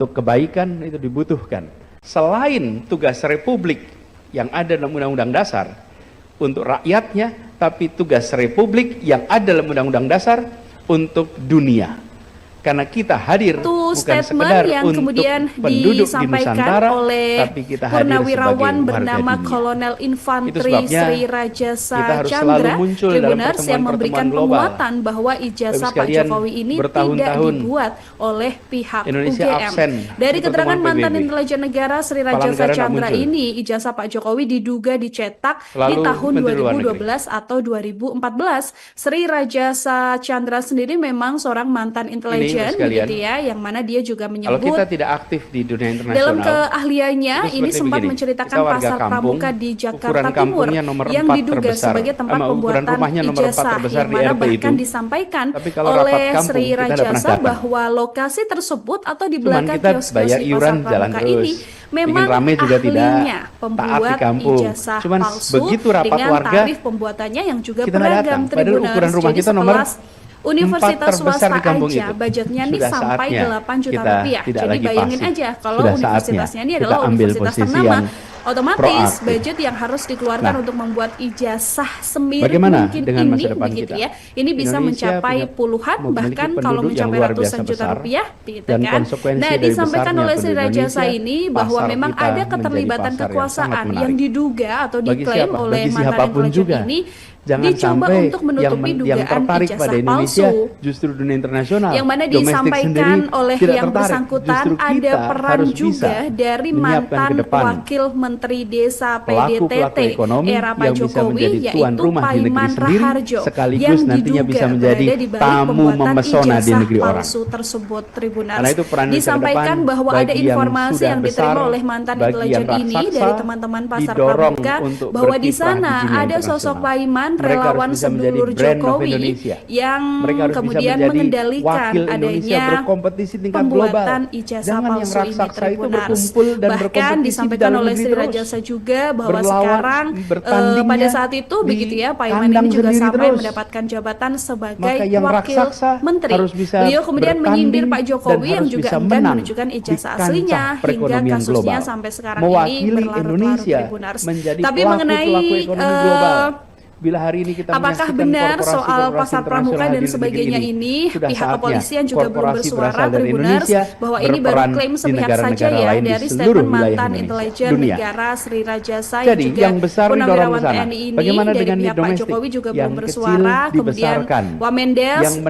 untuk kebaikan itu dibutuhkan. Selain tugas Republik yang ada dalam Undang-Undang Dasar untuk rakyatnya, tapi tugas Republik yang ada dalam Undang-Undang Dasar untuk dunia. Karena kita hadir bukan sekedar yang untuk kemudian penduduk di disampaikan Nusantara, oleh tapi kita hadir purnawirawan sebagai bernama warga dunia. Kolonel Infantri Sri Rajasa Chandra Tribuners yang memberikan penguatan bahwa ijazah Pak Jokowi ini tidak dibuat oleh pihak UGM. Dari keterangan mantan intelijen negara Sri Rajasa Chandra ini, ijazah Pak Jokowi diduga dicetak di tahun 2012 atau 2014. Sri Rajasa Chandra sendiri memang seorang mantan intelijen begitu ya, yang mana dia juga menyebut kalau kita tidak aktif di dunia internasional, dalam keahliannya ini sempat menceritakan pasar pramuka di Jakarta Timur yang diduga sebagai tempat pembuatan ijazah, yang mana bahkan disampaikan oleh Sri Rajasa bahwa lokasi tersebut atau di belakang kios-kios di pasar pramuka ini memang ahlinya pembuat ijazah palsu dengan tarif pembuatannya yang juga beragam. Tribuners, jadi sekelas universitas swasta aja budgetnya nih sampai 8 juta rupiah. Jadi bayangin aja kalau universitasnya ini adalah universitas ternama, otomatis budget yang harus dikeluarkan untuk membuat ijazah semirip mungkin ini begitu ya. Ini bisa mencapai puluhan, bahkan kalau mencapai ratusan juta rupiah gitu kan. Nah, disampaikan oleh Sri Rajasa ini bahwa memang ada keterlibatan kekuasaan yang diduga atau diklaim oleh mantan intelijen ini dicoba untuk menutupi dugaan ijazah palsu, justru dunia internasional, yang mana disampaikan oleh yang bersangkutan ada peran juga dari mantan wakil Menteri Desa PDTT era Pak Jokowi, yaitu Paiman Raharjo, yang diduga berada di balik pembuatan ijazah palsu tersebut. Tribuners, disampaikan bahwa ada informasi yang diterima oleh mantan intelijen ini dari teman-teman pasar pramuka bahwa di sana ada sosok Paiman, relawan sedulur Jokowi, yang kemudian mengendalikan adanya pembuatan ijazah palsu ini. Tribuners, bahkan disampaikan oleh Sri Rajasa juga bahwa sekarang pada saat itu begitu ya, Paiman ini juga sampai mendapatkan jabatan sebagai wakil menteri. Beliau kemudian menyindir Pak Jokowi yang juga enggan menunjukkan ijazah aslinya hingga kasusnya sampai sekarang ini berlarut-larut. Tribuners, tapi mengenai bila hari ini kita apakah benar soal pasar pramuka dan sebagainya ini, pihak kepolisian juga belum bersuara. Tribuners, bahwa ini baru klaim sepihak saja ya dari statement mantan intelijen negara Sri Rajasa yang juga purnawirawan TNI ini. Dari pihak Pak Jokowi juga belum bersuara. Kemudian Wamendes,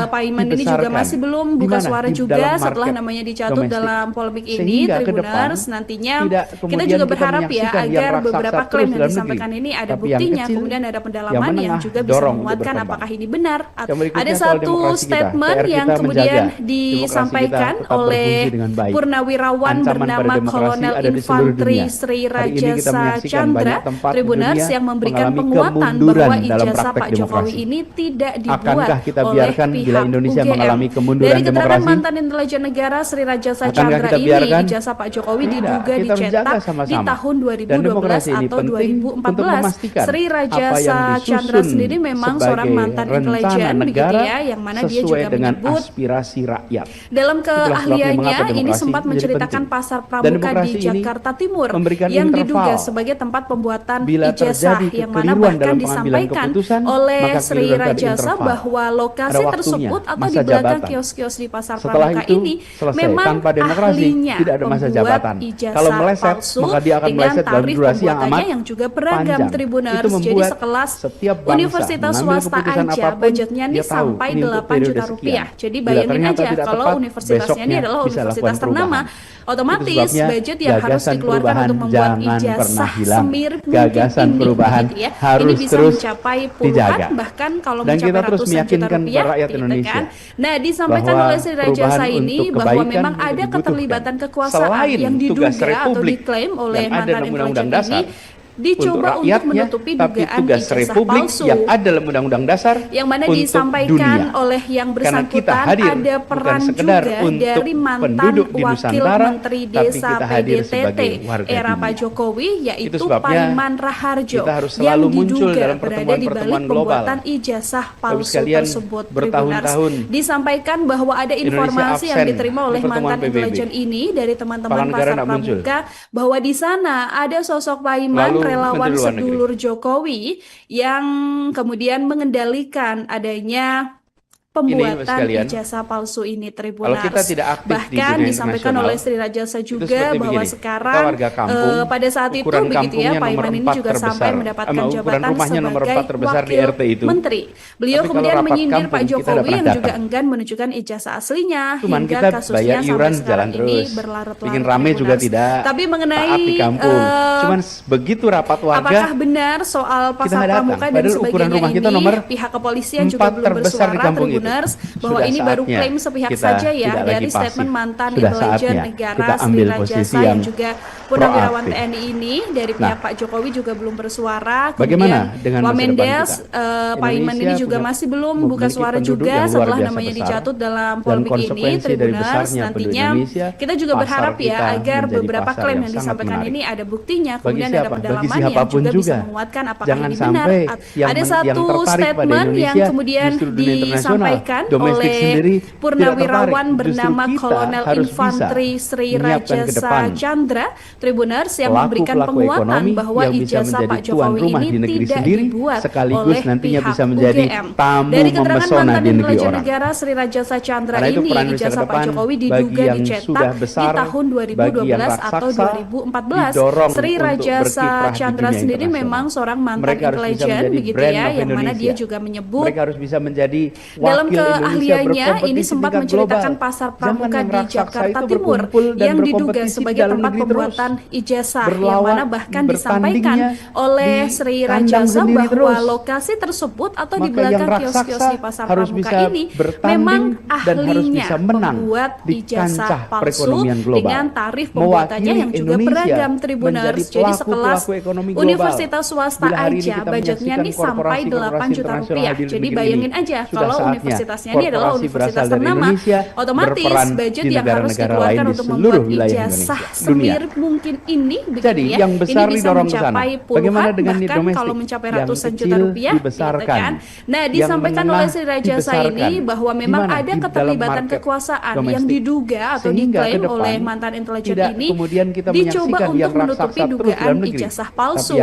Paiman ini juga masih belum buka suara juga setelah namanya dicatut dalam polemik ini. Tribuners, nantinya kita juga berharap ya agar beberapa klaim yang disampaikan ini ada buktinya, kemudian ada pendalaman yang juga bisa menguatkan apakah ini benar. Ada satu statement yang kemudian disampaikan oleh purnawirawan bernama Kolonel Infantri Sri Rajasa Chandra Tribuners yang memberikan penguatan bahwa ijazah Pak Jokowi ini tidak dibuat oleh pihak UGM. Dari keterangan mantan intelijen negara Sri Rajasa Chandra ini, ijazah Pak Jokowi diduga dicetak di tahun 2012 atau 2014. Sri Rajasa Chandra sendiri memang seorang mantan intelijen begitu ya, yang mana dia juga menyebut aspirasi rakyat. Dalam keahliannya ini sempat menceritakan pasar pramuka di Jakarta Timur yang diduga sebagai tempat pembuatan ijazah, yang mana bahkan disampaikan oleh Sri Rajasa bahwa lokasi tersebut atau di belakang kios-kios di pasar pramuka ini memang ahlinya membuat ijazah palsu dengan tarif pembuatannya yang juga beragam. Tribuners, jadi sekelas universitas swasta aja budgetnya nih sampai 8 juta rupiah. Jadi bayangin aja kalau universitasnya ini adalah universitas ternama, otomatis budget yang harus dikeluarkan untuk membuat ijazah semirip mungkin ini gitu ya, ini bisa mencapai puluhan, bahkan kalau mencapai ratusan juta rupiah gitu kan. Nah, disampaikan oleh Sri Rajasa ini bahwa memang ada keterlibatan kekuasaan yang diduga atau diklaim oleh mantan intelijen ini dicoba untuk menutupi dugaan ijazah Republik palsu yang ada dalam Undang-Undang Dasar yang mana disampaikan oleh yang bersangkutan ada peran juga dari mantan Wakil Menteri Desa PDTT era Pak Jokowi, yaitu Paiman Raharjo yang diduga berada di balik pembuatan ijazah palsu tersebut. Tribuners, disampaikan bahwa ada informasi yang diterima oleh mantan intelijen ini dari teman-teman Pasar Pramuka bahwa di sana ada sosok Paiman relawan sedulur Jokowi yang kemudian mengendalikan adanya pembuatan ijazah palsu ini. Tribuners, bahkan disampaikan oleh Sri Rajasa juga bahwa sekarang pada saat itu begitu ya, Paiman ini juga sampai mendapatkan jabatan sebagai wakil menteri. Beliau kemudian menyindir Pak Jokowi yang juga enggan menunjukkan ijazah aslinya hingga kasusnya sampai sekarang ini berlarut-larut. Rame juga tidak. Tapi mengenai cuman begitu rapat warga, apakah benar soal pasar pramuka dan sebagainya ini, pihak kepolisian juga belum bersuara. Bahwa ini baru klaim sepihak saja ya dari statement mantan intelijen negara Sri Rajasa yang juga purnawirawan TNI ini dari pihak Pak Jokowi juga belum bersuara. Bagaimana dengan Wamendes, Paiman ini juga masih belum membuka suara juga setelah namanya dicatut dalam polemik ini. Tribuners, nantinya kita juga berharap ya agar beberapa klaim yang disampaikan ini ada buktinya, kemudian ada pendalaman yang juga bisa menguatkan apakah ini benar. Ada satu statement yang kemudian disampaikan oleh purnawirawan bernama Kolonel Infanteri Sri Rajasa Chandra, Tribuners, yang memberikan penguatan bahwa ijazah Pak Jokowi ini tidak dibuat oleh pihak UGM. Dari keterangan mantan intelijen negara Sri Rajasa Chandra ini, ijazah Pak Jokowi diduga dicetak di tahun 2012 atau 2014. Sri Rajasa Chandra sendiri memang seorang mantan intelijen begitu ya, yang mana dia juga menyebut dalam keahliannya ini sempat menceritakan pasar pramuka di Jakarta Timur yang diduga sebagai tempat pembuatan ijazah, yang mana bahkan disampaikan oleh Sri Rajasa bahwa lokasi tersebut atau di belakang kios-kios di pasar pramuka ini memang ahlinya membuat ijazah palsu dengan tarif pembuatannya yang juga beragam. Tribuners, jadi sekelas universitas swasta aja budgetnya ini sampai 8 juta rupiah. Jadi bayangin aja kalau universitasnya ini adalah universitas ternama, otomatis budget yang harus dikeluarkan untuk membuat ijazah semirip mungkin ini begitu ya, ini bisa mencapai puluhan, bahkan kalau mencapai ratusan juta rupiah gitu kan. Nah, disampaikan oleh Sri Rajasa ini bahwa memang ada keterlibatan kekuasaan yang diduga atau diklaim oleh mantan intelijen ini dicoba untuk menutupi dugaan ijazah palsu.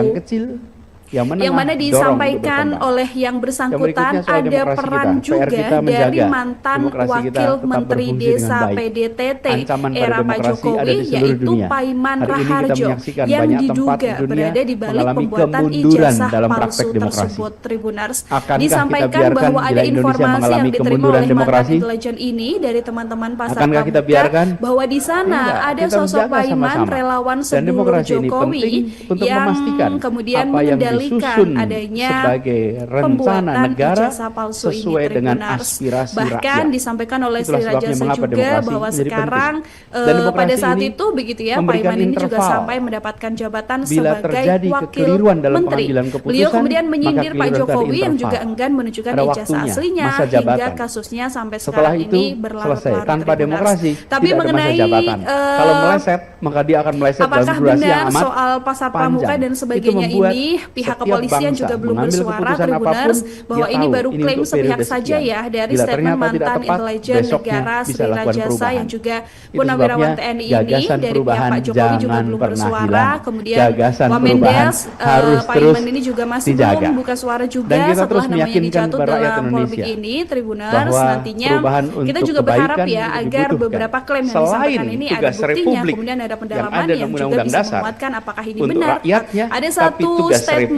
Yang mana disampaikan oleh yang bersangkutan ada peran juga dari mantan Wakil Menteri Desa PDTT era Pak Jokowi, yaitu Paiman Raharjo yang diduga berada di balik pembuatan ijazah palsu tersebut. Tribuners, disampaikan bahwa ada informasi yang diterima oleh mantan intelijen ini dari teman-teman Pasar Pramuka bahwa di sana ada sosok Paiman relawan sedulur Jokowi yang kemudian mengendalikan adanya sebagai rencana negara sesuai dengan aspirasi rakyat. Bahkan disampaikan oleh Sri Rajasa juga bahwa sekarang pada saat itu begitu ya, Paiman ini juga sampai mendapatkan jabatan sebagai wakil menteri. Beliau kemudian menyindir Pak Jokowi yang juga enggan menunjukkan ijazah aslinya hingga kasusnya sampai sekarang ini berlarut-larut. Tanpa demokrasi, tapi mengenai kalau meleset, maka dia akan meleset dalam durasi yang amat soal pasar pramuka dan sebagainya ini, pihak kepolisian juga belum bersuara. Tribuners, bahwa ini baru klaim sepihak saja ya dari statement mantan intelijen negara Sri Rajasa yang juga purnawirawan TNI ini dari pihak Pak Jokowi juga belum bersuara. Kemudian Wamendes, Paiman ini juga masih belum buka suara juga setelah namanya dicatut dalam polemik ini. Tribuners, nantinya kita juga berharap ya agar beberapa klaim yang disampaikan ini ada buktinya, kemudian ada pendalaman yang juga bisa menguatkan apakah ini benar. Ada satu statement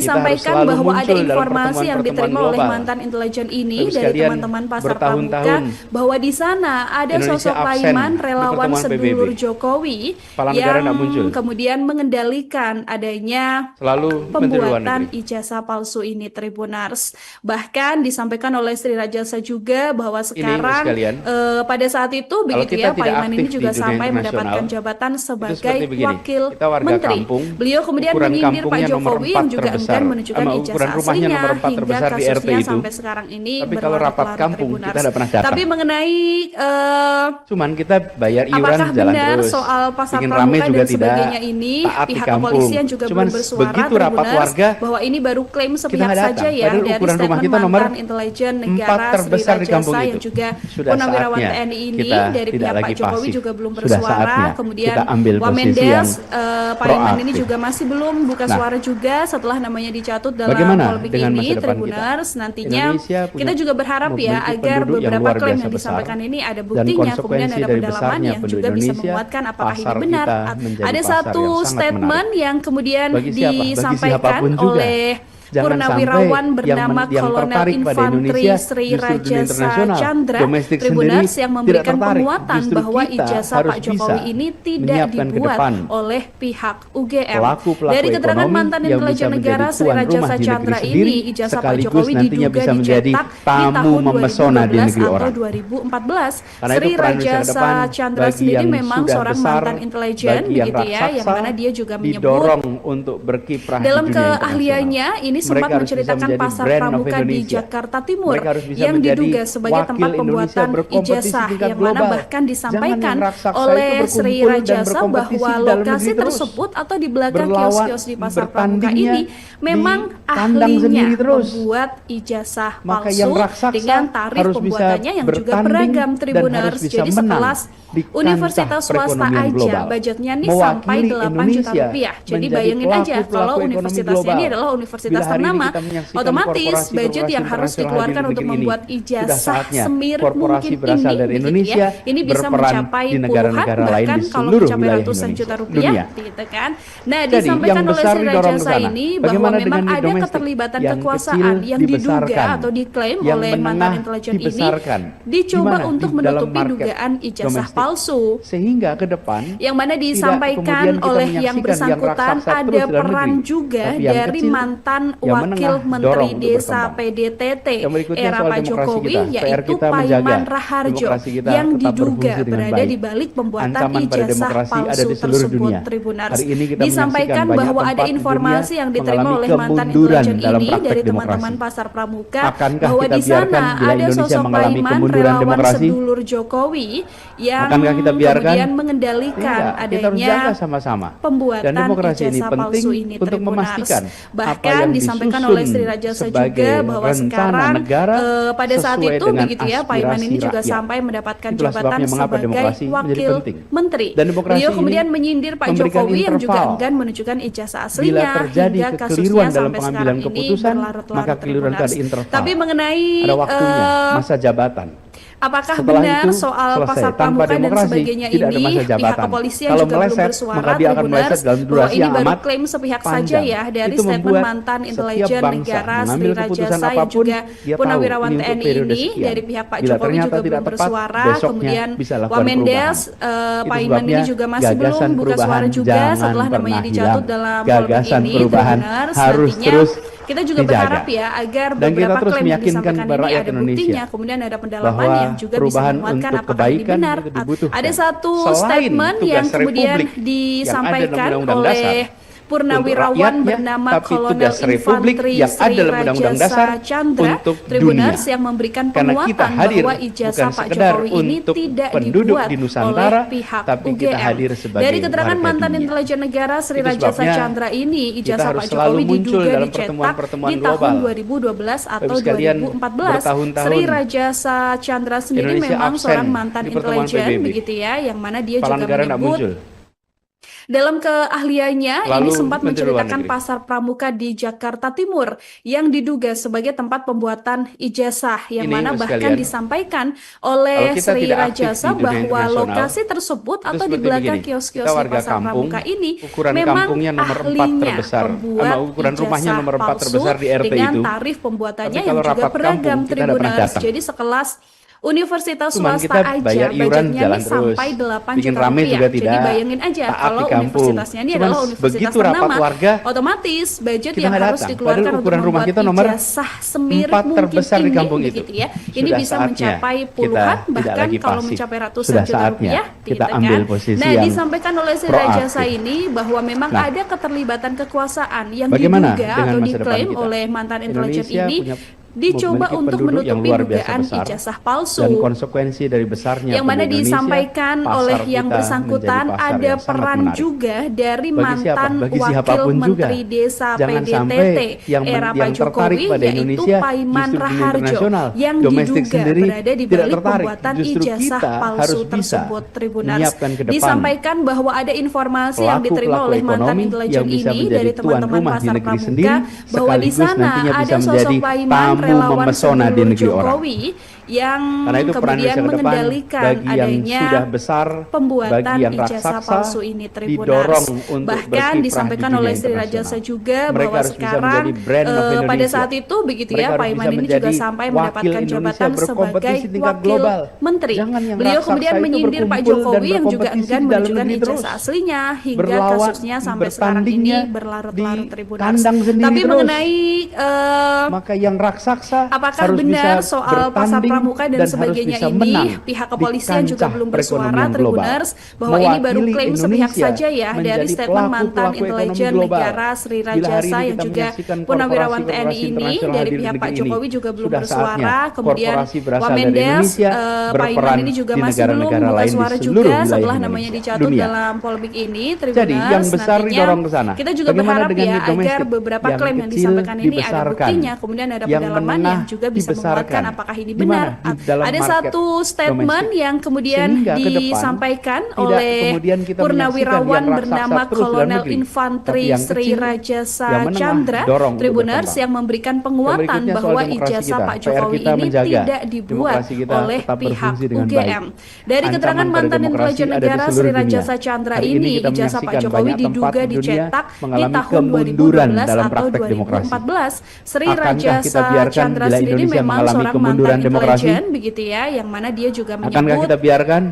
disampaikan bahwa ada informasi yang diterima oleh mantan intelijen ini dari teman-teman Pasar Pramuka bahwa di sana ada sosok Paiman relawan sedulur Jokowi yang kemudian mengendalikan mengendalikan adanya pembuatan ijazah palsu ini, Tribuners. Bahkan disampaikan oleh Sri Rajasa juga bahwa sekarang pada saat itu begitu ya, Pak Iman ini juga sampai mendapatkan jabatan sebagai wakil menteri. Beliau kemudian menyindir Pak Jokowi yang juga enggan menunjukkan ijazah aslinya hingga kasusnya sampai sekarang ini berlarut-larut, Tribuners. Tapi mengenai cuman kita bayar iuran apakah jalan benar terus. soal pasar Bikin pramuka juga dan sebagainya ini, pihak kepolisian juga belum bersuara, Tribuners, bahwa ini baru klaim sepihak saja ya dari statement mantan intelijen negara Sri Rajasa yang juga purnawirawan TNI ini. Dari pihak Pak Jokowi juga belum bersuara. Kemudian Wamendes, Pak Iman ini juga masih belum buka suara juga setelah namanya dicatut dalam polemik ini, Tribuners. Nantinya kita juga berharap ya agar beberapa klaim yang disampaikan ini ada buktinya, kemudian ada pendalaman yang juga bisa menguatkan apakah ini benar. Ada satu statement yang kemudian disampaikan oleh purnawirawan bernama Kolonel Infanteri Sri Rajasa Chandra, Tribuners, yang memberikan penguatan bahwa ijazah Pak Jokowi ini tidak dibuat oleh pihak UGM. Dari keterangan mantan intelijen negara Sri Rajasa Chandra ini, ijazah Pak Jokowi diduga dicetak di tahun 2012 atau 2014. Sri Rajasa Chandra sendiri memang seorang mantan intelijen begitu ya, yang mana dia juga menyebut untuk berkiprah dalam keahliannya ini sempat menceritakan pasar pramuka di Jakarta Timur yang diduga sebagai tempat pembuatan ijazah, yang mana bahkan disampaikan oleh Sri Rajasa bahwa lokasi tersebut atau di belakang kios-kios di pasar pramuka ini memang ahlinya membuat ijazah palsu dengan tarif pembuatannya yang juga beragam, Tribuners. Jadi sekelas universitas swasta aja budgetnya nih sampai 8 juta rupiah. Jadi bayangin aja kalau universitasnya ini adalah universitas ternama, otomatis budget yang harus dikeluarkan untuk membuat ijazah semirip mungkin ini ya, ini bisa mencapai puluhan bahkan kalau mencapai ratusan juta rupiah gitu kan. Nah, disampaikan oleh Sri Rajasa ini bahwa memang ada keterlibatan kekuasaan yang diduga atau diklaim oleh mantan intelijen ini dicoba untuk menutupi dugaan ijazah palsu, sehingga ke depan yang mana disampaikan oleh yang bersangkutan ada peran juga dari mantan wakil Menteri Desa PDTT era Pak Jokowi, yaitu Paiman Raharjo, yang diduga berada di balik pembuatan ijazah palsu tersebut, Tribuners. Disampaikan bahwa ada informasi yang diterima oleh mantan intelijen ini dari teman-teman pasar pramuka bahwa di sana ada sosok Paiman relawan sedulur Jokowi yang kemudian mengendalikan adanya pembuatan ijazah palsu ini, Tribuners. Bahkan disampaikan oleh Sri Rajasa juga bahwa sekarang pada saat itu begitu ya, Pak Iman ini juga sampai mendapatkan jabatan sebagai wakil menteri. Beliau kemudian menyindir Pak Jokowi yang juga enggan menunjukkan ijazah aslinya hingga kasusnya sampai sekarang ini berlarut-larut, Tribuners. Tapi mengenai masa jabatan, apakah benar soal pasar pramuka dan sebagainya ini, pihak kepolisian juga belum bersuara, Tribuners, bahwa ini baru klaim sepihak saja ya dari statement mantan intelijen negara Sri Rajasa yang juga purnawirawan TNI ini. Dari pihak Pak Jokowi juga belum bersuara. Kemudian Wamendes, Pak Iman ini juga masih belum buka suara juga setelah namanya dicatut dalam polemik ini, Tribuners. Nantinya kita juga berharap ya agar beberapa klaim yang disampaikan ini ada buktinya, kemudian ada pendalaman yang juga bisa menguatkan apakah ini benar. Ada satu statement yang kemudian disampaikan oleh purnawirawan bernama Kolonel Infanteri Sri Rajasa Chandra, Tribuners, yang memberikan penguatan bahwa ijazah Pak Jokowi ini tidak dibuat oleh pihak UGM. Dari keterangan mantan intelijen negara Sri Rajasa Chandra ini, ijazah Pak Jokowi diduga dicetak di tahun 2012 atau 2014. Sri Rajasa Chandra sendiri memang seorang mantan intelijen begitu ya, yang mana dia juga menyebut dalam keahliannya ini sempat menceritakan pasar pramuka di Jakarta Timur yang diduga sebagai tempat pembuatan ijazah, yang mana bahkan disampaikan oleh Sri Rajasa bahwa lokasi tersebut atau di belakang kios-kios di pasar pramuka ini memang ahlinya membuat ijazah palsu dengan tarif pembuatannya yang juga beragam, Tribuners. Jadi sekelas Universitas Cuman swasta kita aja bayar iuran budgetnya jalan nih terus. sampai 8 Bikin juta rame rupiah. juga Jadi tidak. bayangin aja Taat kalau di kampung. universitasnya ini Cuman adalah universitas begitu rapat ternama, warga, otomatis budget kita yang nggak harus datang. dikeluarkan Padahal untuk ukuran rumah membuat kita nomor ijazah semirip 4 mungkin terbesar di ini, kampung itu. begitu ya. Ini Sudah bisa saatnya mencapai kita puluhan tidak bahkan lagi kalau pasif. mencapai ratusan Sudah juta saatnya rupiah. kita gitu ambil kan. posisi Nah, yang disampaikan oleh Sri proaktif. Rajasa ini bahwa memang Nah, ada keterlibatan kekuasaan yang bagaimana diduga dengan atau masa depan diklaim kita? oleh mantan intelijen Indonesia ini punya dicoba memiliki untuk penduduk yang menutupi luar biasa dugaan besar, ijazah palsu. dan konsekuensi dari besarnya Yang mana penduduk Indonesia, disampaikan pasar oleh yang kita bersangkutan menjadi pasar ada yang sangat peran menarik. juga dari Bagi siapa? mantan Bagi wakil siapapun juga. menteri desa Jangan PDTT sampai yang era Pak tertarik Jokowi pada yaitu Indonesia Paiman justru dunia Raharjo internasional, yang domestik diduga sendiri berada di tidak balik tertarik. pembuatan Justru ijazah kita palsu harus bisa tersebut. Tribuners menyiapkan ke depan disampaikan bahwa ada informasi yang diterima pelaku-pelaku oleh mantan ekonomi intelijen yang bisa ini menjadi dari tuan teman-teman rumah di pasar negeri pramuka sendiri, bahwa di sekaligus sana nantinya bisa ada menjadi sosok Paiman tamu relawan memesona di sedulur negeri orang. Jokowi yang Karena itu peran kemudian Indonesia ke depan mengendalikan bagi yang adanya sudah besar, pembuatan bagi yang ijazah raksasa, palsu ini. Tribuners didorong untuk bahkan berkiprah disampaikan di dunia oleh Sri internasional. Rajasa juga Mereka bahwa harus bisa sekarang menjadi brand of pada Indonesia. saat itu begitu Mereka ya harus Paiman bisa ini menjadi juga sampai wakil mendapatkan Indonesia jabatan sebagai berkompetisi tingkat wakil global. menteri. Jangan yang Beliau raksasa kemudian itu menyindir Pak berkumpul Jokowi dan yang juga berkompetisi enggan di dalam menunjukkan negeri terus. ijazah aslinya hingga Berlawan, kasusnya sampai sekarang ini bertandingnya berlarut-larut. di Tribuners. kandang sendiri Tapi terus. mengenai Maka yang raksasa apakah harus benar bisa soal pasar bertanding pramuka dan harus sebagainya bisa ini, menang pihak di kepolisian juga kancah belum bersuara. perekonomian global. Tribuners bahwa ini baru Mewakili klaim sepihak Indonesia saja ya dari menjadi statement mantan pelaku-pelaku ekonomi intelijen global. negara Sri Bila hari Rajasa ini yang kita juga menyaksikan purnawirawan korporasi-korporasi TNI ini internasional dari di pihak negeri Pak ini, Jokowi juga belum sudah bersuara. saatnya Kemudian korporasi berasal dari Wamendes Indonesia Paiman berperan ini juga di masih belum negara-negara membuka lain di suara seluruh juga wilayah setelah Indonesia, namanya dicatut dunia. dalam polemik ini. Jadi Tribuners yang besar nantinya didorong ke sana. kita juga Bagaimana berharap dengan ya di domestik? agar beberapa Yang klaim yang kecil disampaikan ini ada dibesarkan. buktinya, kemudian ada Yang pendalaman menengah yang juga bisa dibesarkan. menguatkan apakah ini Di mana? benar. Di dalam Ada market satu statement domestik. yang kemudian Sehingga ke depan disampaikan tidak oleh kemudian kita purnawirawan menyaksikan yang bernama raksasa terus dalam Kolonel negeri. Infanteri Tapi yang Sri kecil, Rajasa yang menengah Chandra. dorong untuk Tribuners berkembang. yang memberikan Yang penguatan berikutnya soal bahwa demokrasi ijazah kita. Pak PR Jokowi kita ini menjaga tidak dibuat demokrasi kita oleh tetap pihak berfungsi dengan UGM. baik. Dari Ancaman keterangan pada mantan demokrasi intelijen ada di negara seluruh Sri dunia. Rajasa Chandra Hari ini, kita ijazah Pak menyaksikan Jokowi banyak tempat diduga di dunia dicetak di mengalami tahun kemunduran 2012 dalam atau praktek demokrasi. 2014. Sri Akankah kita Rajasa biarkan Chandra bila sendiri Indonesia memang mengalami seorang kemunduran mantan demokrasi? intelijen begitu ya, yang mana dia juga Akankah menyebut kita biarkan?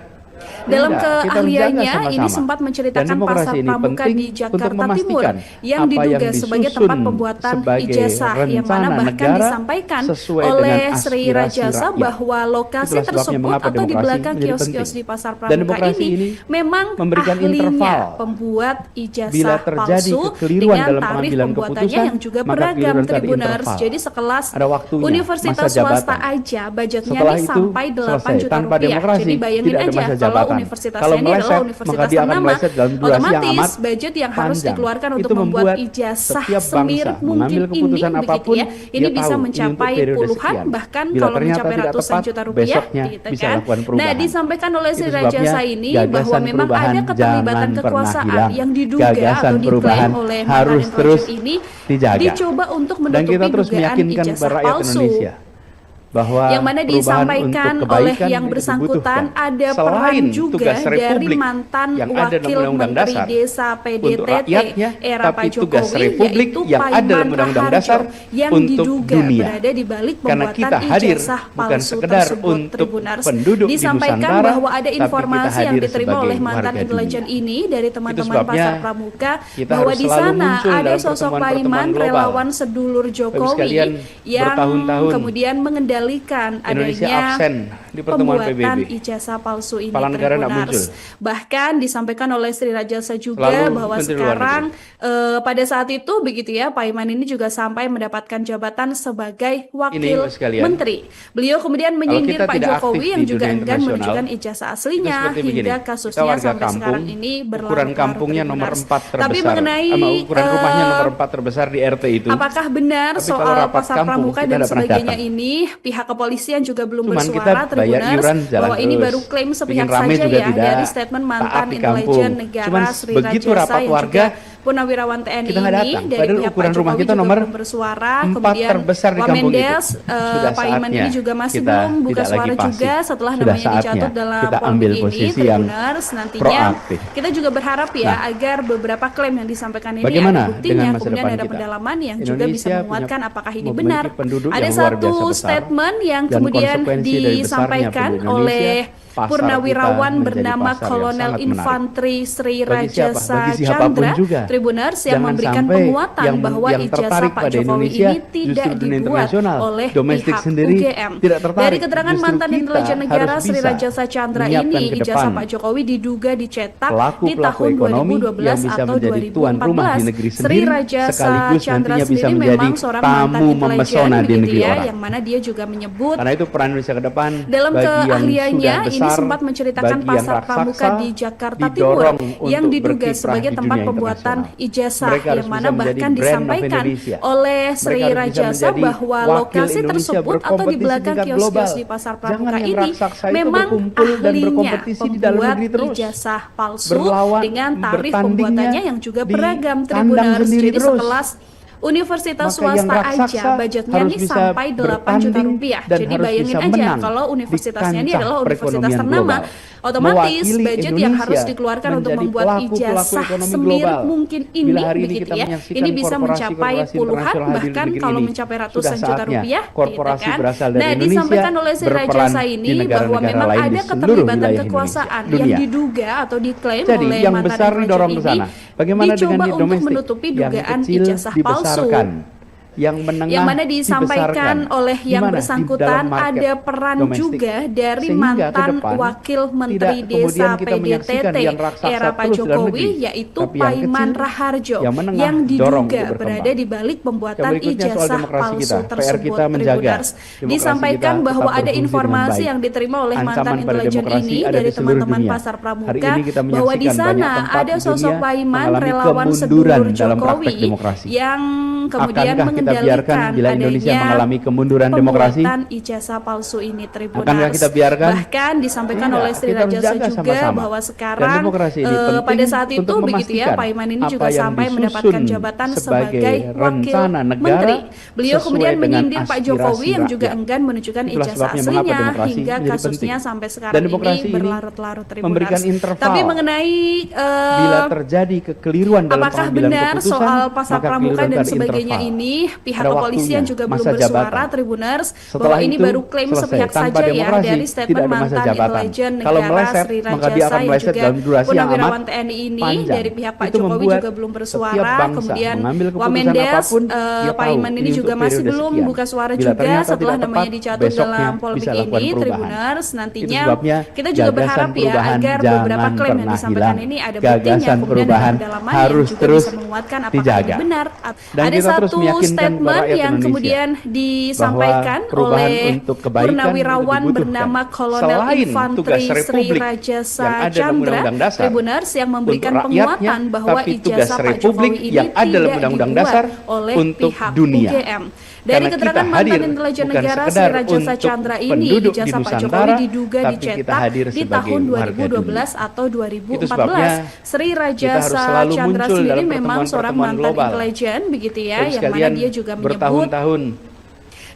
dalam Tidak, kita keahliannya menjaga ini sama-sama. sempat Dan menceritakan demokrasi pasar ini pramuka penting di untuk Jakarta Timur memastikan yang apa diduga yang sebagai disusun tempat pembuatan sebagai ijazah, yang mana rencana bahkan negara disampaikan sesuai oleh dengan Sri aspirasi Rajasa rakyat. bahwa lokasi Itulah sebabnya tersebut mengapa atau di demokrasi belakang menjadi kios-kios penting. di pasar Dan pramuka demokrasi ini ini memang memberikan ahlinya interval. pembuat Bila ijazah terjadi palsu kekeliruan dengan dalam tarif pengambilan pembuatannya keputusan, yang juga maka beragam. kekeliruan tadi Tribuners, interval. jadi sekelas Ada waktunya, universitas masa jabatan. swasta aja budgetnya Setelah ini itu sampai 8 selesai. juta Tanpa rupiah. demokrasi, Jadi bayangin tidak ada aja masa kalau jabatan. universitasnya Kalau ini adalah meleset, universitas maka dia akan ternama, meleset dalam durasi yang otomatis amat budget yang harus panjang. dikeluarkan Itu untuk membuat membuat ijazah setiap bangsa semirip mungkin mengambil keputusan ini apapun, begitu ya. Ini dia bisa tahu mencapai ini untuk periode puluhan sekian. bahkan Bila kalau ternyata mencapai tidak ratusan tepat, juta rupiah besoknya gitu bisa kan. lakukan Nah, perubahan. disampaikan oleh Sri Itu sebabnya Rajasa ini gagasan bahwa memang perubahan ada keterlibatan jangan pernah kekuasaan hilang. yang diduga Gagasan atau diklaim perubahan oleh harus mantan terus intelijen ini dijaga. dicoba untuk Dan menutupi kita terus dugaan meyakinkan ijazah kepada rakyat palsu. Indonesia bahwa Yang mana perubahan disampaikan untuk oleh kebaikan yang itu bersangkutan dibutuhkan. ada Selain peran juga tugas dari Republik mantan yang ada dalam wakil Undang-Undang menteri Dasar desa untuk PDTT rakyatnya, era tapi Pak tugas Jokowi Republik yaitu yang ada dalam Paiman Undang-Undang Raharjo Dasar yang untuk diduga dunia. berada di balik Karena pembuatan kita hadir ijazah bukan palsu sekedar tersebut. untuk Tribuners. penduduk di Disampaikan Nusantara, bahwa ada tapi kita informasi yang hadir diterima sebagai oleh mantan warga intelijen dunia. ini dari teman-teman sebabnya pasar pramuka kita bahwa harus di selalu sana muncul ada dalam sosok pertemuan-pertemuan Paiman global. relawan sedulur Jokowi sekalian, yang bertahun-tahun kemudian mengendalikan Indonesia adanya absen di pertemuan pembuatan PBB. ijazah palsu ini. Kepala negara tidak Tribuners. muncul. Bahkan disampaikan oleh Sri Rajasa juga Selalu bahwa Menteri Luar sekarang pada saat itu begitu ya, Paiman ini juga sampai mendapatkan jabatan sebagai wakil Ibu sekalian, menteri. Beliau kemudian menyindir kita Pak tidak Jokowi aktif yang di juga dunia enggan internasional, menunjukkan ijazah aslinya itu seperti begini. hingga Kita kasusnya warga sampai kampung, sekarang ini ukuran kampungnya nomor 4 terbesar. Tapi mengenai ukuran rumahnya nomor 4 terbesar di RT itu. apakah benar Tapi kalau soal rapat pasar kampung, pramuka kita dan tidak pernah sebagainya datang. ini, pihak kepolisian juga belum Cuman bersuara. kita bayar Tribuners, iuran jalan bahwa ini terus. baru klaim sepihak Bikin rame saja juga ya tidak. dari statement mantan Taat di kampung. intelijen negara Cuman Sri begitu Rajasa rapat yang warga, juga Purnawirawan TNI kita nggak ini datang. dari Padahal pihak ukuran Pak rumah Jokowi kita juga nomor belum bersuara, 4 kemudian terbesar di kampung Wamendes, itu. Sudah Pak Iman saatnya ini juga masih kita belum buka tidak suara lagi pasif. juga setelah Sudah namanya saatnya dicatut dalam kita polemik ambil ini, posisi yang Tribuners. Nantinya proaktif. kita juga berharap ya Nah, agar beberapa klaim yang disampaikan ini bagaimana ada buktinya, dengan masa kemudian depan ada kita? pendalaman yang juga Indonesia bisa menguatkan apakah ini memiliki benar. penduduk Ada yang luar biasa satu besar, statement yang dan kemudian konsekuensi dari besarnya disampaikan penduduk oleh Indonesia, pasar Purnawirawan kita menjadi bernama pasar yang Kolonel sangat menarik. Infantri Sri Bagi siapa? Rajasa Bagi siapapun Chandra, juga. Tribuners yang Jangan memberikan sampai penguatan bahwa yang ijazah tertarik Pak pada Jokowi Indonesia ini tidak justru dunia dibuat internasional, oleh domestik pihak sendiri UGM. tidak tertarik. Dari keterangan Justru mantan kita intelijen negara harus Sri bisa Rajasa Chandra menyiapkan ini, ke ijazah depan Pak Jokowi diduga dicetak di pelaku-pelaku tahun ekonomi 2012 yang bisa atau menjadi tuan rumah di 2014. negeri Sri sendiri, Rajasa sekaligus Chandra nantinya bisa sendiri menjadi memang seorang mantan tamu intelijen memesona di begitu negeri ya, orang. yang mana dia juga menyebut Karena itu peran Indonesia ke depan dalam bagi yang keahliannya sudah ini besar, sempat menceritakan bagi yang pasar pramuka raksasa, di Jakarta Timur didorong yang untuk diduga berkiprah sebagai di tempat dunia pembuatan internasional. ijazah, Mereka harus yang mana bisa menjadi bahkan brand of disampaikan Indonesia. oleh Sri Mereka harus bisa Rajasa menjadi bahwa wakil lokasi Indonesia tersebut atau di berkompetisi belakang tingkat kios-kios global. di pasar Jangan pramuka yang ini raksasa itu memang berkumpul dan ahlinya berkompetisi di dalam membuat negeri terus. ijazah palsu Berlawan, dengan tarif bertandingnya pembuatannya yang juga di beragam, kandang Tribuners. sendiri Jadi terus. sekelas Universitas Maka yang swasta aja raksasa budgetnya harus ini bisa sampai 8 juta bertanding rupiah. dan Jadi harus bayangin bisa aja menang kalau di universitasnya ini kancah adalah universitas perekonomian ternama, global. otomatis Mewakili budget yang harus Indonesia dikeluarkan untuk menjadi membuat pelaku-pelaku ijazah ekonomi semirip global. mungkin Bila ini hari ini begitu kita ya. menyaksikan Ini bisa mencapai korporasi-korporasi puluhan internasional hadir di bahkan negeri kalau ini, mencapai sudah ratusan juta saatnya rupiah korporasi gitu kan. berasal dari Nah, Indonesia disampaikan oleh Sri berperan Rajasa di ini bahwa negara-negara memang lain ada di seluruh keterlibatan wilayah kekuasaan Indonesia, yang dunia. diduga atau diklaim Jadi oleh yang mantan besar intelijen didorong ke ini sana. Bagaimana dengan dicoba di untuk domestik? menutupi Yang dugaan kecil ijazah palsu. dibesarkan, yang menengah Yang mana disampaikan dibesarkan. oleh yang Gimana? Di bersangkutan dalam market ada peran domestik. juga dari Sehingga ke mantan depan Wakil Menteri tidak Desa kemudian kita menyaksikan PDTT yang raksasa era Pak terus dalam Jokowi, negeri. yaitu Tapi yang Paiman kecil, Raharjo yang menengah, yang dorong diduga untuk berkembang. berada di balik pembuatan Yang berikutnya soal ijazah demokrasi palsu kita. PR tersebut. kita menjaga Tribuners. demokrasi Disampaikan kita bahwa tetap ada berfungsi dengan informasi baik. yang diterima oleh mantan Ancaman pada intelijen demokrasi ini ada dari di seluruh teman-teman dunia. pasar Hari pramuka ini kita bahwa di menyaksikan banyak sana tempat ada di sosok dunia Paiman mengalami relawan kemunduran sedulur dalam praktek Jokowi demokrasi. yang kemudian Akankah kita biarkan mengendalikan bila Indonesia adanya mengalami kemunduran demokrasi? pembuatan ijazah palsu ini, Tribuners. Akankah kita biarkan? Bahkan disampaikan Tidak, oleh Sri kita harus Rajasa jaga juga sama-sama. bahwa Dan sekarang demokrasi ini penting pada saat itu untuk begitu ya, memastikan Paiman ini apa juga yang sampai disusun mendapatkan jabatan sebagai sebagai wakil rencana negara menteri. Beliau sesuai kemudian dengan menyindir Pak Jokowi yang juga aspirasi enggan menunjukkan Itulah ijazah sebabnya mengapa aslinya demokrasi hingga menjadi kasusnya penting. sampai sekarang Dan demokrasi ini ini berlarut-larut, memberikan Tribuners. interval. Tapi mengenai Bila terjadi kekeliruan dalam apakah pengambilan benar keputusan, soal pasar maka pramuka kekeliruan dan tadi sebagainya interval. ini, pihak Ada kepolisian waktunya, juga belum masa bersuara, jabatan. Tribuners, Setelah bahwa ini itu, baru klaim selesai. sepihak Tanpa saja ya demokrasi, dari tidak statement ada masa mantan jabatan. intelijen Kalau negara meleset, Sri maka dia Rajasa akan yang meleset juga dalam durasi yang Purnawirawan amat TNI ini panjang. dari pihak Pak Itu Jokowi membuat juga belum setiap bersuara. bangsa Kemudian mengambil keputusan Wamendes, apapun, dia tahu Paiman ini ini juga untuk masih periode belum sekian. buka suara Bila juga ternyata setelah tidak namanya tepat, dicatut besoknya dalam polemik bisa lakukan ini, perubahan. Tribuners. Itu Nantinya sebabnya kita juga berharap ya perubahan agar beberapa jangan klaim yang pernah disampaikan hilang. ini ada buktinya, Gagasan kemudian ada perubahan pendalaman yang harus juga terus bisa menguatkan apakah dijaga. ini benar. Dan Ada kita terus satu meyakinkan statement rakyat yang Indonesia kemudian disampaikan bahwa perubahan oleh untuk kebaikan Purnawirawan itu dibutuhkan. bernama Kolonel Selain Infantri tugas Sri Republik Rajasa yang ada dalam Chandra, Undang-Undang Dasar Tribuners yang memberikan untuk rakyatnya, penguatan bahwa tapi tugas ijazah Pak Republik Jokowi ini yang ada dalam tidak Undang-Undang dibuat Dasar oleh untuk pihak dunia. UGM. Dari Karena keterangan kita mantan hadir intelijen bukan negara Sri sekedar Rajasa untuk Chandra ini, penduduk di ijazah Pak Jokowi Nusantara, diduga tapi kita dicetak hadir di sebagai tahun warga 2012 atau Itu sebabnya 2014. Sri kita harus Rajasa selalu Chandra muncul sendiri dalam memang seorang pertemuan-pertemuan mantan global. intelijen begitu ya, Terus yang mana sekalian dia juga menyebut bertahun-tahun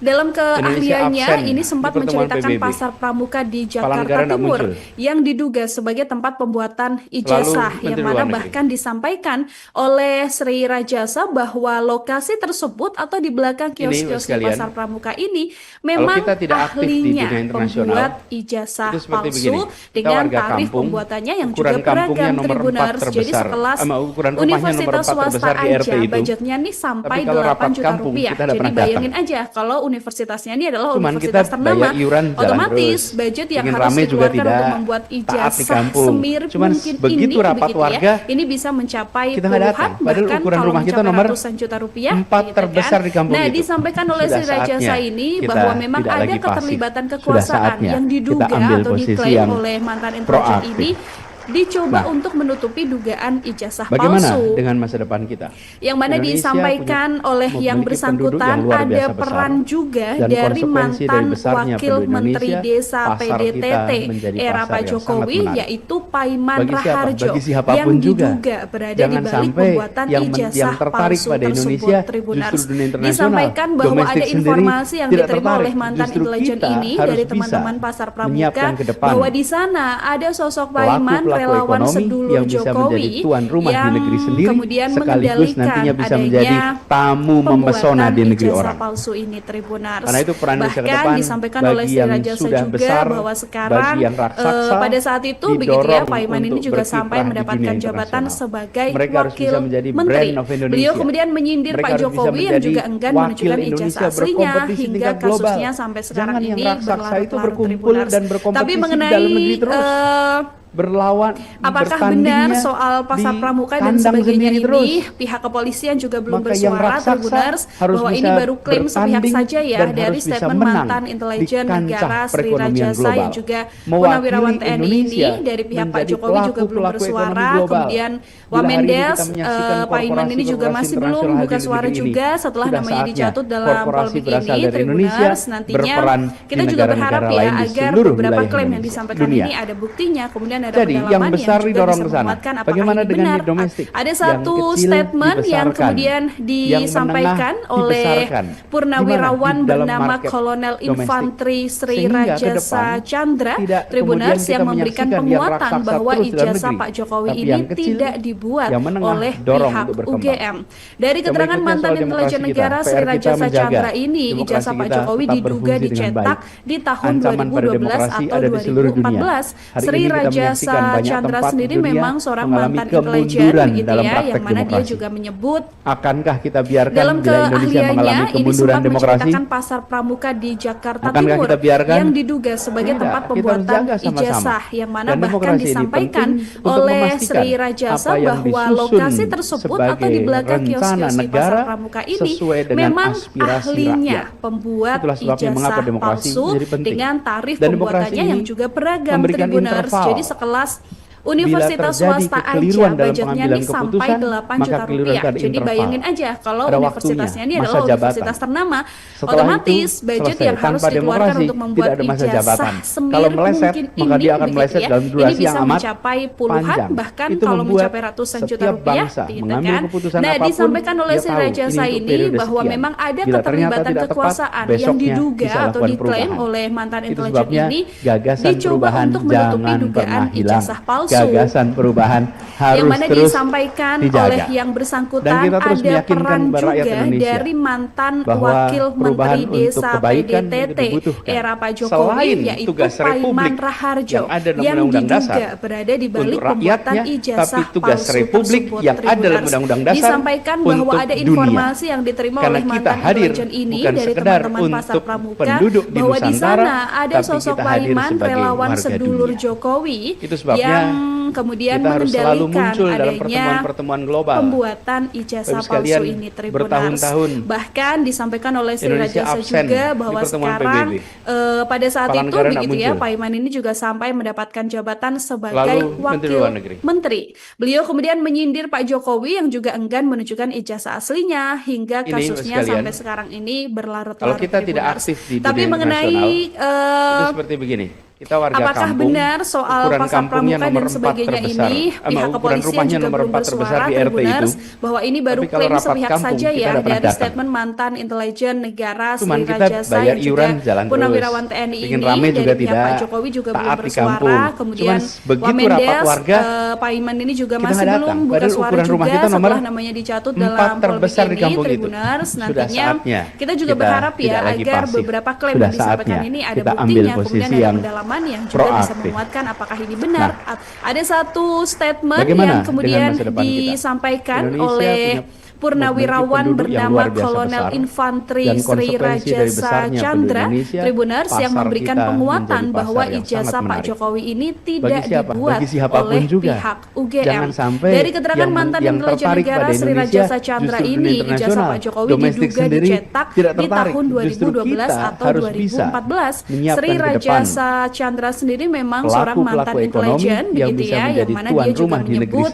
dalam Indonesia keahliannya absen ini di sempat pertemuan menceritakan PBB. pasar pramuka di Kepala negara Jakarta nggak Timur muncul. yang diduga sebagai tempat pembuatan ijazah, Lalu yang Menteri mana Luar Negeri. bahkan disampaikan oleh Sri Rajasa bahwa lokasi tersebut atau di belakang kios-kios di sekalian, pasar pramuka ini memang kita tidak aktif di ahlinya dunia internasional, membuat ijazah itu seperti palsu begini. Kita dengan warga tarif kampung, pembuatannya yang ukuran juga kampungnya beragam, nomor 4 Tribuners. Jadi terbesar, sekelas ukuran rumahnya nomor 4 universitas swasta terbesar di RT aja itu. budgetnya nih sampai Tapi kalau 8 rapat juta kampung, rupiah. kita tidak Jadi pernah bayangin aja kalau universitasnya ini adalah Cuman universitas kita ternama, bayar iuran jalan otomatis terus. budget yang Ingin harus rame juga dikeluarkan tidak, untuk membuat taat di ijazah kampung. semirip Cuman mungkin begitu ini rapat begitu warga, ya, ini bisa mencapai kita nggak puluhan, datang. Padahal bahkan ukuran kalau rumah kita mencapai nomor ratusan juta rupiah 4 gitu terbesar kan. di kampung Nah, itu. disampaikan oleh Sudah Sri Rajasa saatnya ini kita bahwa memang tidak ada lagi pasif. keterlibatan Sudah kekuasaan saatnya yang kita diduga ambil atau posisi diklaim yang oleh mantan intelijen proaktif. ini dicoba untuk menutupi dugaan ijazah bagaimana palsu. Dengan masa depan kita? Yang mana disampaikan oleh yang bersangkutan ada peran juga dari mantan Wakil Menteri Desa PDTT era Pak Jokowi, yaitu Paiman Raharjo, yang diduga berada di balik pembuatan ijazah palsu tersebut. Tribuners, disampaikan bahwa ada informasi yang diterima oleh mantan intelijen ini dari teman-teman Pasar Pramuka bahwa di sana ada sosok Paiman relawan sedulur Jokowi yang kemudian mengendalikan adanya tamu mempesona di negeri orang. Palsu ini, Tribuners. Karena itu peran bahkan disampaikan oleh Sri Rajasa juga bahwa sekarang pada saat itu begitu ya, Paiman ini juga sampai mendapatkan jabatan sebagai Wakil Menteri. Beliau kemudian menyindir Pak Jokowi yang juga enggan menunjukkan ijazah aslinya hingga kasusnya sampai sekarang ini berlarut-larut, Tribuners. Tapi mengenai berlawan, apakah benar soal Pasar Pramuka dan sebagainya ini, pihak kepolisian juga belum bersuara, Tribuners, bahwa ini baru klaim sepihak saja ya dari statement mantan intelijen negara Sri Rajasa yang juga Purnawirawan TNI ini. Dari pihak Pak Jokowi juga belum bersuara. Kemudian Wamendes, Paiman ini juga masih belum membuka suara juga setelah namanya dicatut dalam polemik ini, Tribuners. Nantinya kita juga berharap ya agar beberapa klaim yang disampaikan ini ada buktinya, kemudian ada jadi yang besar didorong ke sana. Bagaimana dengan di domestik? Ada satu statement yang kemudian disampaikan oleh Purnawirawan bernama Kolonel Infanteri Sri Rajasa Chandra, Tribuners, yang memberikan penguatan bahwa ijazah Pak Jokowi ini tidak dibuat oleh pihak UGM. Dari keterangan mantan intelijen negara Sri Rajasa Chandra ini, ijazah Pak Jokowi diduga dicetak di tahun 2012 atau 2014. Sri Rajasa Chandra sendiri memang seorang mantan intelijen begitu ya, yang mana dia juga menyebut akankah kita biarkan dalam keahliannya ini sempat demokrasi? menceritakan Pasar Pramuka di Jakarta Timur yang diduga sebagai tempat pembuatan ijazah, yang mana bahkan disampaikan oleh Sri Rajasa bahwa lokasi tersebut atau di belakang kios-kios di Pasar Pramuka ini memang ahlinya pembuat ijazah palsu dengan tarif pembuatannya yang juga beragam, Tribuners. Jadi kelas universitas swasta aja budgetnya ini sampai 8 juta rupiah. Jadi bayangin aja kalau universitasnya ini adalah universitas ternama, otomatis budget yang harus dikeluarkan untuk membuat ijazah semirip mungkin ini begitu ya, ini bisa mencapai puluhan bahkan kalau mencapai ratusan juta rupiah gitu kan. Nah, disampaikan oleh Sri Rajasa ini bahwa memang ada keterlibatan kekuasaan yang diduga atau diklaim oleh mantan intelijen ini dicoba untuk menutupi dugaan ijazah palsu. Gagasan perubahan harus yang mana terus disampaikan dijaga. Oleh yang bersangkutan ada peran juga dari mantan Wakil Menteri Desa PDTT era Pak Jokowi, yaitu Paiman Raharjo, yang diduga berada di balik pembuatan ijazah palsu tersebut. Yang ada dalam Undang-Undang Dasar disampaikan bahwa ada informasi yang diterima oleh mantan intelijen ini dari teman-teman Pasar Pramuka bahwa di sana ada sosok Paiman relawan sedulur Jokowi yang kemudian mengendalikan adanya pertemuan global pembuatan ijazah palsu ini, Tribuners. Bahkan disampaikan oleh Sri Rajasa juga bahwa sekarang pada saat itu begitu ya, Paiman ini juga sampai mendapatkan jabatan sebagai Wakil Menteri. Beliau kemudian menyindir Pak Jokowi yang juga enggan menunjukkan ijazah aslinya hingga kasusnya sampai sekarang ini berlarut-larut. Kalau kita tidak aktif di dunia tapi mengenai itu seperti begini. Apakah benar soal Pasar Pramuka dan sebagainya ini, pihak kepolisian juga belum bersuara, Tribuners, bahwa ini baru klaim sepihak saja ya dari statement mantan intelijen negara Sri Rajasa yang juga Purnawirawan TNI ini. Dari pihak Pak Jokowi juga belum bersuara. Kemudian Wamendes, Paiman ini juga masih belum buka suara juga setelah namanya dicatut dalam polemik ini, Tribuners. Nantinya kita juga berharap ya agar beberapa klaim yang disampaikan ini ada buktinya, kemudian ada pendalaman yang juga bisa menguatkan apakah ini benar. Ada satu statement yang kemudian disampaikan oleh purnawirawan bernama Kolonel Infanteri Sri Rajasa Chandra Tribuners yang memberikan penguatan bahwa ijazah Pak Jokowi ini tidak dibuat oleh pihak UGM. Dari keterangan mantan intelijen negara Sri Rajasa Chandra ini, ijazah Pak Jokowi diduga dicetak di tahun 2012 atau 2014. Sri Rajasa Chandra sendiri memang seorang mantan intelijen, begitu ya, yang mana dia juga menyebut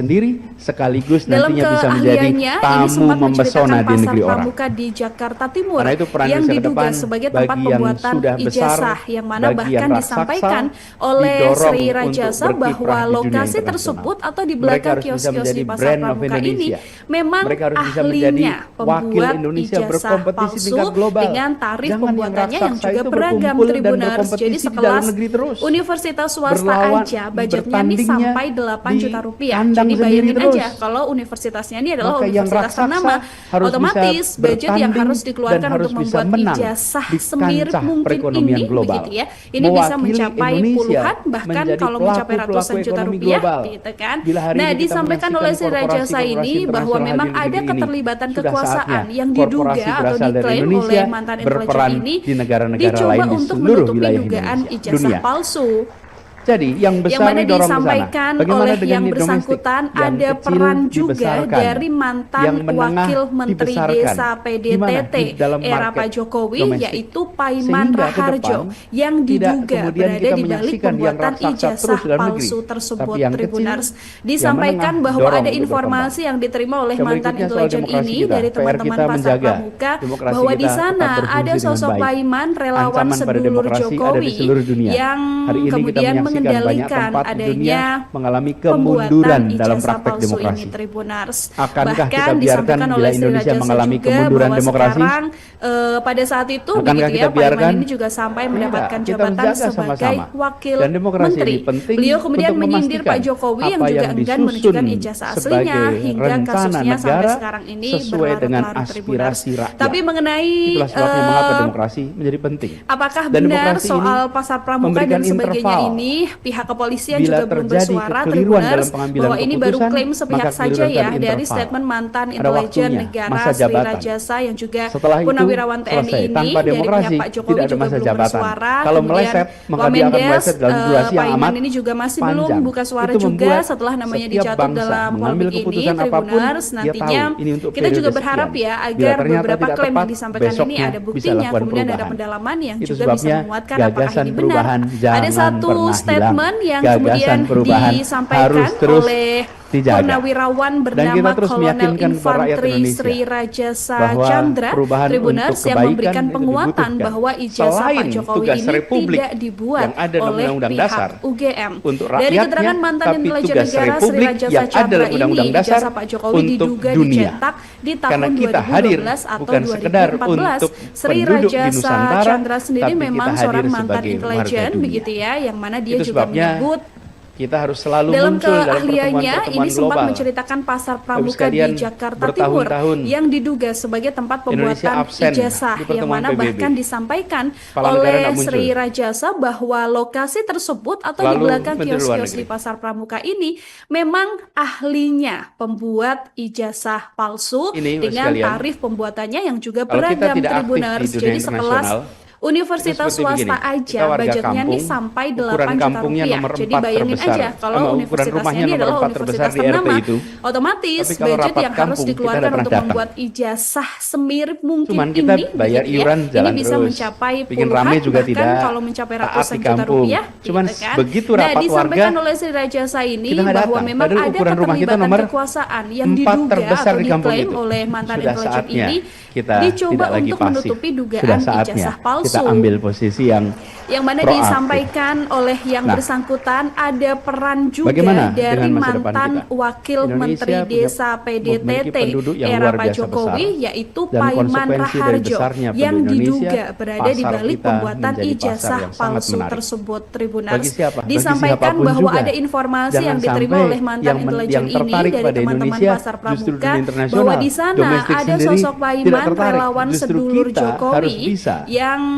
sekaligus dalam nantinya bisa menjadi tamu mempesona di negeri orang. Pramuka di Jakarta Timur yang diduga sebagai tempat pembuatan ijazah, yang mana bahkan disampaikan oleh Sri Rajasa bahwa lokasi tersebut atau di belakang kios-kios di Pasar Pramuka ini memang ahlinya pembuat ijazah palsu dengan tarif pembuatannya yang juga beragam, Tribuners. Jadi sekelas universitas swasta aja budgetnya ini sampai 8 juta rupiah. Jadi bayangin aja kalau universitasnya ini adalah universitas ternama, otomatis budget yang harus dikeluarkan untuk membuat ijazah semirip mungkin ini, begitu ya, ini bisa mencapai puluhan, bahkan kalau mencapai ratusan juta rupiah, gitu kan. Nah, disampaikan oleh Sri Rajasa ini bahwa memang ada keterlibatan kekuasaan yang diduga atau diklaim oleh mantan intelijen ini dicoba untuk menutupi dugaan ijazah palsu. Jadi yang besar mana disampaikan oleh yang bersangkutan ada peran juga dari mantan wakil menteri desa PDTT era Pak Jokowi, yaitu Paiman Raharjo, yang diduga berada di balik pembuatan ijazah palsu tersebut, Tribuners. Disampaikan bahwa ada informasi yang diterima oleh mantan intelijen ini dari teman-teman Pasar Pramuka bahwa di sana ada sosok Paiman relawan sedulur Jokowi yang kemudian mengendalikan adanya mengalami kemunduran dalam praktek demokrasi. Ini, Tribuners. Akankah kita biarkan bila Indonesia mengalami kemunduran demokrasi? Sekarang, pada saat itu, begitu ya, Paiman ini juga sampai mendapatkan jabatan sebagai wakil menteri. Beliau kemudian menyindir Pak Jokowi yang juga enggan menunjukkan ijazah aslinya hingga kasusnya sampai sekarang ini berlarut-larut, Tribuners. Tapi mengenai mengapa demokrasi menjadi penting? Apakah benar soal Pasar Pramuka dan sebagainya ini, pihak kepolisian juga belum bersuara, Tribuners, bahwa ini baru klaim sepihak saja ya dari statement mantan intelijen negara Sri Rajasa yang juga purnawirawan TNI ini. Dari pihak Pak Jokowi juga belum bersuara. Kalau meleset, maka dia akan meleset dalam durasi yang amat ini juga masih belum buka suara juga setelah namanya dicatat dalam polemik ini, Tribuners. Nantinya kita juga berharap ya agar beberapa klaim yang disampaikan ini ada buktinya, kemudian ada pendalaman yang juga bisa menguatkan apakah ini benar. Ada satu statement yang kemudian disampaikan oleh purnawirawan bernama Kolonel Infanteri Sri Rajasa Chandra Tribuners yang memberikan penguatan bahwa ijazah Pak Jokowi ini tidak dibuat oleh pihak UGM. Dari keterangan mantan intelijen negara Sri Rajasa Chandra ini, ijazah Pak Jokowi diduga dicetak di tahun 2012 atau 2014. Sri Rajasa Chandra sendiri memang seorang mantan intelijen, begitu ya, yang mana dia juga menyebut kita harus selalu dalam muncul dalam keahliannya pertemuan-pertemuan ini sempat global. menceritakan Pasar Pramuka di Jakarta Timur yang diduga sebagai tempat pembuatan ijazah, yang mana bahkan disampaikan oleh Sri Rajasa bahwa lokasi tersebut atau di belakang kios-kios di Pasar Pramuka ini memang ahlinya pembuat ijazah palsu dengan tarif pembuatannya yang juga beragam, Tribuners. Jadi sekelas universitas swasta aja budgetnya nih sampai 8 juta rupiah. Jadi bayangin aja kalau universitasnya ini adalah universitas ternama, otomatis budget yang harus dikeluarkan untuk membuat ijazah semirip mungkin ini, bayar iuran ini bisa mencapai puluhan, bahkan kalau mencapai ratusan juta rupiah. Cuman begitu nah, rapat disampaikan oleh Sri Rajasa ini bahwa memang ada keterlibatan kekuasaan yang diduga atau diklaim oleh mantan intelijen ini dicoba untuk menutupi dugaan ijazah palsu. Kita ambil posisi yang mana disampaikan oleh yang bersangkutan ada peran juga dari mantan wakil menteri desa PDTT era Pak Jokowi, yaitu Paiman Raharjo, yang diduga berada di balik pembuatan ijazah palsu tersebut, Tribuners. Disampaikan bahwa ada informasi yang diterima oleh mantan intelijen ini dari teman-teman Pasar Pramuka bahwa di sana ada sosok Paiman relawan sedulur Jokowi yang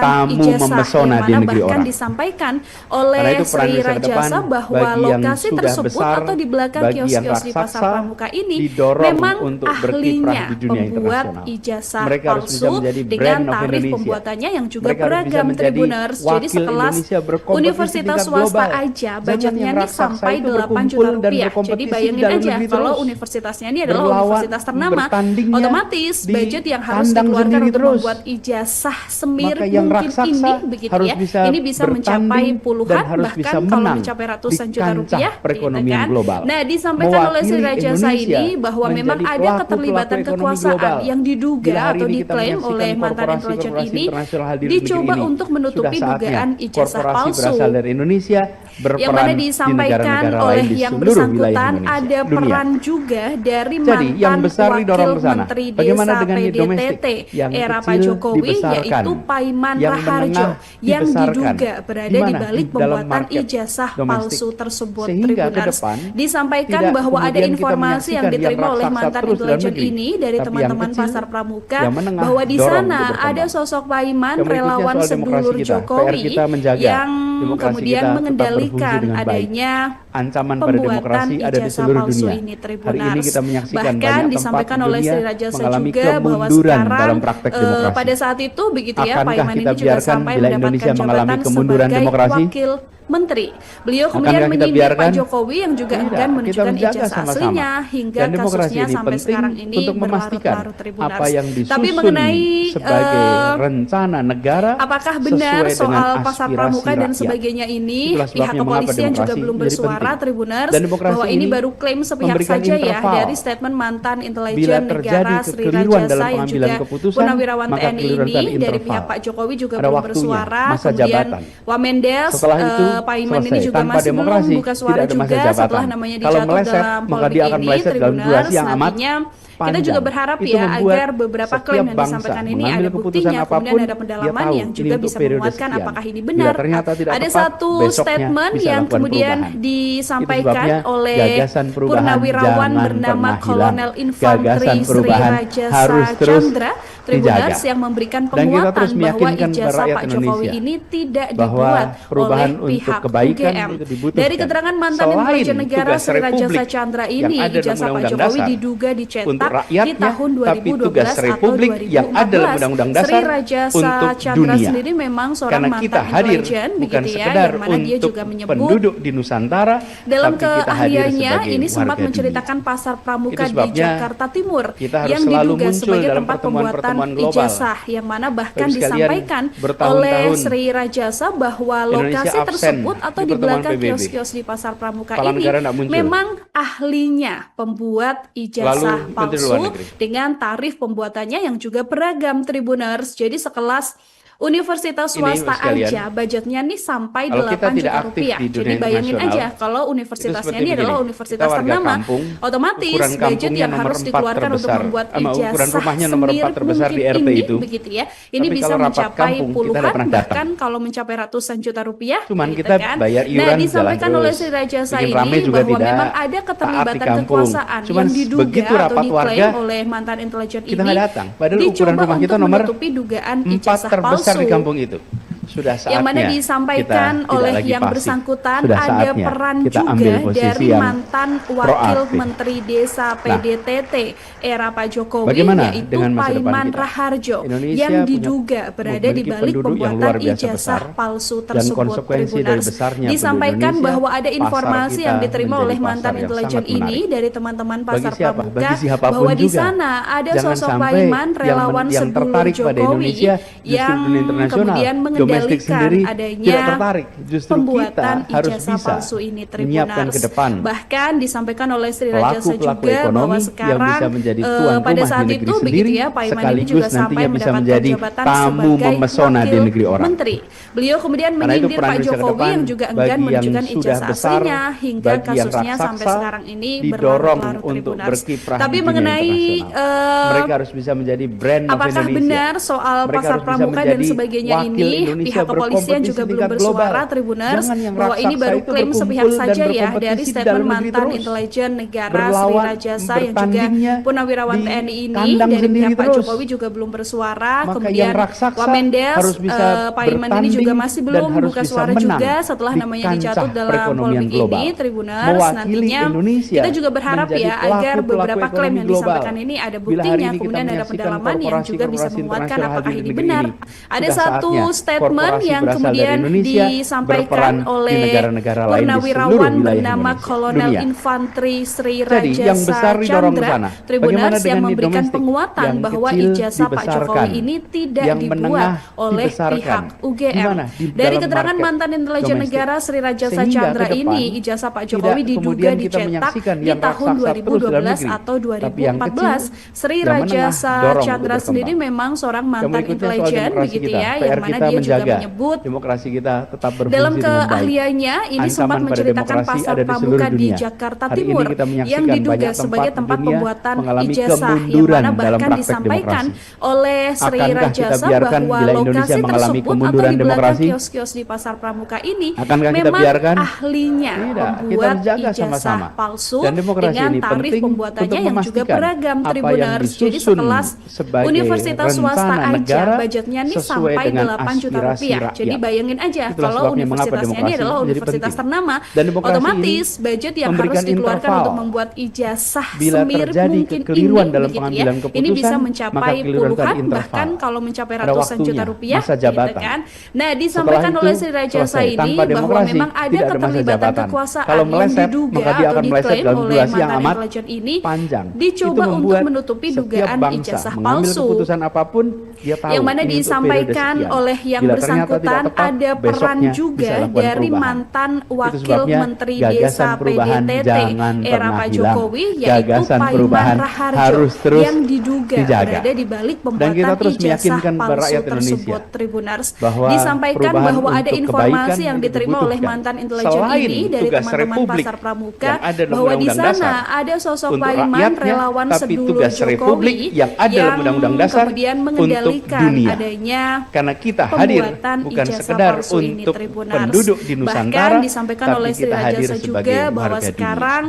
tamu memesona di negeri orang. Disampaikan oleh Sri Rajasa bahwa lokasi tersebut atau di belakang kios-kios di Pasar Pramuka ini memang ahlinya membuat ijazah palsu dengan tarif pembuatannya yang juga beragam Tribuners. Jadi sekelas universitas swasta aja budgetnya nih sampai 8 juta rupiah. Jadi bayangin aja kalau universitasnya ini adalah universitas ternama, otomatis budget yang harus dikeluarkan untuk membuat ijazah semirip mungkin ini, begitu ya, ini bisa mencapai puluhan, bahkan kalau mencapai ratusan juta rupiah, perekonomian global. Nah, disampaikan oleh Sri Rajasa ini bahwa memang ada keterlibatan kekuasaan yang diduga atau diklaim oleh mantan intelijen ini dicoba untuk menutupi dugaan ijazah palsu, dari Indonesia, yang mana disampaikan oleh yang bersangkutan ada peran juga dari mantan wakil menteri desa PDTT era Pak Jokowi, yaitu Paiman Raharjo, yang diduga berada di balik pembuatan ijazah palsu tersebut. Tribuners, disampaikan bahwa ada informasi yang diterima oleh mantan intelijen ini dari teman-teman Pasar Pramuka bahwa di sana ada sosok Paiman relawan sedulur Jokowi yang kemudian mengendalikan adanya ancaman pada demokrasi ada di seluruh dunia. Hari ini kita menyaksikan bahkan disampaikan oleh Sri Rajasa juga bahwa sekarang pada saat itu begitu ya, Paiman ini juga sampai mendapatkan jabatan sebagai wakil menteri. Beliau kemudian menyindir Pak Jokowi yang juga enggan menunjukkan ijazah aslinya hingga kasusnya sampai sekarang ini berlarut-larut. Tribuners. Tapi mengenai sebagai rencana negara, apakah benar soal pasar pramuka dan sebagainya ini, pihak kepolisian juga belum bersuara, Tribuners, bahwa ini baru klaim sepihak saja ya dari statement mantan intelijen negara Sri Rajasa yang juga Purnawirawan TNI ini. Dari pihak Pak Jokowi juga belum bersuara. Kemudian Wamendes, Paiman ini juga masih belum membuka suara juga setelah namanya dijatuh dalam polemik ini. Tribuners, nantinya kita juga berharap ya agar beberapa klaim yang disampaikan ini ada buktinya, kemudian ada pendalaman yang juga bisa menguatkan apakah ini benar. Ada satu statement yang kemudian disampaikan oleh Purnawirawan bernama Kolonel Infanteri Sri Rajasa Chandra, Tribuners, yang memberikan penguatan bahwa ijazah Pak Jokowi ini tidak dibuat oleh pihak UGM. Dari keterangan mantan intelijen negara Sri Rajasa Chandra ini, ijazah Pak Jokowi diduga dicetak di tahun 2012 atau 2014. Sri Rajasa Chandra sendiri memang seorang mantan intelijen, begitu ya, yang mana dia juga menyebut penduduk di Nusantara dalam keahliannya ini sempat menceritakan pasar pramuka di Jakarta Timur yang diduga sebagai tempat pembuatan ijazah, yang mana bahkan disampaikan oleh Sri Rajasa bahwa lokasi tersebut atau di belakang kios-kios di pasar pramuka ini memang ahlinya pembuat ijazah palsu dengan tarif pembuatannya yang juga beragam. Tribuners, jadi sekelas universitas swasta aja budgetnya nih sampai 8 juta rupiah. Jadi bayangin aja kalau universitasnya ini adalah universitas ternama, otomatis budget yang harus dikeluarkan untuk membuat ijazah semirip mungkin ini, begitu ya. Ini bisa mencapai puluhan, bahkan kalau mencapai ratusan juta rupiah. Cuman kita bayar iuran. Nah, disampaikan oleh Sri Rajasa ini bahwa memang ada keterlibatan kekuasaan yang diduga atau diklaim oleh mantan intelijen ini dicoba untuk menutupi dugaan ijazah palsu di kampung itu. Sudah saatnya, yang mana disampaikan oleh yang bersangkutan ada peran juga dari mantan wakil menteri desa PDTT era Pak Jokowi, yaitu Paiman Raharjo, yang diduga berada di balik pembuatan ijazah palsu tersebut. Tribuners, disampaikan bahwa ada informasi yang diterima oleh mantan intelijen ini dari teman-teman Pasar Pramuka bahwa di sana ada sosok Paiman relawan sedulur Jokowi yang kemudian mengendalikan adanya pembuatan ijazah palsu ini. Tribuners, bahkan disampaikan oleh Sri Rajasa juga bahwa sekarang pada saat itu begitu ya, Paiman ini juga sampai mendapatkan jabatan sebagai wakil menteri. Beliau kemudian menyindir Pak Jokowi yang juga enggan menunjukkan ijazah aslinya hingga kasusnya sampai sekarang ini berlarut-larut. Tribuners, tapi mengenai mereka harus bisa menjadi brand apakah benar soal pasar pramuka dan sebagainya ini, pihak kepolisian juga belum bersuara. Tribuners, bahwa ini baru klaim sepihak saja ya dari statement mantan intelijen negara Sri Rajasa yang juga Purnawirawan TNI ini. Dari pihak Pak Jokowi juga belum bersuara. Kemudian Wamendes, Paiman ini juga masih belum membuka suara juga setelah namanya dijatuh dalam polemik ini. Tribuners, nantinya kita juga berharap ya agar beberapa klaim yang disampaikan ini ada buktinya, kemudian ada pendalaman yang juga bisa menguatkan apakah ini benar. Ada satu statement statement yang kemudian disampaikan oleh purnawirawan bernama Kolonel Infanteri Sri Rajasa Chandra Tribuners yang memberikan penguatan bahwa ijazah Pak Jokowi ini tidak dibuat oleh pihak UGM. Dari keterangan mantan intelijen negara Sri Rajasa Chandra ini, ijazah Pak Jokowi diduga dicetak di tahun 2012 atau 2014. Sri Rajasa Chandra sendiri memang seorang mantan intelijen begitu ya, yang mana dia juga menyebut demokrasi kita tetap berfungsi dalam keahliannya ini sempat menceritakan pasar pramuka di Jakarta Timur yang diduga sebagai tempat pembuatan ijazah, yang mana bahkan disampaikan oleh Sri Rajasa bahwa lokasi tersebut atau di belakang kios-kios di pasar pramuka ini memang ahlinya membuat ijazah palsu dengan tarif pembuatannya yang juga beragam Tribuners. Jadi sekelas universitas swasta aja budgetnya nih sampai 8 juta rupiah. Jadi bayangin aja kalau universitasnya ini adalah universitas ternama, otomatis budget yang harus dikeluarkan untuk membuat ijazah semirip mungkin ini ini bisa mencapai puluhan, bahkan kalau mencapai ratusan juta rupiah gitu kan. Nah, disampaikan oleh Sri Rajasa ini bahwa memang ada keterlibatan kekuasaan yang diduga atau diklaim oleh mantan intelijen ini dicoba untuk menutupi dugaan ijazah palsu. Yang mana disampaikan oleh yang bersangkutan ada peran juga dari mantan wakil menteri desa PDTT era Pak Jokowi, yaitu Paiman Raharjo, yang diduga berada di balik pembuatan ijazah palsu tersebut. Tribuners, disampaikan bahwa ada informasi yang diterima oleh mantan intelijen ini dari teman-teman pasar pramuka bahwa di sana ada sosok Paiman relawan sedulur Jokowi yang kemudian mengendalikan adanya karena kita hadir bukan sekedar untuk penduduk di Nusantara, bahkan disampaikan oleh Sri Rajasa juga bahwa sekarang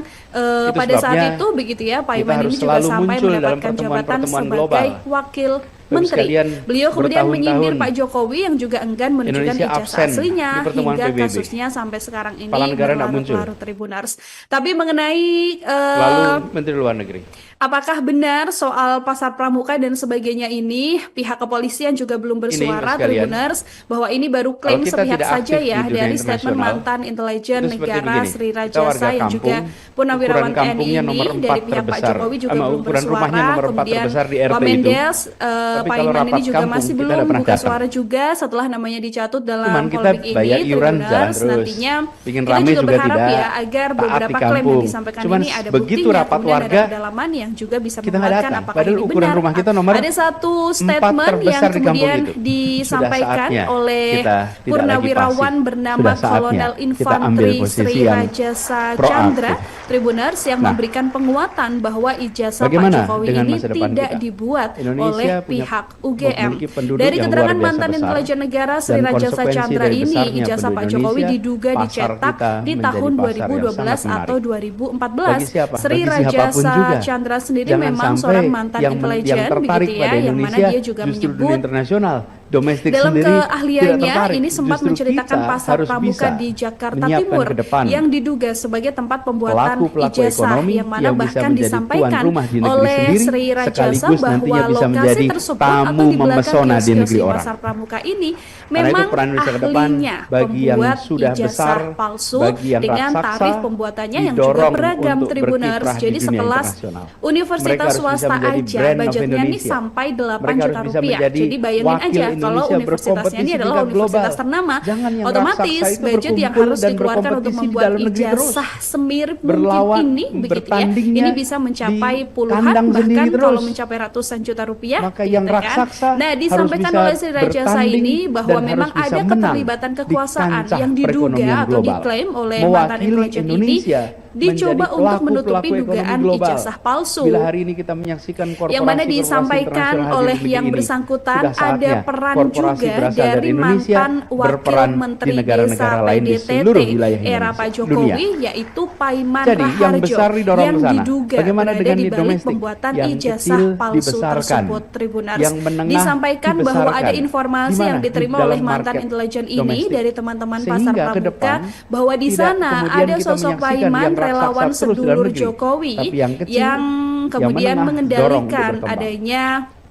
pada saat itu begitu ya, Paiman ini juga sampai mendapatkan jabatan sebagai wakil menteri. Beliau kemudian menyindir Pak Jokowi yang juga enggan menunjukkan ijazah aslinya hingga kasusnya sampai sekarang ini berlarut-larut. Tribuners. Tapi mengenai lalu Menteri Luar Negeri, apakah benar soal pasar pramuka dan sebagainya ini, pihak kepolisian juga belum bersuara, Tribuners, bahwa ini baru klaim sepihak saja ya dari statement mantan intelijen negara Sri Rajasa yang juga purnawirawan TNI ini. Dari pihak Pak Jokowi juga belum bersuara. Kemudian Wamendes Paiman ini juga masih belum buka suara juga setelah namanya dicatut dalam polemik ini. Tribuners, nantinya kita juga berharap ya agar beberapa klaim yang disampaikan ini ada buktinya, kemudian ada kedalaman yang juga bisa membuatkan apakah ini benar. Ada satu statement yang kemudian disampaikan oleh purnawirawan bernama Kolonel Infanteri Sri Rajasa Chandra Tribuners yang memberikan penguatan bahwa ijazah Pak Jokowi ini tidak dibuat oleh pihak UGM. Dari keterangan mantan intelijen negara Sri Rajasa Chandra ini, ijazah Pak Jokowi diduga dicetak di tahun 2012 atau 2014. Sri Rajasa Chandra sendiri memang seorang mantan intelijen begitu ya, yang mana dia juga menyebut dalam keahliannya ini sempat menceritakan pasar pramuka di Jakarta Timur yang diduga sebagai tempat pembuatan ijazah, yang mana bahkan disampaikan oleh Sri Rajasa bahwa lokasi tersebut atau di belakang kios di pasar pramuka ini memang ahlinya membuat ijazah palsu dengan tarif pembuatannya yang juga beragam. Tribuners, jadi sekelas universitas swasta aja budgetnya ini sampai 8 juta rupiah. Jadi bayangin aja kalau universitasnya ini adalah universitas ternama, otomatis budget yang harus dikeluarkan untuk membuat ijazah semirip mungkin ini begitu ya, ini bisa mencapai puluhan, bahkan kalau mencapai ratusan juta rupiah gitu kan. Nah, disampaikan oleh Sri Rajasa ini bahwa memang ada keterlibatan kekuasaan yang diduga atau diklaim oleh mantan intelijen ini dicoba untuk menutupi dugaan ijazah palsu. Yang mana disampaikan oleh yang bersangkutan ada peran juga dari mantan wakil menteri desa PDTT era Pak Jokowi, yaitu Paiman Raharjo, yang diduga berada di balik pembuatan ijazah palsu tersebut. Tribuners, disampaikan bahwa ada informasi yang diterima oleh mantan intelijen ini dari teman-teman pasar pramuka bahwa di sana ada sosok Paiman relawan sedulur Jokowi yang kemudian mengendalikan adanya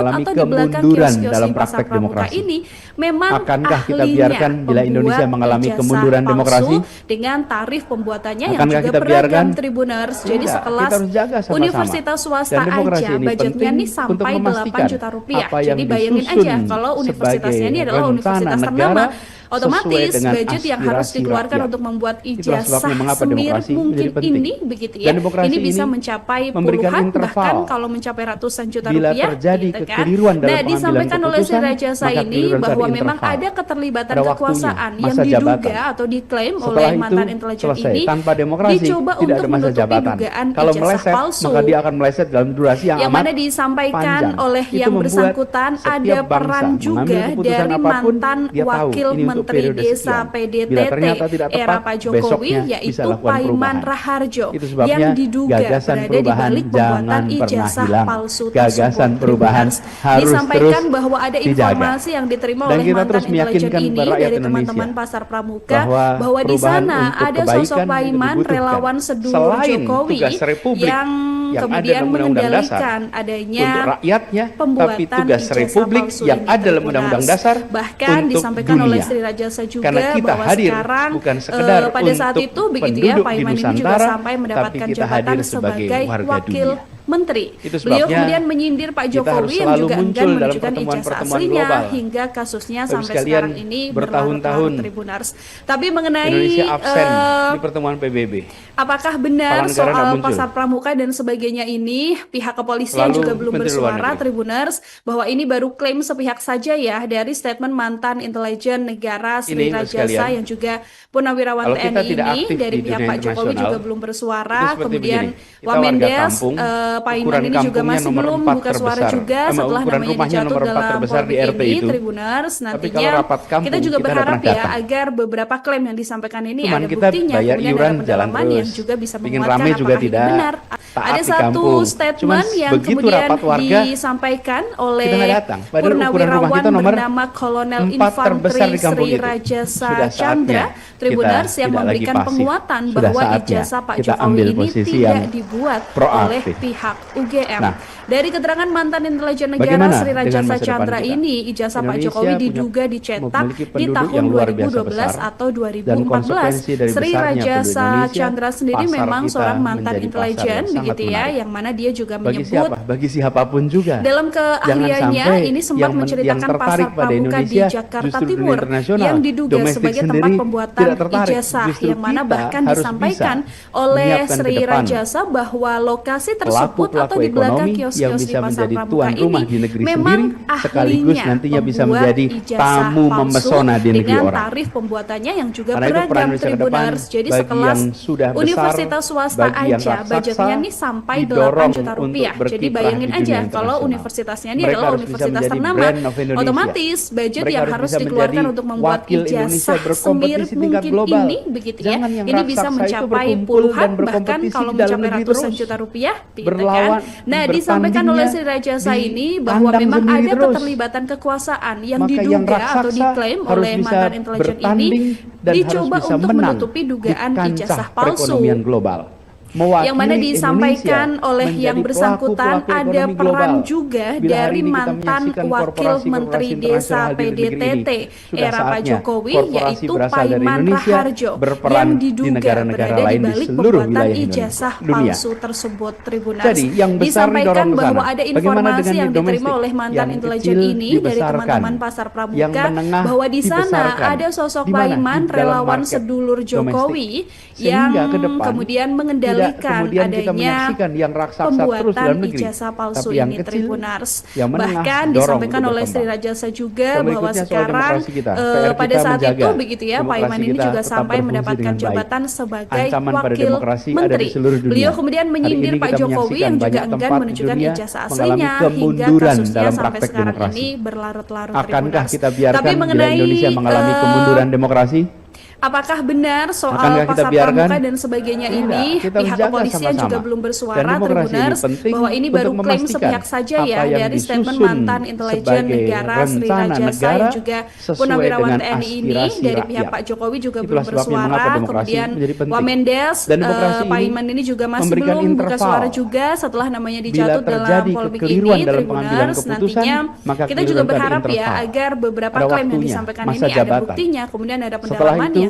mengalami atau di belakang kemunduran kios-kios dalam di pasar praktek pramuka demokrasi? ini memang Akankah kita ahlinya biarkan bila Indonesia membuat mengalami ijazah kemunduran palsu demokrasi? dengan tarif pembuatannya yang Akankah juga kita beragam, biarkan? Tribuners. Jadi Tidak, sekelas kita harus jaga sama-sama. universitas swasta Dan demokrasi aja ini budgetnya penting nih untuk sampai 8 memastikan juta rupiah. apa yang Jadi bayangin disusun aja kalau universitasnya ini sebagai adalah universitas rencana ternama, negara Otomatis dengan budget yang harus aspirasi dikeluarkan rakyat. untuk membuat Itulah ijazah sebabnya mengapa semirip demokrasi mungkin menjadi penting. ini begitu ya. Dan demokrasi Ini bisa ini mencapai memberikan puluhan interval. bahkan kalau mencapai ratusan juta Bila rupiah terjadi gitu kan. kekeliruan dalam Nah, pengambilan disampaikan oleh keputusan, Sri Rajasa maka ini kekeliruan bahwa tadi memang interval. ada keterlibatan Ada waktunya, kekuasaan yang masa diduga jabatan. atau diklaim Setelah oleh itu mantan intelijen selesai. ini Tanpa demokrasi dicoba tidak untuk ada masa menutupi jabatan. dugaan Kalau ijazah meleset, palsu maka dia akan meleset dalam durasi yang yang amat mana disampaikan panjang. oleh Itu yang membuat bersangkutan setiap ada bangsa peran mengambil juga keputusan dari apapun, mantan dia tahu wakil ini untuk Menteri periode Desa sekian. Bila PDTT ternyata tidak era tepat, Pak Jokowi besoknya bisa yaitu lakukan Paiman perubahan. Raharjo Itu sebabnya yang diduga gagasan berada di perubahan balik jangan pembuatan pernah ijazah hilang. palsu Gagasan tersebut. perubahan Tribuners. harus Disampaikan terus bahwa ada dijaga. informasi yang diterima Dan oleh kita mantan terus intelijen meyakinkan ini rakyat dari Indonesia teman-teman Pasar Pramuka bahwa di perubahan sana untuk ada sosok kebaikan Paiman dibutuhkan. relawan sedulur Selain Jokowi tugas Republik yang yang ada kemudian dalam Undang-Undang Dasar mengendalikan adanya untuk rakyatnya, pembuatan tapi tugas ijazah Republik palsu yang ini, ada dalam Tribuners. Undang-Undang Dasar Bahkan untuk disampaikan oleh dunia. Sri Rajasa juga Karena kita bahwa hadir sekarang bukan sekedar pada saat untuk itu begitu ya penduduk di Paiman ini juga Nusantara, sampai tapi mendapatkan kita jabatan hadir sebagai sebagai warga wakil dunia. menteri. Itu Beliau sebabnya kemudian menyindir Pak kita harus Jokowi yang selalu juga enggan muncul dalam menunjukkan ijazah pertemuan-pertemuan aslinya global. hingga kasusnya Bapak sampai sekalian, sekarang ini bertahun-tahun berlarut-larut Tribuners. Tapi mengenai Indonesia absen di pertemuan PBB. apakah benar Kepala negara soal tidak muncul. pasar pramuka dan sebagainya ini, pihak kepolisian Selalu juga belum Menteri Luar bersuara, Negeri. Tribuners, bahwa ini baru klaim sepihak saja ya dari statement mantan intelijen negara Sri Ini, Bapak Rajasa sekalian, yang juga punawirawan kalau kita TNI tidak ini aktif dari di pihak dunia Pak Jokowi internasional, juga belum bersuara. itu seperti Kemudian begini. Kita Wamendes, warga kampung, Paiman ukuran ini juga kampungnya masih nomor belum 4 buka suara terbesar. juga setelah Ukuran namanya rumahnya dijatuh nomor 4 dalam terbesar di polemik RT ini, itu. Tribuners. Tapi Nantinya kalau rapat kampung, kita juga kita tidak berharap pernah ya datang. agar beberapa klaim yang disampaikan ini Cuman ada kita buktinya, bayar kemudian iuran, ada jalan pendalaman yang terus. juga bisa Bikin menguatkan rame juga apakah ini tidak. benar. Taat Ada di satu kampung. statement Cuman yang begitu kemudian rapat warga, disampaikan oleh kita nggak datang. Padahal ukuran rumah purnawirawan kita nomor bernama Kolonel 4 terbesar Infanteri di kampung Sri itu. Rajasa Sudah saatnya Chandra, Tribuners, kita yang tidak lagi memberikan pasif. penguatan Sudah bahwa saatnya ijazah Pak kita Jokowi ambil ini posisi tidak yang dibuat proaktif. oleh pihak UGM. Nah, dari keterangan mantan intelijen negara bagaimana Sri dengan Rajasa masa depan Chandra kita? ini, ijazah Pak Indonesia Jokowi punya- diduga dicetak memiliki di penduduk tahun yang luar biasa 2012 besar, atau dan 2014. konsekuensi dari Sri besarnya penduduk Rajasa Indonesia, Chandra sendiri pasar memang kita seorang mantan menjadi pasar intelijen yang sangat begitu ya, menarik. yang mana dia juga Bagi menyebut siapa? Bagi siapapun juga. dalam keahliannya sampai ini sempat yang menceritakan tertarik pasar pada pramuka di Indonesia Jakarta justru dunia Timur internasional. yang diduga Domestik sebagai tempat sendiri pembuatan tidak tertarik. ijazah, Justru yang mana kita bahkan harus disampaikan bisa oleh menyiapkan Sri ke depan Rajasa bahwa lokasi tersebut atau pelaku-pelaku di belakang ekonomi yang kios-kios di bisa pasar menjadi pramuka tuan rumah ini di negeri memang sendiri, sekaligus ahlinya nantinya bisa membuat menjadi ijazah tamu palsu memesona di negeri dengan orang. tarif pembuatannya yang juga Karena itu peran beragam, Indonesia ke depan Tribuners. Jadi bagi sekelas yang sudah besar, universitas swasta bagi yang aja raksasa, budgetnya nih sampai 8 didorong juta untuk rupiah. Jadi berkiprah bayangin di dunia aja kalau internasional. universitasnya ini Mereka adalah harus bisa universitas menjadi ternama, brand of Indonesia. otomatis budget Mereka yang harus harus bisa dikeluarkan menjadi untuk membuat wakil Indonesia ijazah berkompetisi semirip tingkat mungkin global. ini begitu ya. Jangan yang Ini bisa raksasa itu mencapai berkumpul puluhan dan bahkan berkompetisi kalau di dalam mencapai negeri ratusan terus. juta rupiah gitu Berlawan, kan. Nah, disampaikan oleh Sri Rajasa di ini bahwa kandang memang sendiri ada terus. keterlibatan kekuasaan yang Maka yang diduga atau raksasa diklaim harus oleh bisa mantan intelijen ini bertanding dan dicoba harus bisa untuk menang menutupi dugaan di kancah ijazah palsu. perekonomian global. Yang mana disampaikan oleh yang bersangkutan ada peran juga dari mantan wakil Menteri Desa PDTT era Pak Jokowi, yaitu Paiman Raharjo, yang diduga berada di balik pembuatan ijazah palsu tersebut, Tribuners. Jadi, yang besar disampaikan didorong ke bahwa sana. ada Bagaimana informasi dengan yang di diterima domestik? oleh mantan Yang intelijen kecil ini dari dibesarkan. teman-teman Pasar Yang Pramuka menengah bahwa di sana dibesarkan. ada sosok Di mana? Paiman Di dalam relawan market sedulur Jokowi domestik. yang Sehingga ke depan kemudian tidak mengendalikan kemudian kita adanya menyaksikan yang raksasa terus pembuatan dalam negeri. ijazah palsu Tapi yang ini, kecil, Tribuners. yang menengah, Bahkan dorong disampaikan untuk oleh Sri berkembang. Rajasa juga Yang bahwa berikutnya soal sekarang demokrasi kita. PR pada kita saat menjaga itu begitu ya, demokrasi Paiman ini kita juga tetap sampai berfungsi mendapatkan dengan baik. jabatan sebagai Ancaman pada wakil demokrasi ada di menteri. seluruh dunia. Beliau kemudian Hari menyindir ini Pak kita Jokowi yang menyaksikan juga banyak enggan tempat di menunjukkan dunia ijazah mengalami aslinya hingga kemunduran kasusnya dalam sampai praktek sekarang demokrasi. ini berlarut-larut, Akankah Tribuners. kita biarkan Tapi bila mengenai Indonesia mengalami kemunduran demokrasi? apakah benar soal Akankah kita pasar biarkan? pramuka dan sebagainya ini, kita pihak menjaga kepolisian sama-sama. juga belum Dan bersuara, demokrasi ini Tribuners, penting bahwa ini untuk baru klaim memastikan sepihak saja ya apa yang dari statement disusun mantan intelijen sebagai negara Sri rencana Rajasa negara yang juga sesuai punawirawan dengan TNI ini aspirasi dari pihak rakyat. Pak Jokowi juga Itulah belum sebabnya bersuara. mengapa demokrasi Kemudian menjadi penting. Wamendes, Dan demokrasi ini Paiman ini juga masih memberikan belum buka interval. suara juga setelah namanya Bila dijatuh dalam terjadi polemik kekeliruan ini, dalam pengambilan Tribuners. keputusan, Nantinya maka kita juga kekeliruan itu ada berharap ya interval. agar beberapa Ada klaim yang waktunya, disampaikan masa ini ada jabatan. buktinya, kemudian ada Setelah pendalamannya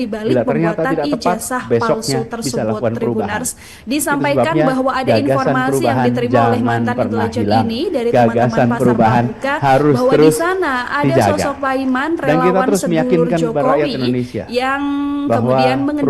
di balik pembuatan ijazah palsu tersebut, Tribuners. Disampaikan bahwa ada informasi yang diterima oleh mantan intelijen ini dari teman-teman Pasar Pramuka bahwa di sana ada sosok Pak Iman, relawan sedulur Jokowi yang kemudian mengendalikan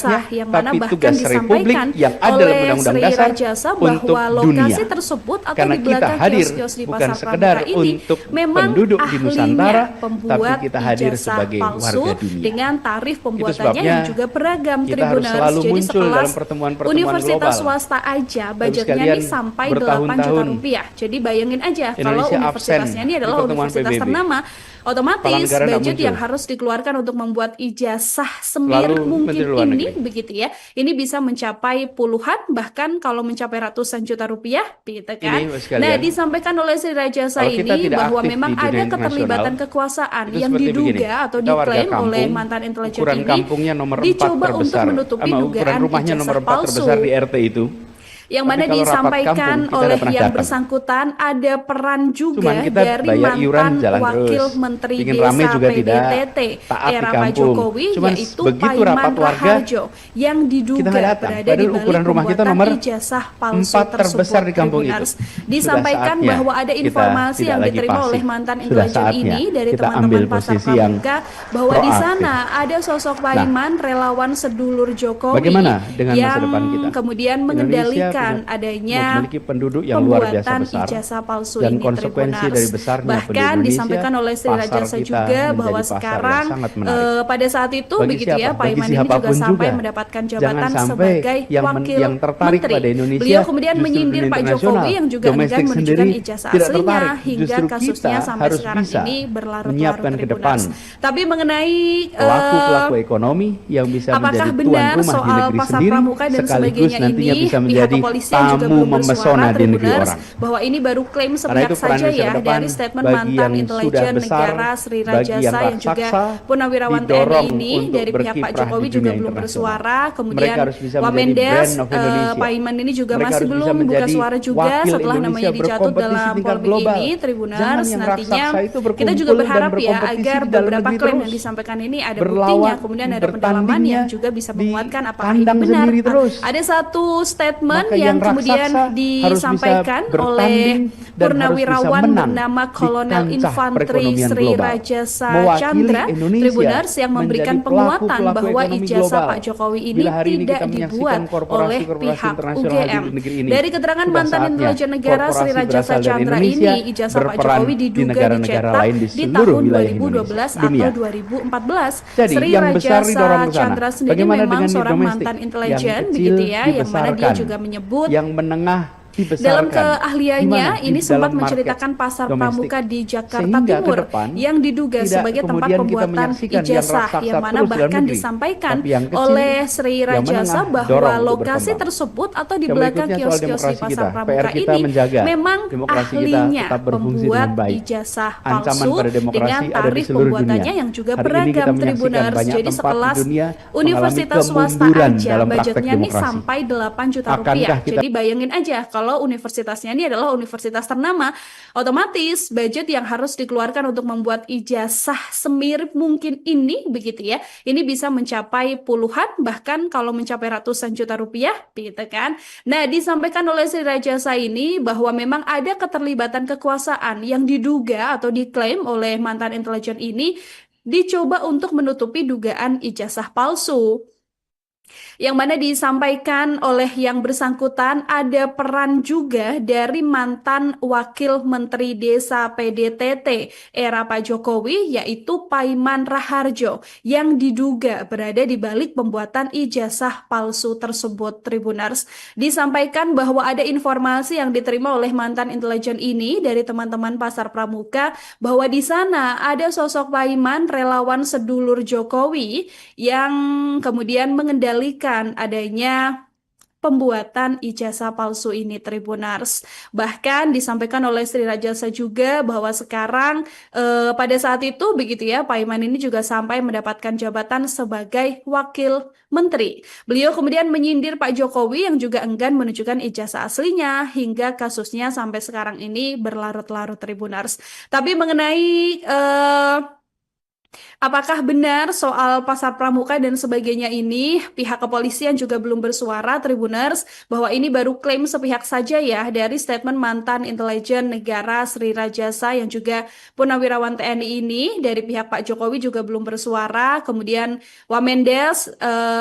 rakyatnya, yang mana tapi bahkan tugas republik disampaikan yang ada dalam oleh Undang-Undang Sri Dasar Rajasa untuk bahwa lokasi dunia. tersebut atau Karena di kita belakang hadir kios-kios di bukan Pasar sekedar Pramuka ini untuk memang penduduk di Nusantara, pembuat tapi kita hadir ijazah sebagai palsu warga dunia. dengan tarif pembuatannya sebabnya yang juga beragam, kita harus Tribuners. selalu Jadi muncul sekelas dalam pertemuan-pertemuan universitas global. swasta aja Bapak budgetnya sekalian, nih sampai 8 bertahun-tahun juta rupiah. Jadi bayangin aja kalau Indonesia universitasnya ini adalah absen di pertemuan universitas PBB. ternama, Kepala otomatis negara nggak budget muncul. yang harus dikeluarkan untuk membuat ijazah semir Lalu mungkin Menteri Luar ini Negeri. begitu ya. Ini bisa mencapai puluhan, bahkan kalau mencapai ratusan juta rupiah gitu kan. Ini, Mas sekalian, Nah, disampaikan oleh Sri Raja kalau kita ini tidak bahwa aktif memang di dunia ada internasional, keterlibatan kekuasaan itu yang seperti diduga begini. atau Kita warga diklaim oleh kampung, mantan intelijen ukuran ini kampungnya nomor 4 dicoba untuk terbesar, menutupi ukuran dugaan rumahnya nomor ijazah 4 palsu. terbesar di RT itu. Yang Tapi mana kalau rapat disampaikan kampung, kita oleh nggak pernah yang datang. bersangkutan ada peran juga Cuman kita dari bayar iuran mantan jalan wakil terus. Menteri Bikin rame Desa juga tidak. PDTT Taat di era Pak kampung. Jokowi, Cuman yaitu begitu Paiman rapat warga, Raharjo yang kita diduga nggak datang. berada di Padahal balik ukuran rumah kita pembuatan nomor ijazah palsu 4 terbesar di kampung itu. Tribuners. Disampaikan Sudah saatnya bahwa ada kita informasi tidak yang lagi diterima pasif. oleh mantan Sudah intelijen saatnya ini dari kita teman-teman ambil pasar posisi yang pramuka bahwa di proaktif. sana ada sosok Paiman relawan sedulur Jokowi Bagaimana dengan masa yang depan kita? kemudian Indonesia mengendalikan punya- adanya memiliki penduduk yang luar biasa pembuatan besar, ijazah palsu dan ini konsekuensi Tribuners. dari besarnya penduduk Bahkan Indonesia, disampaikan oleh Sri pasar Rajasa kita juga menjadi bahwa pasar yang sekarang sangat menarik. pada saat itu Bagi begitu ya siapa? Bagi Paiman ini juga siapapun sampai juga. mendapatkan Jangan jabatan sampai sebagai wakil yang tertarik menteri. pada Indonesia Beliau kemudian justru menyindir dunia Pak internasional, Jokowi yang juga domestik enggan menunjukkan sendiri ijazah tidak aslinya tertarik. hingga Justru kasusnya kita sampai harus sekarang bisa ini berlarut-larut menyiapkan ke depan Tribuners. Tapi mengenai pelaku-pelaku ekonomi yang bisa apakah menjadi tuan benar rumah di soal negeri pasar sendiri, pramuka dan sekaligus sebagainya nantinya ini bisa pihak menjadi kepolisian juga tamu belum memesona bersuara di negeri Tribuners orang. bahwa ini baru klaim Karena sepihak itu peran saja Indonesia ya ke depan dari statement bagi mantan yang sudah intelijen besar, negara Sri bagi yang Rajasa yang juga raksasa, Punawirawan didorong TNI ini untuk dari pihak Pak berkiprah Jokowi di juga dunia belum internasional. bersuara. Kemudian Mereka harus bisa menjadi Wamendes brand of Indonesia. Paiman ini juga Mereka masih harus belum bisa buka menjadi suara juga wakil setelah namanya Indonesia dicatut berkompetisi dalam tingkat polemik global. ini Jangan Tribuners. yang Nantinya raksasa itu kita juga berkumpul dan berharap ya berkompetisi agar di dalam beberapa negeri klaim terus. yang disampaikan ini ada Berlawan, buktinya, kemudian ada pendalaman bertandingnya yang juga bisa di menguatkan apakah ini kandang benar. sendiri terus. Ada satu statement Maka yang yang kemudian raksasa harus bisa disampaikan oleh bertanding dan harus bisa Purnawirawan menang bernama di Kolonel kancah Infanteri perekonomian Sri global. Rajasa Mewakili Chandra Indonesia Tribuners yang memberikan menjadi penguatan pelaku-pelaku bahwa ekonomi ijazah global. Pak Jokowi ini Bila hari ini tidak kita menyaksikan dibuat korporasi-korporasi oleh pihak internasional hadir UGM. di negeri ini, Dari keterangan sudah mantan saatnya intelijen negara Sri korporasi Rajasa berasal dari Chandra Indonesia ini, ijazah Pak berperan Jokowi di diduga negara-negara dicetak lain di di seluruh tahun wilayah 2012 dunia. atau 2014. Jadi, Sri yang besar didorong Rajasa ke sana. Chandra sendiri Bagaimana memang dengan seorang domestik? mantan Yang intelijen kecil begitu ya, yang mana dia dibesarkan, juga menyebut yang menengah dibesarkan. dalam keahliannya Di mana? ini Di sempat dalam market menceritakan pasar domestik. pramuka di Jakarta Sehingga ke Timur depan yang diduga tidak sebagai tempat kemudian kita pembuatan menyaksikan yang ijazah raksasa yang mana terus dalam bahkan negeri. disampaikan Tapi yang kecil, oleh Sri yang Rajasa menengah, bahwa dorong untuk lokasi berkembang. tersebut atau di Yang belakang berikutnya soal kios-kios di demokrasi pasar kita. pramuka PR kita ini menjaga memang demokrasi kita ahlinya tetap berfungsi membuat dengan baik. ijazah Ancaman palsu pada demokrasi dengan ada di tarif seluruh pembuatannya dunia. yang juga Hari ini kita beragam menyaksikan Tribuners. banyak Jadi tempat di sekelas dunia universitas mengalami swasta kemunduran aja dalam praktek budgetnya nih demokrasi. sampai 8 juta Akankah rupiah. kita- Jadi bayangin aja kalau universitasnya ini adalah universitas ternama, otomatis budget yang harus dikeluarkan untuk membuat ijazah semirip mungkin ini begitu ya. Ini bisa mencapai puluhan, bahkan kalau mencapai ratusan juta rupiah gitu kan. Nah, disampaikan oleh Sri Rajasa ini bahwa memang ada keterlibatan kekuasaan yang diduga atau diklaim oleh mantan intelijen ini dicoba untuk menutupi dugaan ijazah palsu. Yang mana disampaikan oleh yang bersangkutan ada peran juga dari mantan wakil Menteri Desa PDTT era Pak Jokowi, yaitu Paiman Raharjo yang diduga berada di balik pembuatan ijazah palsu tersebut. Tribuners, disampaikan bahwa ada informasi yang diterima oleh mantan intelijen ini dari teman-teman pasar pramuka bahwa di sana ada sosok Paiman relawan sedulur Jokowi yang kemudian mengendalikan adanya pembuatan ijazah palsu ini. Tribuners, bahkan disampaikan oleh Sri Rajasa juga bahwa sekarang pada saat itu begitu ya, Paiman ini juga sampai mendapatkan jabatan sebagai wakil menteri. Beliau kemudian menyindir Pak Jokowi yang juga enggan menunjukkan ijazah aslinya hingga kasusnya sampai sekarang ini berlarut-larut. Tribuners, tapi mengenai apakah benar soal pasar pramuka dan sebagainya ini, pihak kepolisian juga belum bersuara. Tribuners, bahwa ini baru klaim sepihak saja ya dari statement mantan intelijen negara Sri Rajasa yang juga Purnawirawan TNI ini. Dari pihak Pak Jokowi juga belum bersuara. Kemudian Wamendes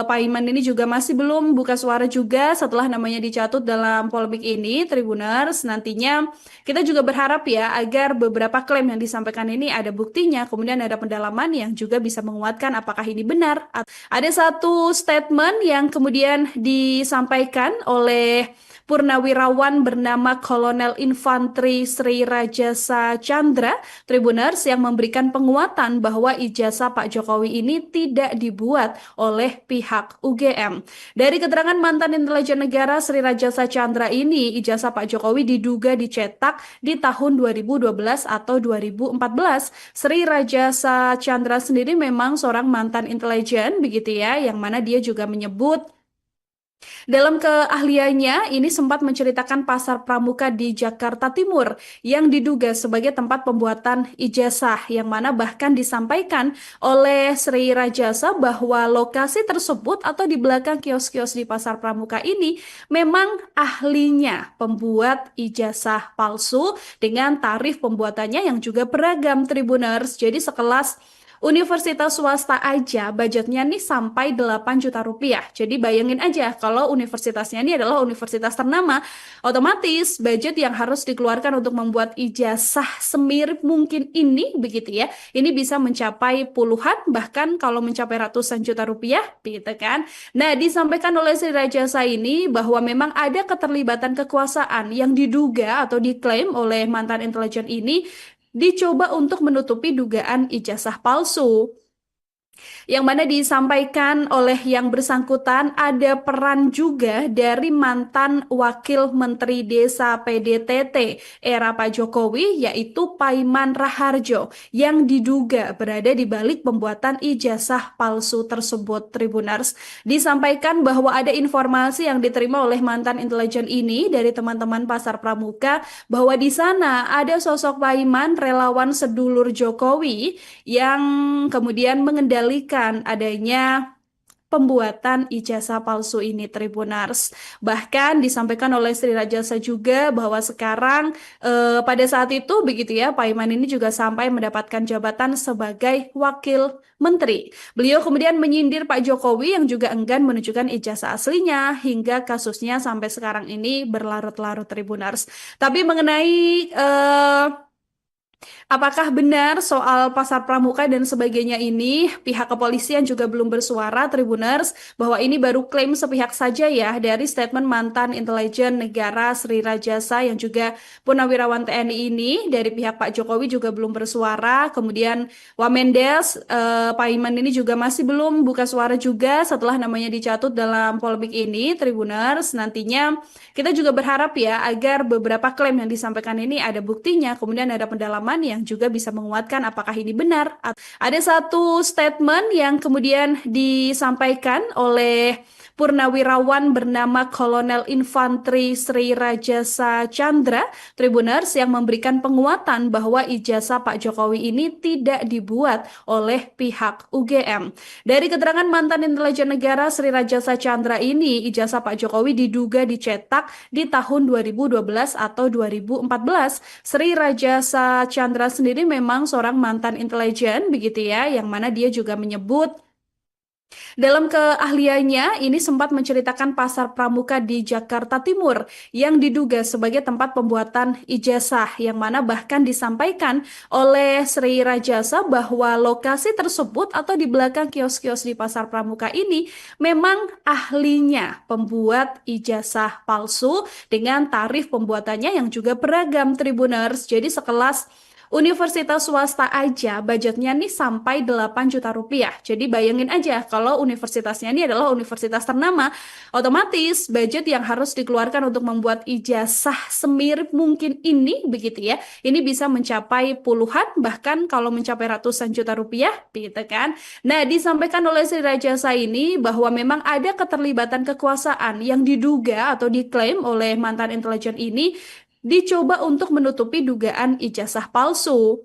Paiman ini juga masih belum buka suara juga setelah namanya dicatut dalam polemik ini. Tribuners, nantinya kita juga berharap ya agar beberapa klaim yang disampaikan ini ada buktinya, kemudian ada pendalaman yang juga bisa menguatkan apakah ini benar. Ada satu statement yang kemudian disampaikan oleh purnawirawan bernama Kolonel Infanteri Sri Rajasa Chandra, Tribuners, yang memberikan penguatan bahwa ijazah Pak Jokowi ini tidak dibuat oleh pihak UGM. Dari keterangan mantan intelijen negara Sri Rajasa Chandra ini, ijazah Pak Jokowi diduga dicetak di tahun 2012 atau 2014. Sri Rajasa Chandra sendiri memang seorang mantan intelijen begitu ya, yang mana dia juga menyebut dalam keahliannya ini sempat menceritakan pasar pramuka di Jakarta Timur yang diduga sebagai tempat pembuatan ijazah, yang mana bahkan disampaikan oleh Sri Rajasa bahwa lokasi tersebut atau di belakang kios-kios di pasar pramuka ini memang ahlinya pembuat ijazah palsu dengan tarif pembuatannya yang juga beragam, Tribuners. Jadi sekelas universitas swasta aja budgetnya nih sampai 8 juta rupiah. Jadi bayangin aja kalau universitasnya ini adalah universitas ternama, otomatis budget yang harus dikeluarkan untuk membuat ijazah semirip mungkin ini begitu ya. Ini bisa mencapai puluhan, bahkan kalau mencapai ratusan juta rupiah gitu kan. Nah, disampaikan oleh Sri Rajasa ini bahwa memang ada keterlibatan kekuasaan yang diduga atau diklaim oleh mantan intelijen ini dicoba untuk menutupi dugaan ijazah palsu, yang mana disampaikan oleh yang bersangkutan ada peran juga dari mantan Wakil Menteri Desa PDTT era Pak Jokowi, yaitu Paiman Raharjo, yang diduga berada di balik pembuatan ijazah palsu tersebut, Tribuners. Disampaikan bahwa ada informasi yang diterima oleh mantan intelijen ini dari teman-teman Pasar Pramuka bahwa di sana ada sosok Paiman, relawan sedulur Jokowi, yang kemudian mengendalikan adanya pembuatan ijazah palsu ini, Tribuners. Bahkan disampaikan oleh Sri Rajasa juga bahwa sekarang pada saat itu begitu ya, Paiman ini juga sampai mendapatkan jabatan sebagai wakil menteri. Beliau kemudian menyindir Pak Jokowi yang juga enggan menunjukkan ijazah aslinya hingga kasusnya sampai sekarang ini berlarut-larut, Tribuners. Tapi mengenai apakah benar soal pasar pramuka dan sebagainya ini, pihak kepolisian juga belum bersuara, Tribuners, bahwa ini baru klaim sepihak saja ya dari statement mantan intelijen negara Sri Rajasa yang juga purnawirawan TNI ini. Dari pihak Pak Jokowi juga belum bersuara. Kemudian Wamendes, Paiman ini juga masih belum buka suara juga setelah namanya dicatut dalam polemik ini, Tribuners. Nantinya kita juga berharap ya agar beberapa klaim yang disampaikan ini ada buktinya, kemudian ada pendalaman yang juga bisa menguatkan apakah ini benar. Ada satu statement yang kemudian disampaikan oleh purnawirawan bernama Kolonel Infanteri Sri Rajasa Chandra, Tribuners, yang memberikan penguatan bahwa ijazah Pak Jokowi ini tidak dibuat oleh pihak UGM. Dari keterangan mantan intelijen negara Sri Rajasa Chandra ini, ijazah Pak Jokowi diduga dicetak di tahun 2012 atau 2014. Sri Rajasa Chandra sendiri memang seorang mantan intelijen begitu ya, yang mana dia juga menyebut dalam keahliannya ini sempat menceritakan pasar pramuka di Jakarta Timur yang diduga sebagai tempat pembuatan ijazah, yang mana bahkan disampaikan oleh Sri Rajasa bahwa lokasi tersebut atau di belakang kios-kios di pasar pramuka ini memang ahlinya pembuat ijazah palsu dengan tarif pembuatannya yang juga beragam, Tribuners. Jadi sekelas universitas swasta aja budgetnya nih sampai 8 juta rupiah. Jadi bayangin aja kalau universitasnya ini adalah universitas ternama, otomatis budget yang harus dikeluarkan untuk membuat ijazah semirip mungkin ini begitu ya. Ini bisa mencapai puluhan, bahkan kalau mencapai ratusan juta rupiah gitu kan. Nah, disampaikan oleh Sri Rajasa ini bahwa memang ada keterlibatan kekuasaan yang diduga atau diklaim oleh mantan intelijen ini dicoba untuk menutupi dugaan ijazah palsu,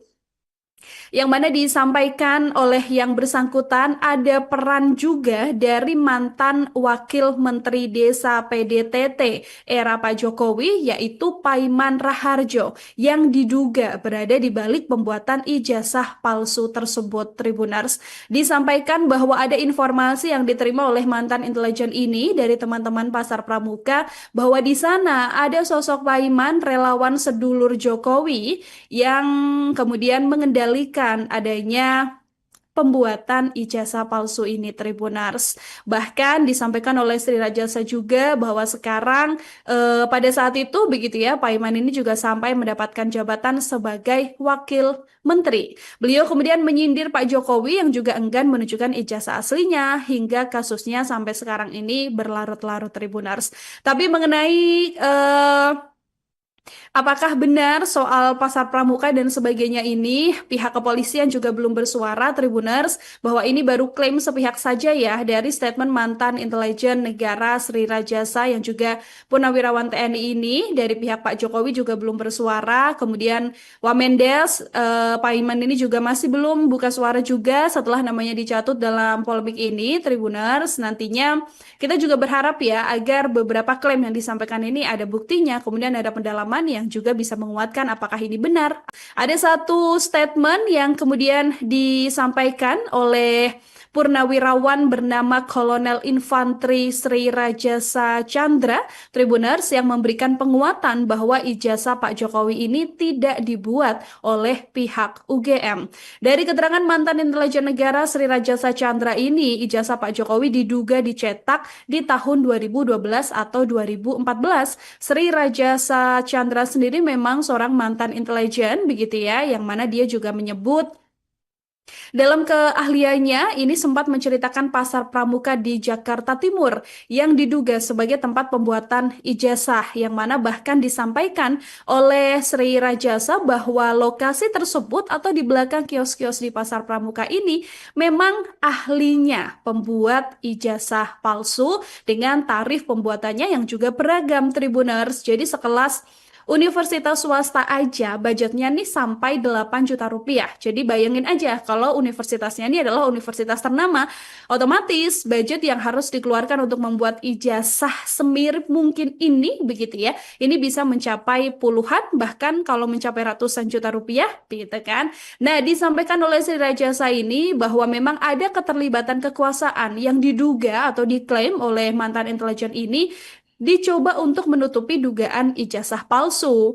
yang mana disampaikan oleh yang bersangkutan ada peran juga dari mantan Wakil Menteri Desa PDTT era Pak Jokowi, yaitu Paiman Raharjo, yang diduga berada di balik pembuatan ijazah palsu tersebut, Tribuners. Disampaikan bahwa ada informasi yang diterima oleh mantan intelijen ini dari teman-teman Pasar Pramuka bahwa di sana ada sosok Paiman, relawan sedulur Jokowi, yang kemudian mengendalikan adanya pembuatan ijazah palsu ini, Tribuners. Bahkan disampaikan oleh Sri Rajasa juga bahwa sekarang pada saat itu begitu ya, Pak Iman ini juga sampai mendapatkan jabatan sebagai wakil menteri. Beliau kemudian menyindir Pak Jokowi yang juga enggan menunjukkan ijazah aslinya hingga kasusnya sampai sekarang ini berlarut-larut, Tribuners. Tapi mengenai apakah benar soal pasar pramuka dan sebagainya ini, pihak kepolisian juga belum bersuara, Tribuners, bahwa ini baru klaim sepihak saja ya dari statement mantan intelijen negara Sri Rajasa yang juga purnawirawan TNI ini. Dari pihak Pak Jokowi juga belum bersuara, kemudian Wamendes, Pak Iman ini juga masih belum buka suara juga setelah namanya dicatut dalam polemik ini, Tribuners. Nantinya kita juga berharap ya agar beberapa klaim yang disampaikan ini ada buktinya, kemudian ada pendalaman yang juga bisa menguatkan apakah ini benar. Ada satu statement yang kemudian disampaikan oleh purnawirawan bernama Kolonel Infanteri Sri Rajasa Chandra, Tribuners, yang memberikan penguatan bahwa ijazah Pak Jokowi ini tidak dibuat oleh pihak UGM. Dari keterangan mantan intelijen negara Sri Rajasa Chandra ini, ijazah Pak Jokowi diduga dicetak di tahun 2012 atau 2014. Sri Rajasa Chandra sendiri memang seorang mantan intelijen begitu ya, yang mana dia juga menyebut dalam keahliannya, ini sempat menceritakan pasar pramuka di Jakarta Timur yang diduga sebagai tempat pembuatan ijazah, yang mana bahkan disampaikan oleh Sri Rajasa bahwa lokasi tersebut atau di belakang kios-kios di pasar pramuka ini memang ahlinya pembuat ijazah palsu dengan tarif pembuatannya yang juga beragam, Tribuners. Jadi sekelas universitas swasta aja budgetnya nih sampai 8 juta rupiah. Jadi bayangin aja kalau universitasnya ini adalah universitas ternama, otomatis budget yang harus dikeluarkan untuk membuat ijazah semirip mungkin ini begitu ya. Ini bisa mencapai puluhan bahkan kalau mencapai ratusan juta rupiah gitu kan. Nah, disampaikan oleh Sri Rajasa ini bahwa memang ada keterlibatan kekuasaan yang diduga atau diklaim oleh mantan intelijen ini dicoba untuk menutupi dugaan ijazah palsu.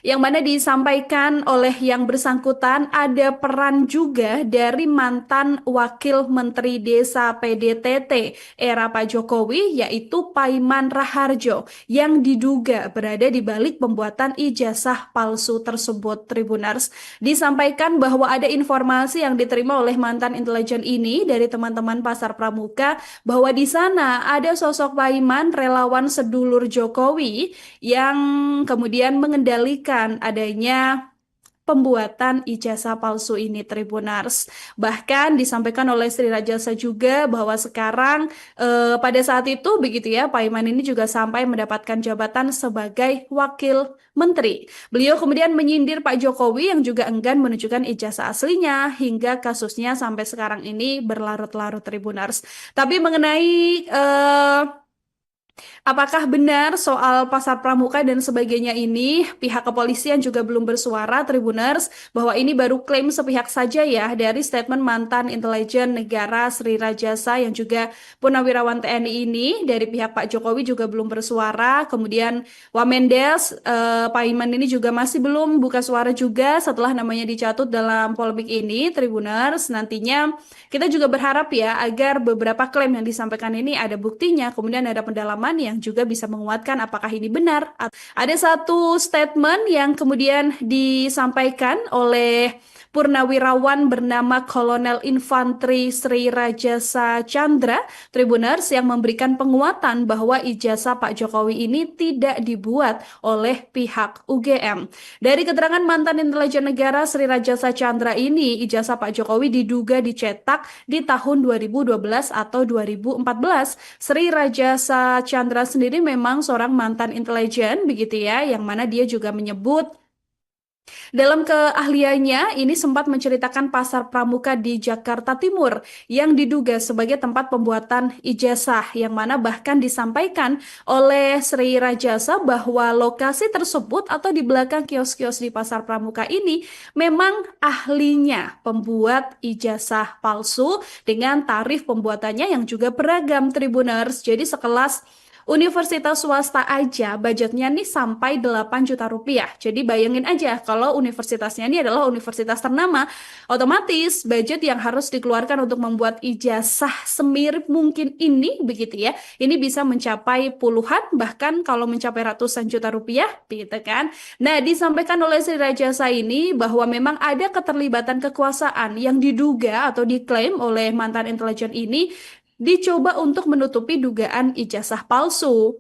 Yang mana disampaikan oleh yang bersangkutan ada peran juga dari mantan Wakil Menteri Desa PDTT era Pak Jokowi yaitu Paiman Raharjo yang diduga berada di balik pembuatan ijazah palsu tersebut, Tribuners. Disampaikan bahwa ada informasi yang diterima oleh mantan intelijen ini dari teman-teman pasar pramuka bahwa di sana ada sosok Paiman relawan sedulur Jokowi yang kemudian mengendalikan adanya pembuatan ijazah palsu ini, Tribuners. Bahkan disampaikan oleh Sri Rajasa juga bahwa sekarang pada saat itu begitu ya, Pak Iman ini juga sampai mendapatkan jabatan sebagai wakil menteri. Beliau kemudian menyindir Pak Jokowi yang juga enggan menunjukkan ijazah aslinya hingga kasusnya sampai sekarang ini berlarut-larut, Tribuners. Tapi mengenai apakah benar soal pasar pramuka dan sebagainya ini, pihak kepolisian juga belum bersuara, Tribuners, bahwa ini baru klaim sepihak saja ya dari statement mantan intelijen negara Sri Rajasa yang juga purnawirawan TNI ini. Dari pihak Pak Jokowi juga belum bersuara, kemudian Wamendes, Pak Iman ini juga masih belum buka suara juga setelah namanya dicatut dalam polemik ini, Tribuners. Nantinya kita juga berharap ya agar beberapa klaim yang disampaikan ini ada buktinya, kemudian ada pendalaman yang juga bisa menguatkan apakah ini benar. Ada satu statement yang kemudian disampaikan oleh purnawirawan bernama Kolonel Infanteri Sri Rajasa Chandra, Tribuners, yang memberikan penguatan bahwa ijazah Pak Jokowi ini tidak dibuat oleh pihak UGM. Dari keterangan mantan intelijen negara Sri Rajasa Chandra ini, ijazah Pak Jokowi diduga dicetak di tahun 2012 atau 2014. Sri Rajasa Chandra sendiri memang seorang mantan intelijen begitu ya, yang mana dia juga menyebut dalam keahliannya, ini sempat menceritakan pasar pramuka di Jakarta Timur yang diduga sebagai tempat pembuatan ijazah, yang mana bahkan disampaikan oleh Sri Rajasa bahwa lokasi tersebut atau di belakang kios-kios di pasar pramuka ini memang ahlinya pembuat ijazah palsu dengan tarif pembuatannya yang juga beragam, Tribuners. Jadi sekelas Universitas swasta aja budgetnya nih sampai 8 juta rupiah. Jadi bayangin aja kalau universitasnya ini adalah universitas ternama, otomatis budget yang harus dikeluarkan untuk membuat ijazah semirip mungkin ini begitu ya. Ini bisa mencapai puluhan bahkan kalau mencapai ratusan juta rupiah gitu kan. Nah, disampaikan oleh Sri Rajasa ini bahwa memang ada keterlibatan kekuasaan yang diduga atau diklaim oleh mantan intelijen ini dicoba untuk menutupi dugaan ijazah palsu.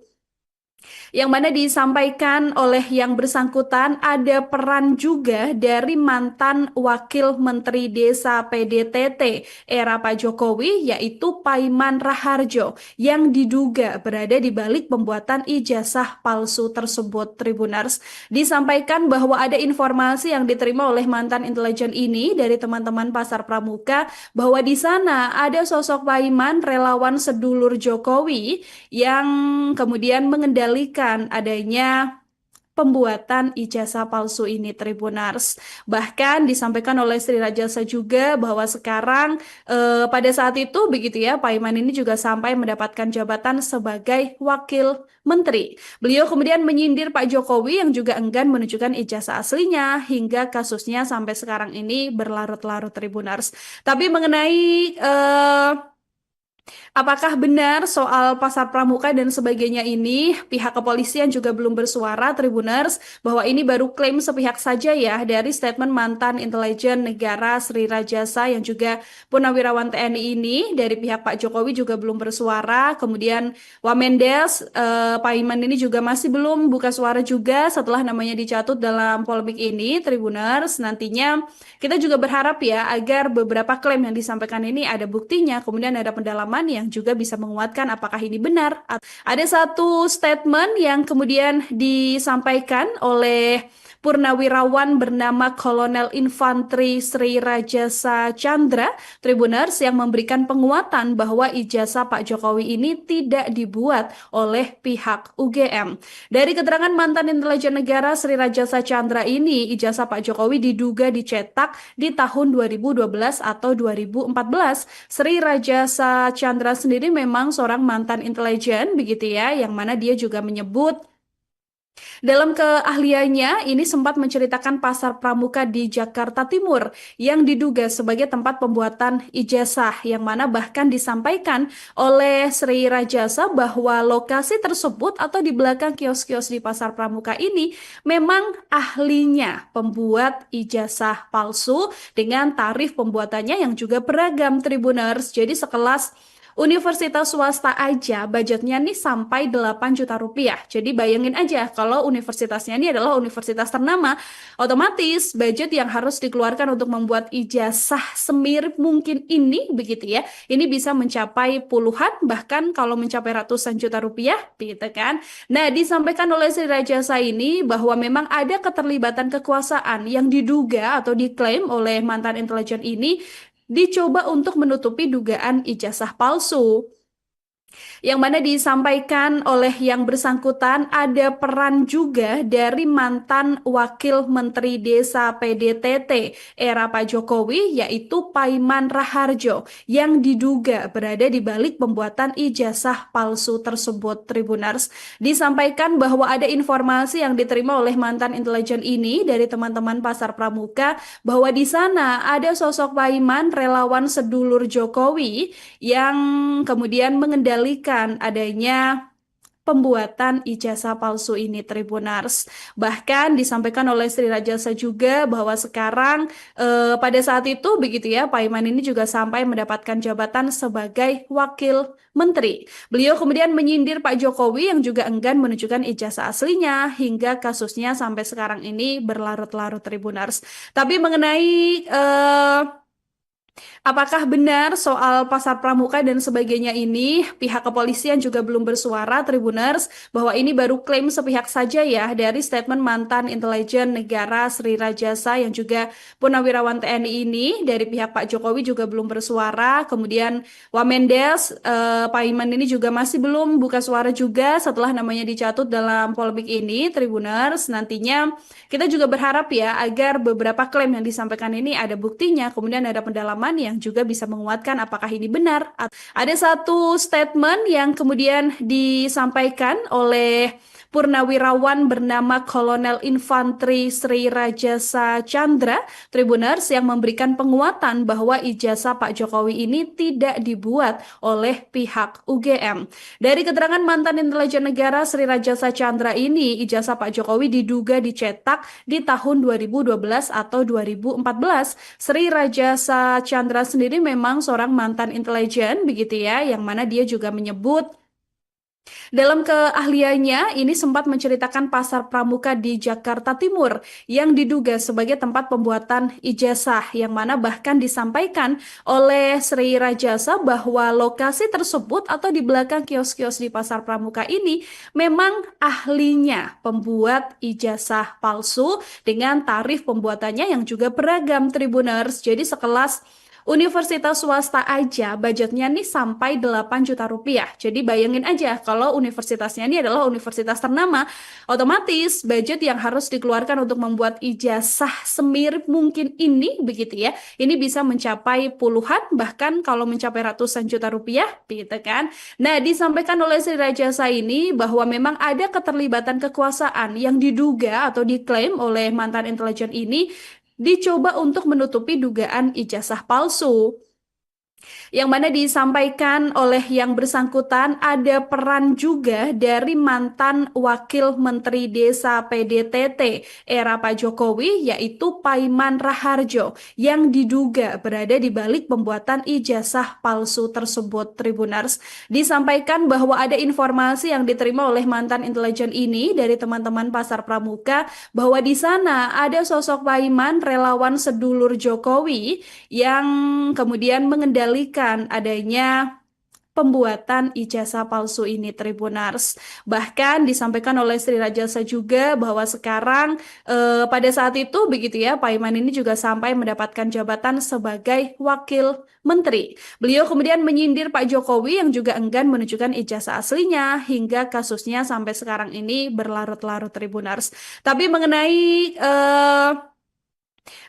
Yang mana disampaikan oleh yang bersangkutan ada peran juga dari mantan Wakil Menteri Desa PDTT era Pak Jokowi yaitu Paiman Raharjo yang diduga berada di balik pembuatan ijazah palsu tersebut. Tribuners, disampaikan bahwa ada informasi yang diterima oleh mantan intelijen ini dari teman-teman Pasar Pramuka bahwa di sana ada sosok Paiman relawan sedulur Jokowi yang kemudian mengendalikan adanya pembuatan ijazah palsu ini, Tribunars. Bahkan disampaikan oleh Sri Rajasa juga bahwa sekarang pada saat itu begitu ya, Paiman ini juga sampai mendapatkan jabatan sebagai wakil menteri. Beliau kemudian menyindir Pak Jokowi yang juga enggan menunjukkan ijazah aslinya hingga kasusnya sampai sekarang ini berlarut-larut, Tribunars. Tapi mengenai apakah benar soal pasar pramuka dan sebagainya ini, pihak kepolisian juga belum bersuara, Tribuners, bahwa ini baru klaim sepihak saja ya dari statement mantan intelijen negara Sri Rajasa yang juga purnawirawan TNI ini. Dari pihak Pak Jokowi juga belum bersuara, kemudian Wamendes, Paiman ini juga masih belum buka suara juga setelah namanya dicatut dalam polemik ini, Tribuners. Nantinya kita juga berharap ya agar beberapa klaim yang disampaikan ini ada buktinya, kemudian ada pendalaman yang juga bisa menguatkan apakah ini benar. Ada satu statement yang kemudian disampaikan oleh purnawirawan bernama Kolonel Infanteri Sri Rajasa Chandra, Tribuners, yang memberikan penguatan bahwa ijazah Pak Jokowi ini tidak dibuat oleh pihak UGM. Dari keterangan mantan intelijen negara Sri Rajasa Chandra ini, ijazah Pak Jokowi diduga dicetak di tahun 2012 atau 2014. Sri Rajasa Chandra sendiri memang seorang mantan intelijen begitu ya, yang mana dia juga menyebut dalam keahliannya, ini sempat menceritakan pasar pramuka di Jakarta Timur yang diduga sebagai tempat pembuatan ijazah, yang mana bahkan disampaikan oleh Sri Rajasa bahwa lokasi tersebut atau di belakang kios-kios di pasar pramuka ini memang ahlinya pembuat ijazah palsu dengan tarif pembuatannya yang juga beragam, Tribuners. Jadi sekelas universitas swasta aja budgetnya nih sampai 8 juta rupiah. Jadi bayangin aja kalau universitasnya ini adalah universitas ternama, otomatis budget yang harus dikeluarkan untuk membuat ijazah semirip mungkin ini begitu ya. Ini bisa mencapai puluhan bahkan kalau mencapai ratusan juta rupiah gitu kan. Nah, disampaikan oleh Sri Rajasa ini bahwa memang ada keterlibatan kekuasaan yang diduga atau diklaim oleh mantan intelijen ini dicoba untuk menutupi dugaan ijazah palsu. Yang mana disampaikan oleh yang bersangkutan ada peran juga dari mantan Wakil Menteri Desa PDTT era Pak Jokowi yaitu Paiman Raharjo yang diduga berada di balik pembuatan ijazah palsu tersebut, Tribuners. Disampaikan bahwa ada informasi yang diterima oleh mantan intelijen ini dari teman-teman Pasar Pramuka bahwa di sana ada sosok Paiman relawan sedulur Jokowi yang kemudian mengendalikan adanya pembuatan ijazah palsu ini, Tribuners. Bahkan disampaikan oleh Sri Rajasa juga bahwa sekarang pada saat itu begitu ya, Paiman ini juga sampai mendapatkan jabatan sebagai wakil menteri. Beliau kemudian menyindir Pak Jokowi yang juga enggan menunjukkan ijazah aslinya hingga kasusnya sampai sekarang ini berlarut-larut, Tribuners. Tapi mengenai apakah benar soal pasar pramuka dan sebagainya ini, pihak kepolisian juga belum bersuara, Tribuners, bahwa ini baru klaim sepihak saja ya dari statement mantan intelijen negara Sri Rajasa yang juga purnawirawan TNI ini. Dari pihak Pak Jokowi juga belum bersuara, kemudian Wamendes, Paiman ini juga masih belum buka suara juga setelah namanya dicatut dalam polemik ini, Tribuners. Nantinya kita juga berharap ya agar beberapa klaim yang disampaikan ini ada buktinya, kemudian ada pendalaman pendalaman yang juga bisa menguatkan apakah ini benar. Ada satu statement yang kemudian disampaikan oleh Purnawirawan bernama Kolonel Infanteri Sri Rajasa Chandra Tribuners yang memberikan penguatan bahwa ijazah Pak Jokowi ini tidak dibuat oleh pihak UGM. Dari keterangan mantan intelijen negara Sri Rajasa Chandra ini, ijazah Pak Jokowi diduga dicetak di tahun 2012 atau 2014. Sri Rajasa Chandra sendiri memang seorang mantan intelijen begitu ya, yang mana dia juga menyebut dalam keahliannya, ini sempat menceritakan pasar pramuka di Jakarta Timur yang diduga sebagai tempat pembuatan ijazah, yang mana bahkan disampaikan oleh Sri Rajasa bahwa lokasi tersebut atau di belakang kios-kios di pasar pramuka ini memang ahlinya pembuat ijazah palsu dengan tarif pembuatannya yang juga beragam Tribuners. Jadi sekelas universitas swasta aja budgetnya nih sampai 8 juta rupiah. Jadi bayangin aja kalau universitasnya ini adalah universitas ternama, otomatis budget yang harus dikeluarkan untuk membuat ijazah semirip mungkin ini begitu ya. Ini bisa mencapai puluhan bahkan kalau mencapai ratusan juta rupiah gitu kan. Nah, disampaikan oleh Sri Rajasa ini bahwa memang ada keterlibatan kekuasaan yang diduga atau diklaim oleh mantan intelijen ini dicoba untuk menutupi dugaan ijazah palsu. Yang mana disampaikan oleh yang bersangkutan ada peran juga dari mantan Wakil Menteri Desa PDTT era Pak Jokowi yaitu Paiman Raharjo yang diduga berada di balik pembuatan ijazah palsu tersebut Tribuners. Disampaikan bahwa ada informasi yang diterima oleh mantan intelijen ini dari teman-teman Pasar Pramuka bahwa di sana ada sosok Paiman relawan sedulur Jokowi yang kemudian mengendalikan adanya pembuatan ijazah palsu ini Tribuners. Bahkan disampaikan oleh Sri Rajasa juga bahwa sekarang pada saat itu begitu ya Paiman ini juga sampai mendapatkan jabatan sebagai wakil menteri. Beliau kemudian menyindir Pak Jokowi yang juga enggan menunjukkan ijazah aslinya hingga kasusnya sampai sekarang ini berlarut-larut Tribuners. Tapi mengenai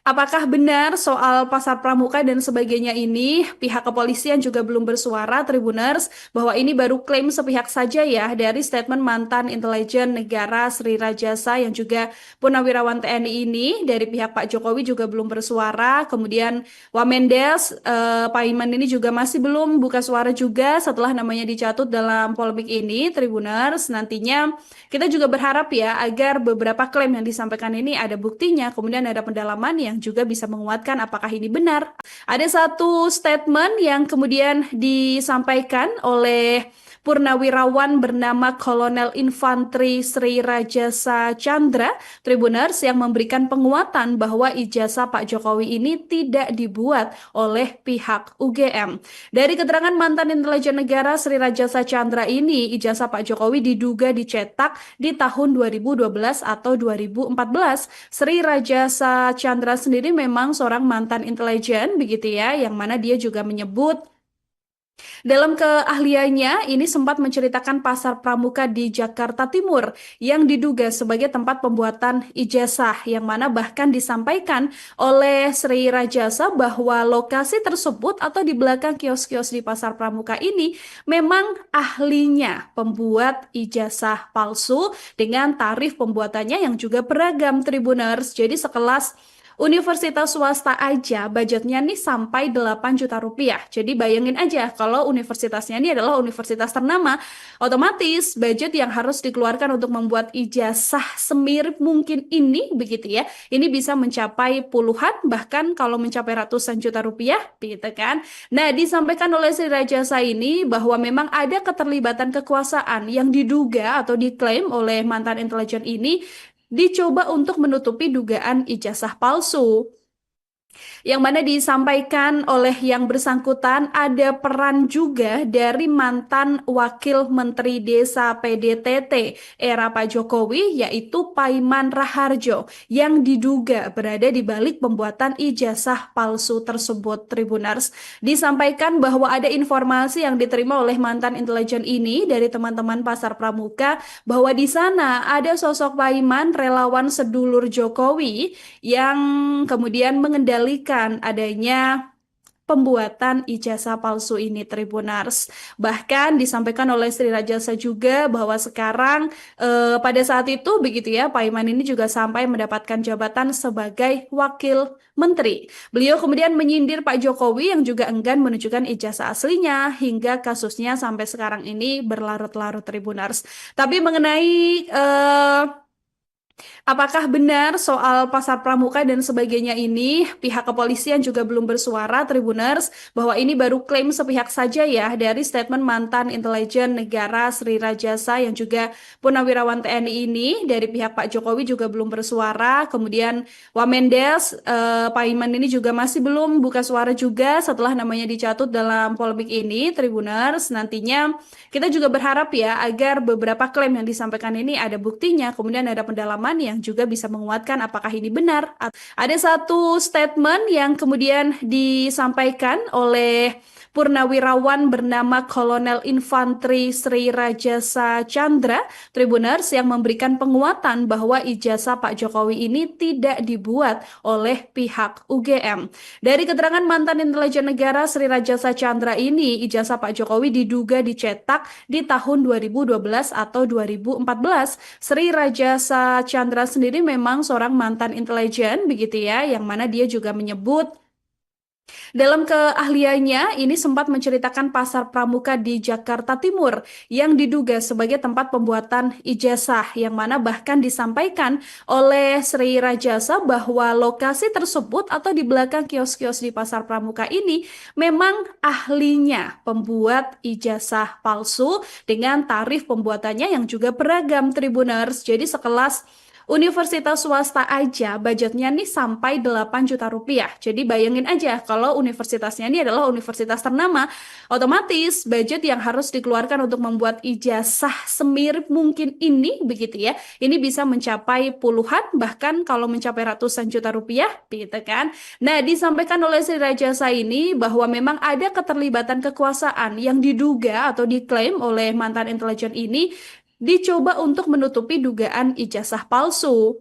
apakah benar soal pasar pramuka dan sebagainya ini, pihak kepolisian juga belum bersuara Tribuners bahwa ini baru klaim sepihak saja ya dari statement mantan intelijen negara Sri Rajasa yang juga Purnawirawan TNI ini dari pihak Pak Jokowi juga belum bersuara. Kemudian Wamendes, Paiman ini juga masih belum buka suara juga setelah namanya dicatut dalam polemik ini Tribuners. Nantinya kita juga berharap ya agar beberapa klaim yang disampaikan ini ada buktinya, kemudian ada pendalaman yang juga bisa menguatkan apakah ini benar. Ada satu statement yang kemudian disampaikan oleh Purnawirawan bernama Kolonel Infanteri Sri Rajasa Chandra Tribuners yang memberikan penguatan bahwa ijazah Pak Jokowi ini tidak dibuat oleh pihak UGM. Dari keterangan mantan intelijen negara Sri Rajasa Chandra ini, ijazah Pak Jokowi diduga dicetak di tahun 2012 atau 2014. Sri Rajasa Chandra sendiri memang seorang mantan intelijen begitu ya, yang mana dia juga menyebut dalam keahliannya, ini sempat menceritakan pasar pramuka di Jakarta Timur yang diduga sebagai tempat pembuatan ijazah, yang mana bahkan disampaikan oleh Sri Rajasa bahwa lokasi tersebut atau di belakang kios-kios di pasar pramuka ini memang ahlinya pembuat ijazah palsu dengan tarif pembuatannya yang juga beragam Tribuners. Jadi sekelas universitas swasta aja budgetnya nih sampai 8 juta rupiah. Jadi bayangin aja kalau universitasnya ini adalah universitas ternama, otomatis budget yang harus dikeluarkan untuk membuat ijazah semirip mungkin ini begitu ya. Ini bisa mencapai puluhan bahkan kalau mencapai ratusan juta rupiah gitu kan. Nah, disampaikan oleh Sri Rajasa ini bahwa memang ada keterlibatan kekuasaan yang diduga atau diklaim oleh mantan intelijen ini dicoba untuk menutupi dugaan ijazah palsu. Yang mana disampaikan oleh yang bersangkutan ada peran juga dari mantan Wakil Menteri Desa PDTT era Pak Jokowi yaitu Paiman Raharjo yang diduga berada di balik pembuatan ijazah palsu tersebut Tribuners. Disampaikan bahwa ada informasi yang diterima oleh mantan intelijen ini dari teman-teman Pasar Pramuka bahwa di sana ada sosok Paiman relawan sedulur Jokowi yang kemudian mengendalikan adanya pembuatan ijazah palsu ini, Tribuners. Bahkan disampaikan oleh Sri Rajasa juga bahwa sekarang pada saat itu begitu ya, Pak Iman ini juga sampai mendapatkan jabatan sebagai wakil menteri. Beliau kemudian menyindir Pak Jokowi yang juga enggan menunjukkan ijazah aslinya hingga kasusnya sampai sekarang ini berlarut-larut, Tribuners. Tapi mengenai apakah benar soal pasar pramuka dan sebagainya ini, pihak kepolisian juga belum bersuara, Tribuners, bahwa ini baru klaim sepihak saja ya dari statement mantan intelijen negara Sri Rajasa yang juga Purnawirawan TNI ini. Dari pihak Pak Jokowi juga belum bersuara, kemudian Wamendes, Pak Iman ini juga masih belum buka suara juga setelah namanya dicatut dalam polemik ini, Tribuners. Nantinya kita juga berharap ya agar beberapa klaim yang disampaikan ini ada buktinya, kemudian ada pendalaman yang juga bisa menguatkan apakah ini benar. Ada satu statement yang kemudian disampaikan oleh Purnawirawan bernama Kolonel Infanteri Sri Rajasa Chandra, Tribuners, yang memberikan penguatan bahwa ijazah Pak Jokowi ini tidak dibuat oleh pihak UGM. Dari keterangan mantan intelijen negara Sri Rajasa Chandra ini, ijazah Pak Jokowi diduga dicetak di tahun 2012 atau 2014. Sri Rajasa Chandra sendiri memang seorang mantan intelijen begitu ya, yang mana dia juga menyebut dalam keahliannya, ini sempat menceritakan pasar pramuka di Jakarta Timur yang diduga sebagai tempat pembuatan ijazah, yang mana bahkan disampaikan oleh Sri Rajasa bahwa lokasi tersebut atau di belakang kios-kios di pasar pramuka ini memang ahlinya pembuat ijazah palsu dengan tarif pembuatannya yang juga beragam, Tribuners. Jadi sekelas universitas swasta aja budgetnya nih sampai 8 juta rupiah. Jadi bayangin aja kalau universitasnya ini adalah universitas ternama, otomatis budget yang harus dikeluarkan untuk membuat ijazah semirip mungkin ini begitu ya. Ini bisa mencapai puluhan bahkan kalau mencapai ratusan juta rupiah gitu kan. Nah, disampaikan oleh Sri Rajasa ini bahwa memang ada keterlibatan kekuasaan yang diduga atau diklaim oleh mantan intelijen ini dicoba untuk menutupi dugaan ijazah palsu.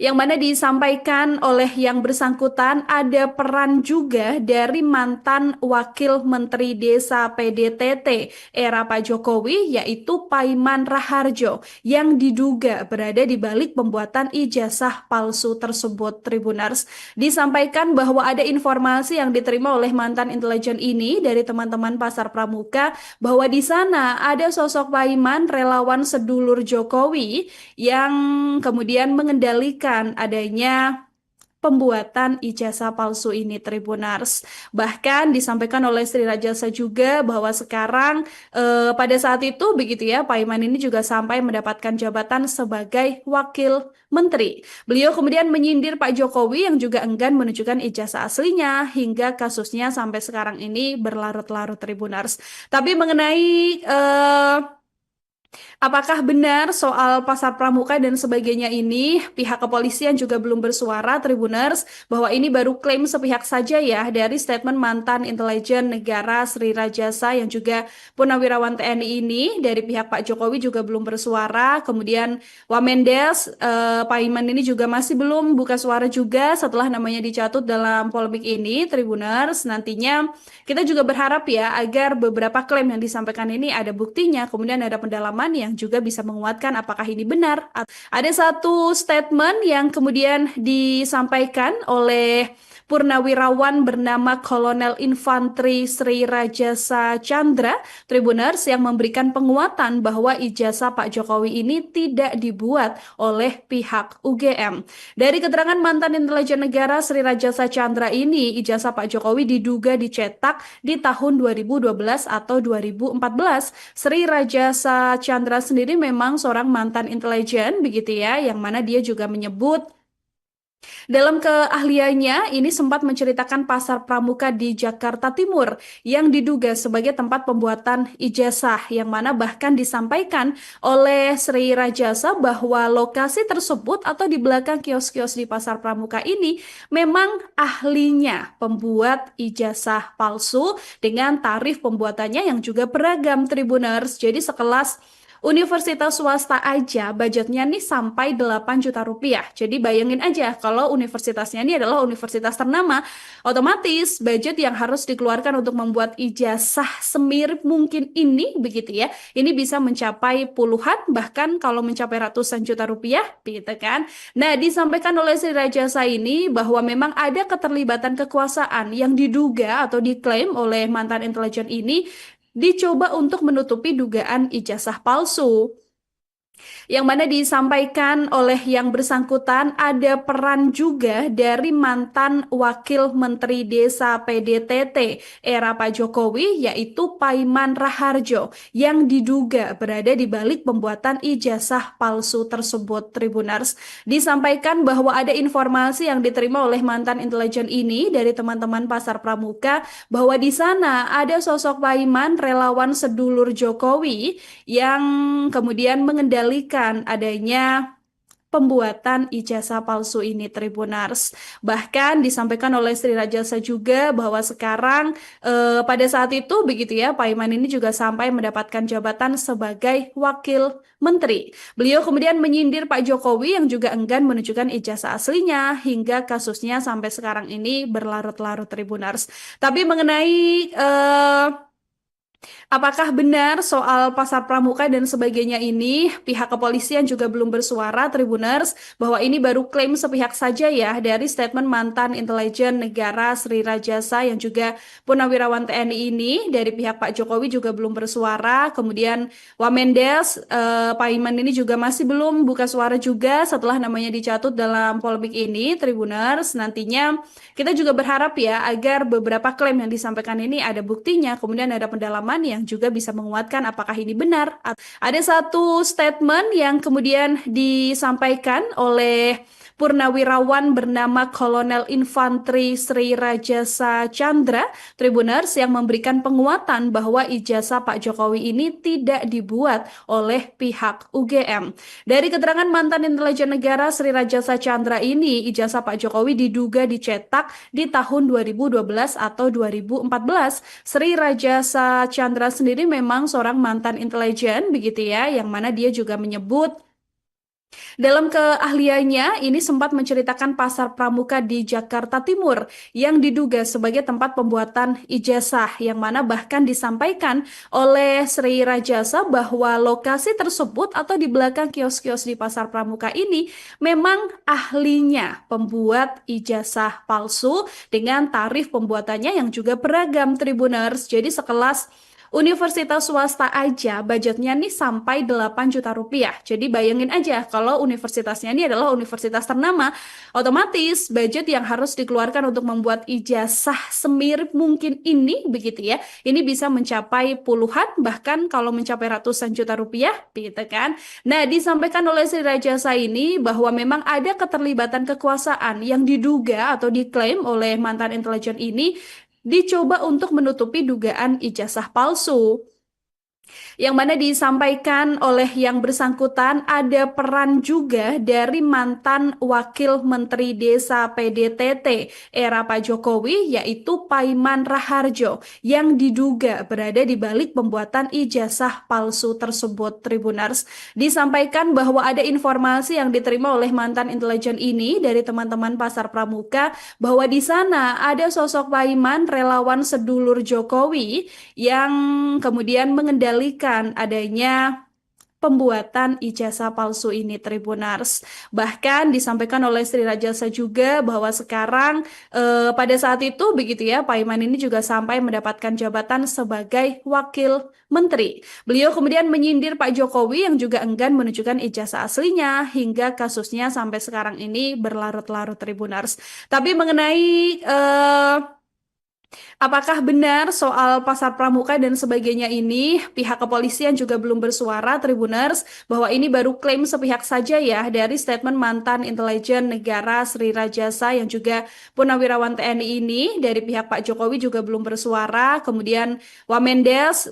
Yang mana disampaikan oleh yang bersangkutan ada peran juga dari mantan Wakil Menteri Desa PDTT era Pak Jokowi yaitu Paiman Raharjo yang diduga berada di balik pembuatan ijazah palsu tersebut, Tribuners. Disampaikan bahwa ada informasi yang diterima oleh mantan intelijen ini dari teman-teman pasar pramuka bahwa di sana ada sosok Paiman relawan sedulur Jokowi yang kemudian mengendalikan adanya pembuatan ijazah palsu ini, Tribuners. Bahkan disampaikan oleh Sri Rajasa juga bahwa sekarang pada saat itu begitu ya, Pak Iman ini juga sampai mendapatkan jabatan sebagai wakil menteri. Beliau kemudian menyindir Pak Jokowi yang juga enggan menunjukkan ijazah aslinya hingga kasusnya sampai sekarang ini berlarut-larut, Tribuners. Tapi mengenai apakah benar soal pasar pramuka dan sebagainya ini, pihak kepolisian juga belum bersuara, Tribuners, bahwa ini baru klaim sepihak saja ya dari statement mantan intelijen negara Sri Rajasa yang juga Purnawirawan TNI ini. Dari pihak Pak Jokowi juga belum bersuara, kemudian Wamendes, Pak Iman ini juga masih belum buka suara juga setelah namanya dicatut dalam polemik ini, Tribuners. Nantinya kita juga berharap ya agar beberapa klaim yang disampaikan ini ada buktinya, kemudian ada pendalaman yang juga bisa menguatkan apakah ini benar. Ada satu statement yang kemudian disampaikan oleh Purnawirawan bernama Kolonel Infanteri Sri Rajasa Chandra, Tribuners, yang memberikan penguatan bahwa ijazah Pak Jokowi ini tidak dibuat oleh pihak UGM. Dari keterangan mantan intelijen negara Sri Rajasa Chandra ini, ijazah Pak Jokowi diduga dicetak di tahun 2012 atau 2014. Sri Rajasa Chandra sendiri memang seorang mantan intelijen begitu ya, yang mana dia juga menyebut dalam keahliannya, ini sempat menceritakan pasar pramuka di Jakarta Timur yang diduga sebagai tempat pembuatan ijazah, yang mana bahkan disampaikan oleh Sri Rajasa bahwa lokasi tersebut atau di belakang kios-kios di pasar pramuka ini memang ahlinya pembuat ijazah palsu dengan tarif pembuatannya yang juga beragam, Tribuners. Jadi sekelas Universitas swasta aja budgetnya nih sampai 8 juta rupiah. Jadi bayangin aja kalau universitasnya ini adalah universitas ternama, otomatis budget yang harus dikeluarkan untuk membuat ijazah semirip mungkin ini begitu ya. Ini bisa mencapai puluhan bahkan kalau mencapai ratusan juta rupiah gitu kan. Nah, disampaikan oleh Sri Rajasa ini bahwa memang ada keterlibatan kekuasaan yang diduga atau diklaim oleh mantan intelijen ini dicoba untuk menutupi dugaan ijazah palsu. Yang mana disampaikan oleh yang bersangkutan ada peran juga dari mantan Wakil Menteri Desa PDTT era Pak Jokowi yaitu Paiman Raharjo yang diduga berada di balik pembuatan ijazah palsu tersebut. Tribuners, disampaikan bahwa ada informasi yang diterima oleh mantan intelijen ini dari teman-teman Pasar Pramuka bahwa di sana ada sosok Paiman relawan sedulur Jokowi yang kemudian mengendalikan adanya pembuatan ijazah palsu ini Tribuners. Bahkan disampaikan oleh Sri Rajasa juga bahwa sekarang pada saat itu begitu ya Paiman ini juga sampai mendapatkan jabatan sebagai wakil menteri. Beliau kemudian menyindir Pak Jokowi yang juga enggan menunjukkan ijazah aslinya hingga kasusnya sampai sekarang ini berlarut-larut Tribuners. Tapi mengenai apakah benar soal pasar pramuka dan sebagainya ini, pihak kepolisian juga belum bersuara, Tribuners, bahwa ini baru klaim sepihak saja ya dari statement mantan intelijen negara Sri Rajasa yang juga Purnawirawan TNI ini dari pihak Pak Jokowi juga belum bersuara. Kemudian Wamendes, Paiman ini juga masih belum buka suara juga setelah namanya dicatut dalam polemik ini, Tribuners. Nantinya kita juga berharap ya agar beberapa klaim yang disampaikan ini ada buktinya, kemudian ada pendalaman yang juga bisa menguatkan apakah ini benar. Ada satu statement yang kemudian disampaikan oleh Purnawirawan bernama Kolonel Infanteri Sri Rajasa Chandra, Tribuners, yang memberikan penguatan bahwa ijazah Pak Jokowi ini tidak dibuat oleh pihak UGM. Dari keterangan mantan intelijen negara Sri Rajasa Chandra ini, ijazah Pak Jokowi diduga dicetak di tahun 2012 atau 2014. Sri Rajasa Chandra sendiri memang seorang mantan intelijen begitu ya, yang mana dia juga menyebut dalam keahliannya, ini sempat menceritakan pasar pramuka di Jakarta Timur yang diduga sebagai tempat pembuatan ijazah, yang mana bahkan disampaikan oleh Sri Rajasa bahwa lokasi tersebut atau di belakang kios-kios di pasar pramuka ini memang ahlinya pembuat ijazah palsu dengan tarif pembuatannya yang juga beragam Tribuners. Jadi sekelas universitas swasta aja budgetnya nih sampai 8 juta rupiah. Jadi bayangin aja kalau universitasnya ini adalah universitas ternama, otomatis budget yang harus dikeluarkan untuk membuat ijazah semirip mungkin ini begitu ya. Ini bisa mencapai puluhan bahkan kalau mencapai ratusan juta rupiah gitu kan. Nah, disampaikan oleh Sri Rajasa ini bahwa memang ada keterlibatan kekuasaan yang diduga atau diklaim oleh mantan intelijen ini dicoba untuk menutupi dugaan ijazah palsu. Yang mana disampaikan oleh yang bersangkutan ada peran juga dari mantan Wakil Menteri Desa PDTT era Pak Jokowi yaitu Paiman Raharjo yang diduga berada di balik pembuatan ijazah palsu tersebut Tribuners. Disampaikan bahwa ada informasi yang diterima oleh mantan intelijen ini dari teman-teman Pasar Pramuka bahwa di sana ada sosok Paiman relawan sedulur Jokowi yang kemudian mengendalikan adanya pembuatan ijazah palsu ini Tribuners. Bahkan disampaikan oleh Sri Rajasa juga bahwa sekarang pada saat itu begitu ya Paiman ini juga sampai mendapatkan jabatan sebagai wakil menteri. Beliau kemudian menyindir Pak Jokowi yang juga enggan menunjukkan ijazah aslinya hingga kasusnya sampai sekarang ini berlarut-larut Tribuners. Tapi mengenai apakah benar soal pasar pramuka dan sebagainya ini, pihak kepolisian juga belum bersuara Tribuners, bahwa ini baru klaim sepihak saja ya dari statement mantan intelijen negara Sri Rajasa yang juga Purnawirawan TNI ini dari pihak Pak Jokowi juga belum bersuara. Kemudian Wamendes,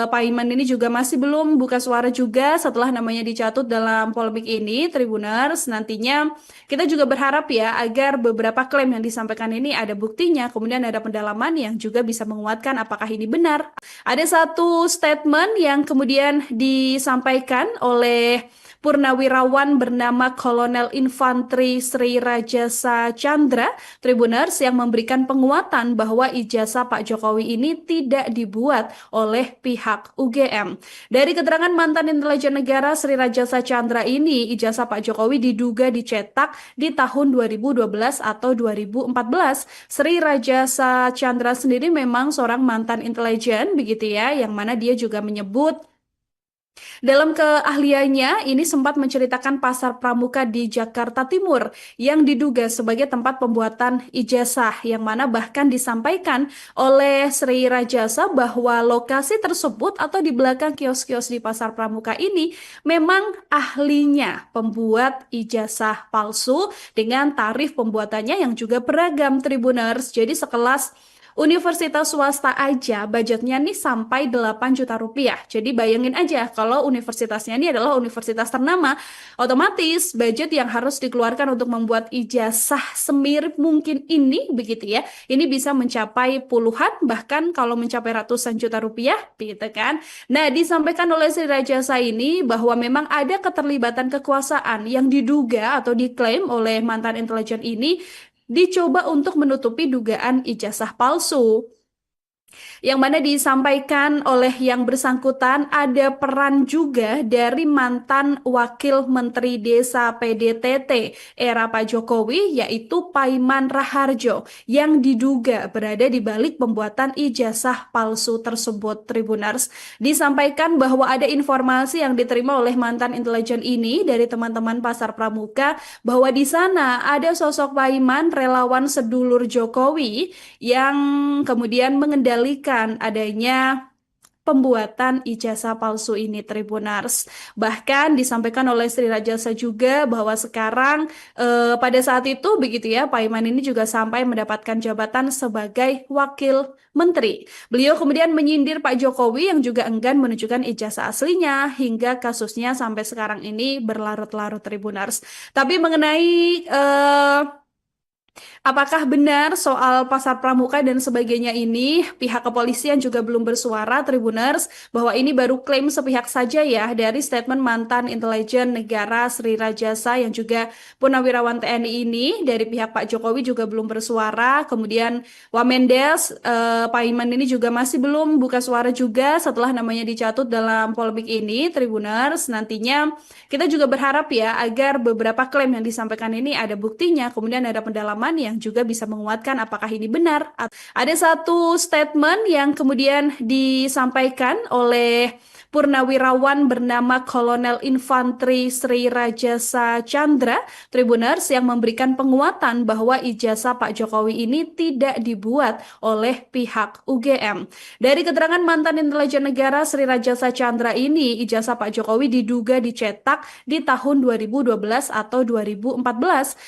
Paiman ini juga masih belum buka suara juga setelah namanya dicatut dalam polemik ini Tribuners. Nantinya kita juga berharap ya agar beberapa klaim yang disampaikan ini ada buktinya, kemudian ada pendalaman pendalaman yang juga bisa menguatkan apakah ini benar. Ada satu statement yang kemudian disampaikan oleh Purnawirawan bernama Kolonel Infanteri Sri Rajasa Chandra Tribuners yang memberikan penguatan bahwa ijazah Pak Jokowi ini tidak dibuat oleh pihak UGM. Dari keterangan mantan intelijen negara Sri Rajasa Chandra ini, ijazah Pak Jokowi diduga dicetak di tahun 2012 atau 2014. Sri Rajasa Chandra sendiri memang seorang mantan intelijen begitu ya, yang mana dia juga menyebut dalam keahliannya, ini sempat menceritakan pasar pramuka di Jakarta Timur yang diduga sebagai tempat pembuatan ijazah, yang mana bahkan disampaikan oleh Sri Rajasa bahwa lokasi tersebut atau di belakang kios-kios di pasar pramuka ini memang ahlinya pembuat ijazah palsu dengan tarif pembuatannya yang juga beragam Tribuners. Jadi sekelas universitas swasta aja budgetnya nih sampai 8 juta rupiah. Jadi bayangin aja kalau universitasnya ini adalah universitas ternama, otomatis budget yang harus dikeluarkan untuk membuat ijazah semirip mungkin ini begitu ya. Ini bisa mencapai puluhan bahkan kalau mencapai ratusan juta rupiah gitu kan. Nah, disampaikan oleh Sri Rajasa ini bahwa memang ada keterlibatan kekuasaan yang diduga atau diklaim oleh mantan intelijen ini dicoba untuk menutupi dugaan ijazah palsu. Yang mana disampaikan oleh yang bersangkutan ada peran juga dari mantan Wakil Menteri Desa PDTT era Pak Jokowi yaitu Paiman Raharjo yang diduga berada di balik pembuatan ijazah palsu tersebut Tribuners. Disampaikan bahwa ada informasi yang diterima oleh mantan intelijen ini dari teman-teman Pasar Pramuka bahwa di sana ada sosok Paiman relawan sedulur Jokowi yang kemudian mengendalikan adanya pembuatan ijazah palsu ini Tribuners. Bahkan disampaikan oleh Sri Rajasa juga bahwa sekarang pada saat itu begitu ya Pak Iman ini juga sampai mendapatkan jabatan sebagai wakil menteri. Beliau kemudian menyindir Pak Jokowi yang juga enggan menunjukkan ijazah aslinya hingga kasusnya sampai sekarang ini berlarut-larut Tribuners. Tapi mengenai apakah benar soal pasar pramuka dan sebagainya ini, pihak kepolisian juga belum bersuara Tribuners bahwa ini baru klaim sepihak saja ya dari statement mantan intelijen negara Sri Rajasa yang juga Purnawirawan TNI ini dari pihak Pak Jokowi juga belum bersuara. Kemudian Wamendes, Pak Iman ini juga masih belum buka suara juga setelah namanya dicatut dalam polemik ini Tribuners. Nantinya kita juga berharap ya agar beberapa klaim yang disampaikan ini ada buktinya, kemudian ada pendalaman yang juga bisa menguatkan apakah ini benar. Ada satu statement yang kemudian disampaikan oleh Purnawirawan bernama Kolonel Infanteri Sri Rajasa Chandra Tribuners yang memberikan penguatan bahwa ijazah Pak Jokowi ini tidak dibuat oleh pihak UGM. Dari keterangan mantan intelijen negara Sri Rajasa Chandra ini, ijazah Pak Jokowi diduga dicetak di tahun 2012 atau 2014.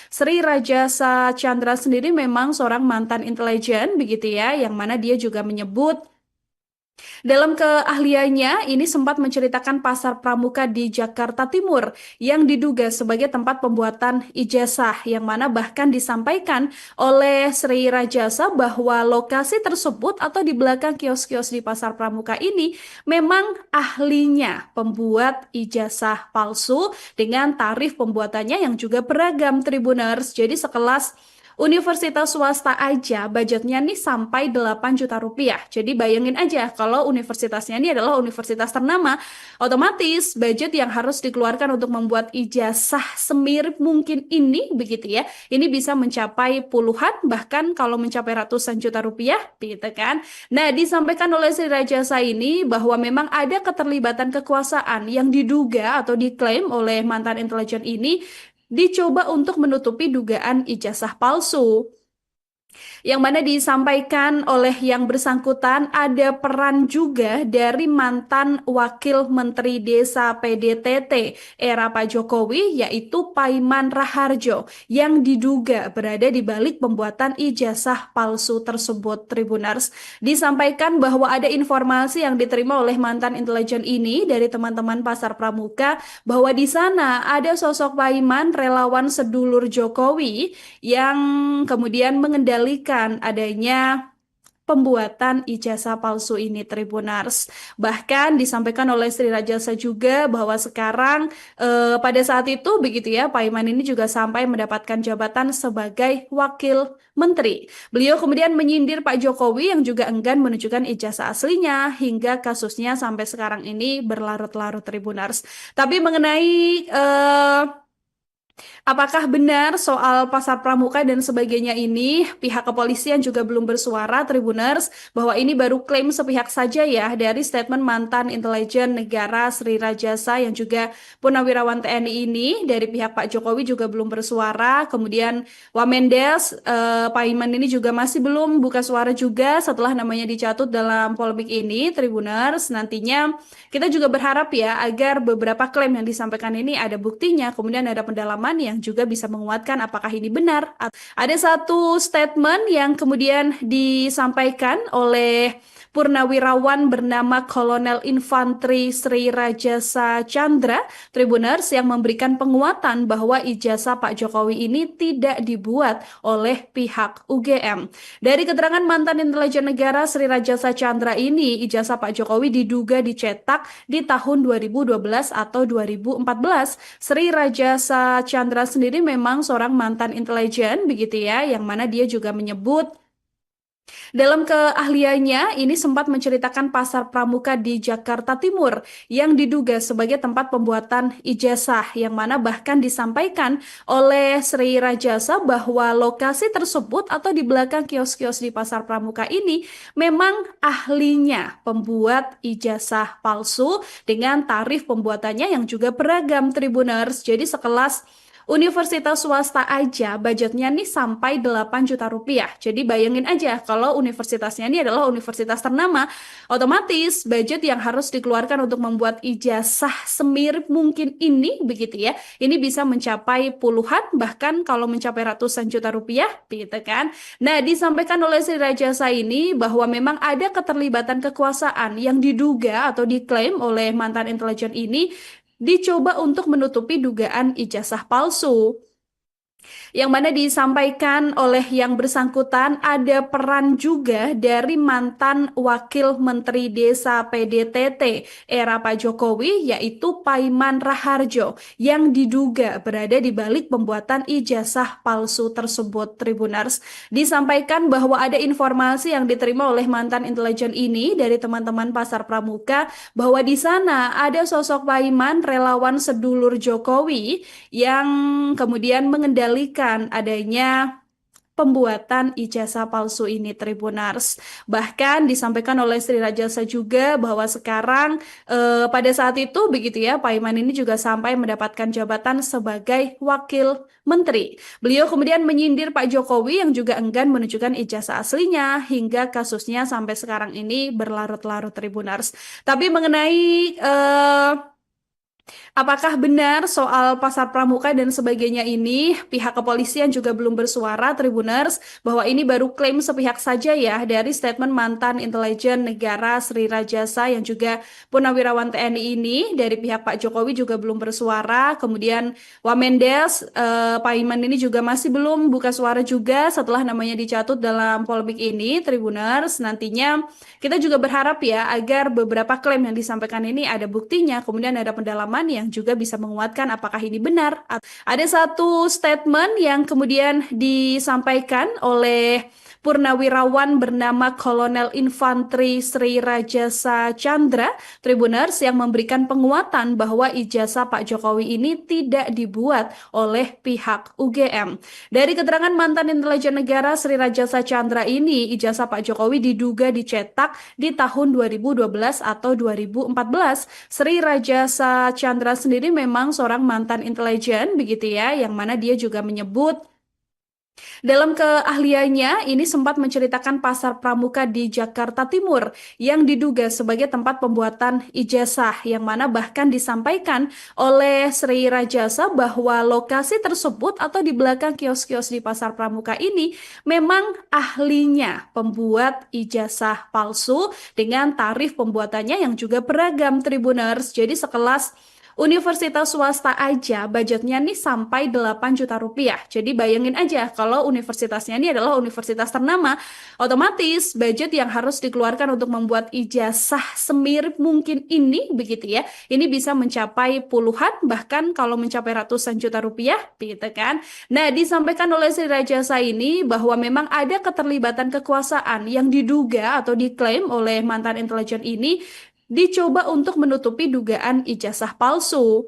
Sri Rajasa Chandra sendiri memang seorang mantan intelijen begitu ya, yang mana dia juga menyebut dalam keahliannya, ini sempat menceritakan pasar pramuka di Jakarta Timur yang diduga sebagai tempat pembuatan ijazah, yang mana bahkan disampaikan oleh Sri Rajasa bahwa lokasi tersebut atau di belakang kios-kios di pasar pramuka ini memang ahlinya pembuat ijazah palsu dengan tarif pembuatannya yang juga beragam Tribuners. Jadi sekelas universitas swasta aja budgetnya nih sampai 8 juta rupiah. Jadi bayangin aja kalau universitasnya ini adalah universitas ternama, otomatis budget yang harus dikeluarkan untuk membuat ijazah semirip mungkin ini begitu ya. Ini bisa mencapai puluhan bahkan kalau mencapai ratusan juta rupiah gitu kan. Nah, disampaikan oleh Sri Rajasa ini bahwa memang ada keterlibatan kekuasaan yang diduga atau diklaim oleh mantan intelijen ini dicoba untuk menutupi dugaan ijazah palsu. Yang mana disampaikan oleh yang bersangkutan ada peran juga dari mantan Wakil Menteri Desa PDTT era Pak Jokowi yaitu Paiman Raharjo yang diduga berada di balik pembuatan ijazah palsu tersebut Tribuners. Disampaikan bahwa ada informasi yang diterima oleh mantan intelijen ini dari teman-teman Pasar Pramuka bahwa di sana ada sosok Paiman relawan sedulur Jokowi yang kemudian mengendalikan adanya pembuatan ijazah palsu ini, Tribuners. Bahkan disampaikan oleh Sri Rajasa juga bahwa sekarang pada saat itu begitu ya, Pak Iman ini juga sampai mendapatkan jabatan sebagai wakil menteri. Beliau kemudian menyindir Pak Jokowi yang juga enggan menunjukkan ijazah aslinya hingga kasusnya sampai sekarang ini berlarut-larut, Tribuners. Tapi mengenai apakah benar soal pasar pramuka dan sebagainya ini, pihak kepolisian juga belum bersuara, Tribuners, bahwa ini baru klaim sepihak saja ya dari statement mantan intelijen negara Sri Rajasa yang juga Purnawirawan TNI ini. Dari pihak Pak Jokowi juga belum bersuara, kemudian Wamendes, Pak Iman ini juga masih belum buka suara juga setelah namanya dicatut dalam polemik ini, Tribuners. Nantinya kita juga berharap ya agar beberapa klaim yang disampaikan ini ada buktinya, kemudian ada pendalaman yang juga bisa menguatkan apakah ini benar. Ada satu statement yang kemudian disampaikan oleh Purnawirawan bernama Kolonel Infanteri Sri Rajasa Chandra, Tribuners, yang memberikan penguatan bahwa ijazah Pak Jokowi ini tidak dibuat oleh pihak UGM. Dari keterangan mantan intelijen negara Sri Rajasa Chandra ini, ijazah Pak Jokowi diduga dicetak di tahun 2012 atau 2014. Sri Rajasa Chandra sendiri memang seorang mantan intelijen begitu ya, yang mana dia juga menyebut dalam keahliannya, ini sempat menceritakan pasar pramuka di Jakarta Timur yang diduga sebagai tempat pembuatan ijazah, yang mana bahkan disampaikan oleh Sri Rajasa bahwa lokasi tersebut atau di belakang kios-kios di pasar pramuka ini memang ahlinya pembuat ijazah palsu dengan tarif pembuatannya yang juga beragam, Tribuners. Jadi sekelas universitas swasta aja budgetnya nih sampai 8 juta rupiah. Jadi bayangin aja kalau universitasnya ini adalah universitas ternama, otomatis budget yang harus dikeluarkan untuk membuat ijazah semirip mungkin ini begitu ya. Ini bisa mencapai puluhan, bahkan kalau mencapai ratusan juta rupiah gitu kan. Nah, disampaikan oleh Sri Rajasa ini bahwa memang ada keterlibatan kekuasaan yang diduga atau diklaim oleh mantan intelijen ini dicoba untuk menutupi dugaan ijazah palsu, yang mana disampaikan oleh yang bersangkutan ada peran juga dari mantan Wakil Menteri Desa PDTT era Pak Jokowi, yaitu Paiman Raharjo, yang diduga berada di balik pembuatan ijazah palsu tersebut, Tribuners. Disampaikan bahwa ada informasi yang diterima oleh mantan intelijen ini dari teman-teman pasar pramuka bahwa di sana ada sosok Paiman relawan sedulur Jokowi yang kemudian mengendalikan adanya pembuatan ijazah palsu ini, Tribuners. Bahkan disampaikan oleh Sri Rajasa juga bahwa sekarang pada saat itu begitu ya, Pak Iman ini juga sampai mendapatkan jabatan sebagai wakil menteri. Beliau kemudian menyindir Pak Jokowi yang juga enggan menunjukkan ijazah aslinya hingga kasusnya sampai sekarang ini berlarut-larut, Tribuners. Tapi mengenai apakah benar soal pasar pramuka dan sebagainya ini, pihak kepolisian juga belum bersuara, Tribuners, bahwa ini baru klaim sepihak saja ya dari statement mantan intelijen negara Sri Rajasa yang juga Purnawirawan TNI ini. Dari pihak Pak Jokowi juga belum bersuara, kemudian Wamendes, Pak Iman ini juga masih belum buka suara juga setelah namanya dicatut dalam polemik ini, Tribuners. Nantinya kita juga berharap ya agar beberapa klaim yang disampaikan ini ada buktinya, kemudian ada pendalaman yang juga bisa menguatkan apakah ini benar. Ada satu statement yang kemudian disampaikan oleh Purnawirawan bernama Kolonel Infanteri Sri Rajasa Chandra, Tribuners, yang memberikan penguatan bahwa ijazah Pak Jokowi ini tidak dibuat oleh pihak UGM. Dari keterangan mantan intelijen negara Sri Rajasa Chandra ini, ijazah Pak Jokowi diduga dicetak di tahun 2012 atau 2014. Sri Rajasa Chandra sendiri memang seorang mantan intelijen begitu ya, yang mana dia juga menyebut dalam keahliannya, ini sempat menceritakan pasar pramuka di Jakarta Timur yang diduga sebagai tempat pembuatan ijazah, yang mana bahkan disampaikan oleh Sri Rajasa bahwa lokasi tersebut atau di belakang kios-kios di pasar pramuka ini memang ahlinya pembuat ijazah palsu dengan tarif pembuatannya yang juga beragam, Tribuners. Jadi sekelas universitas swasta aja budgetnya nih sampai 8 juta rupiah. Jadi bayangin aja kalau universitasnya ini adalah universitas ternama, otomatis budget yang harus dikeluarkan untuk membuat ijazah semirip mungkin ini begitu ya. Ini bisa mencapai puluhan bahkan kalau mencapai ratusan juta rupiah gitu kan. Nah, disampaikan oleh Sri Rajasa ini bahwa memang ada keterlibatan kekuasaan yang diduga atau diklaim oleh mantan intelijen ini dicoba untuk menutupi dugaan ijazah palsu.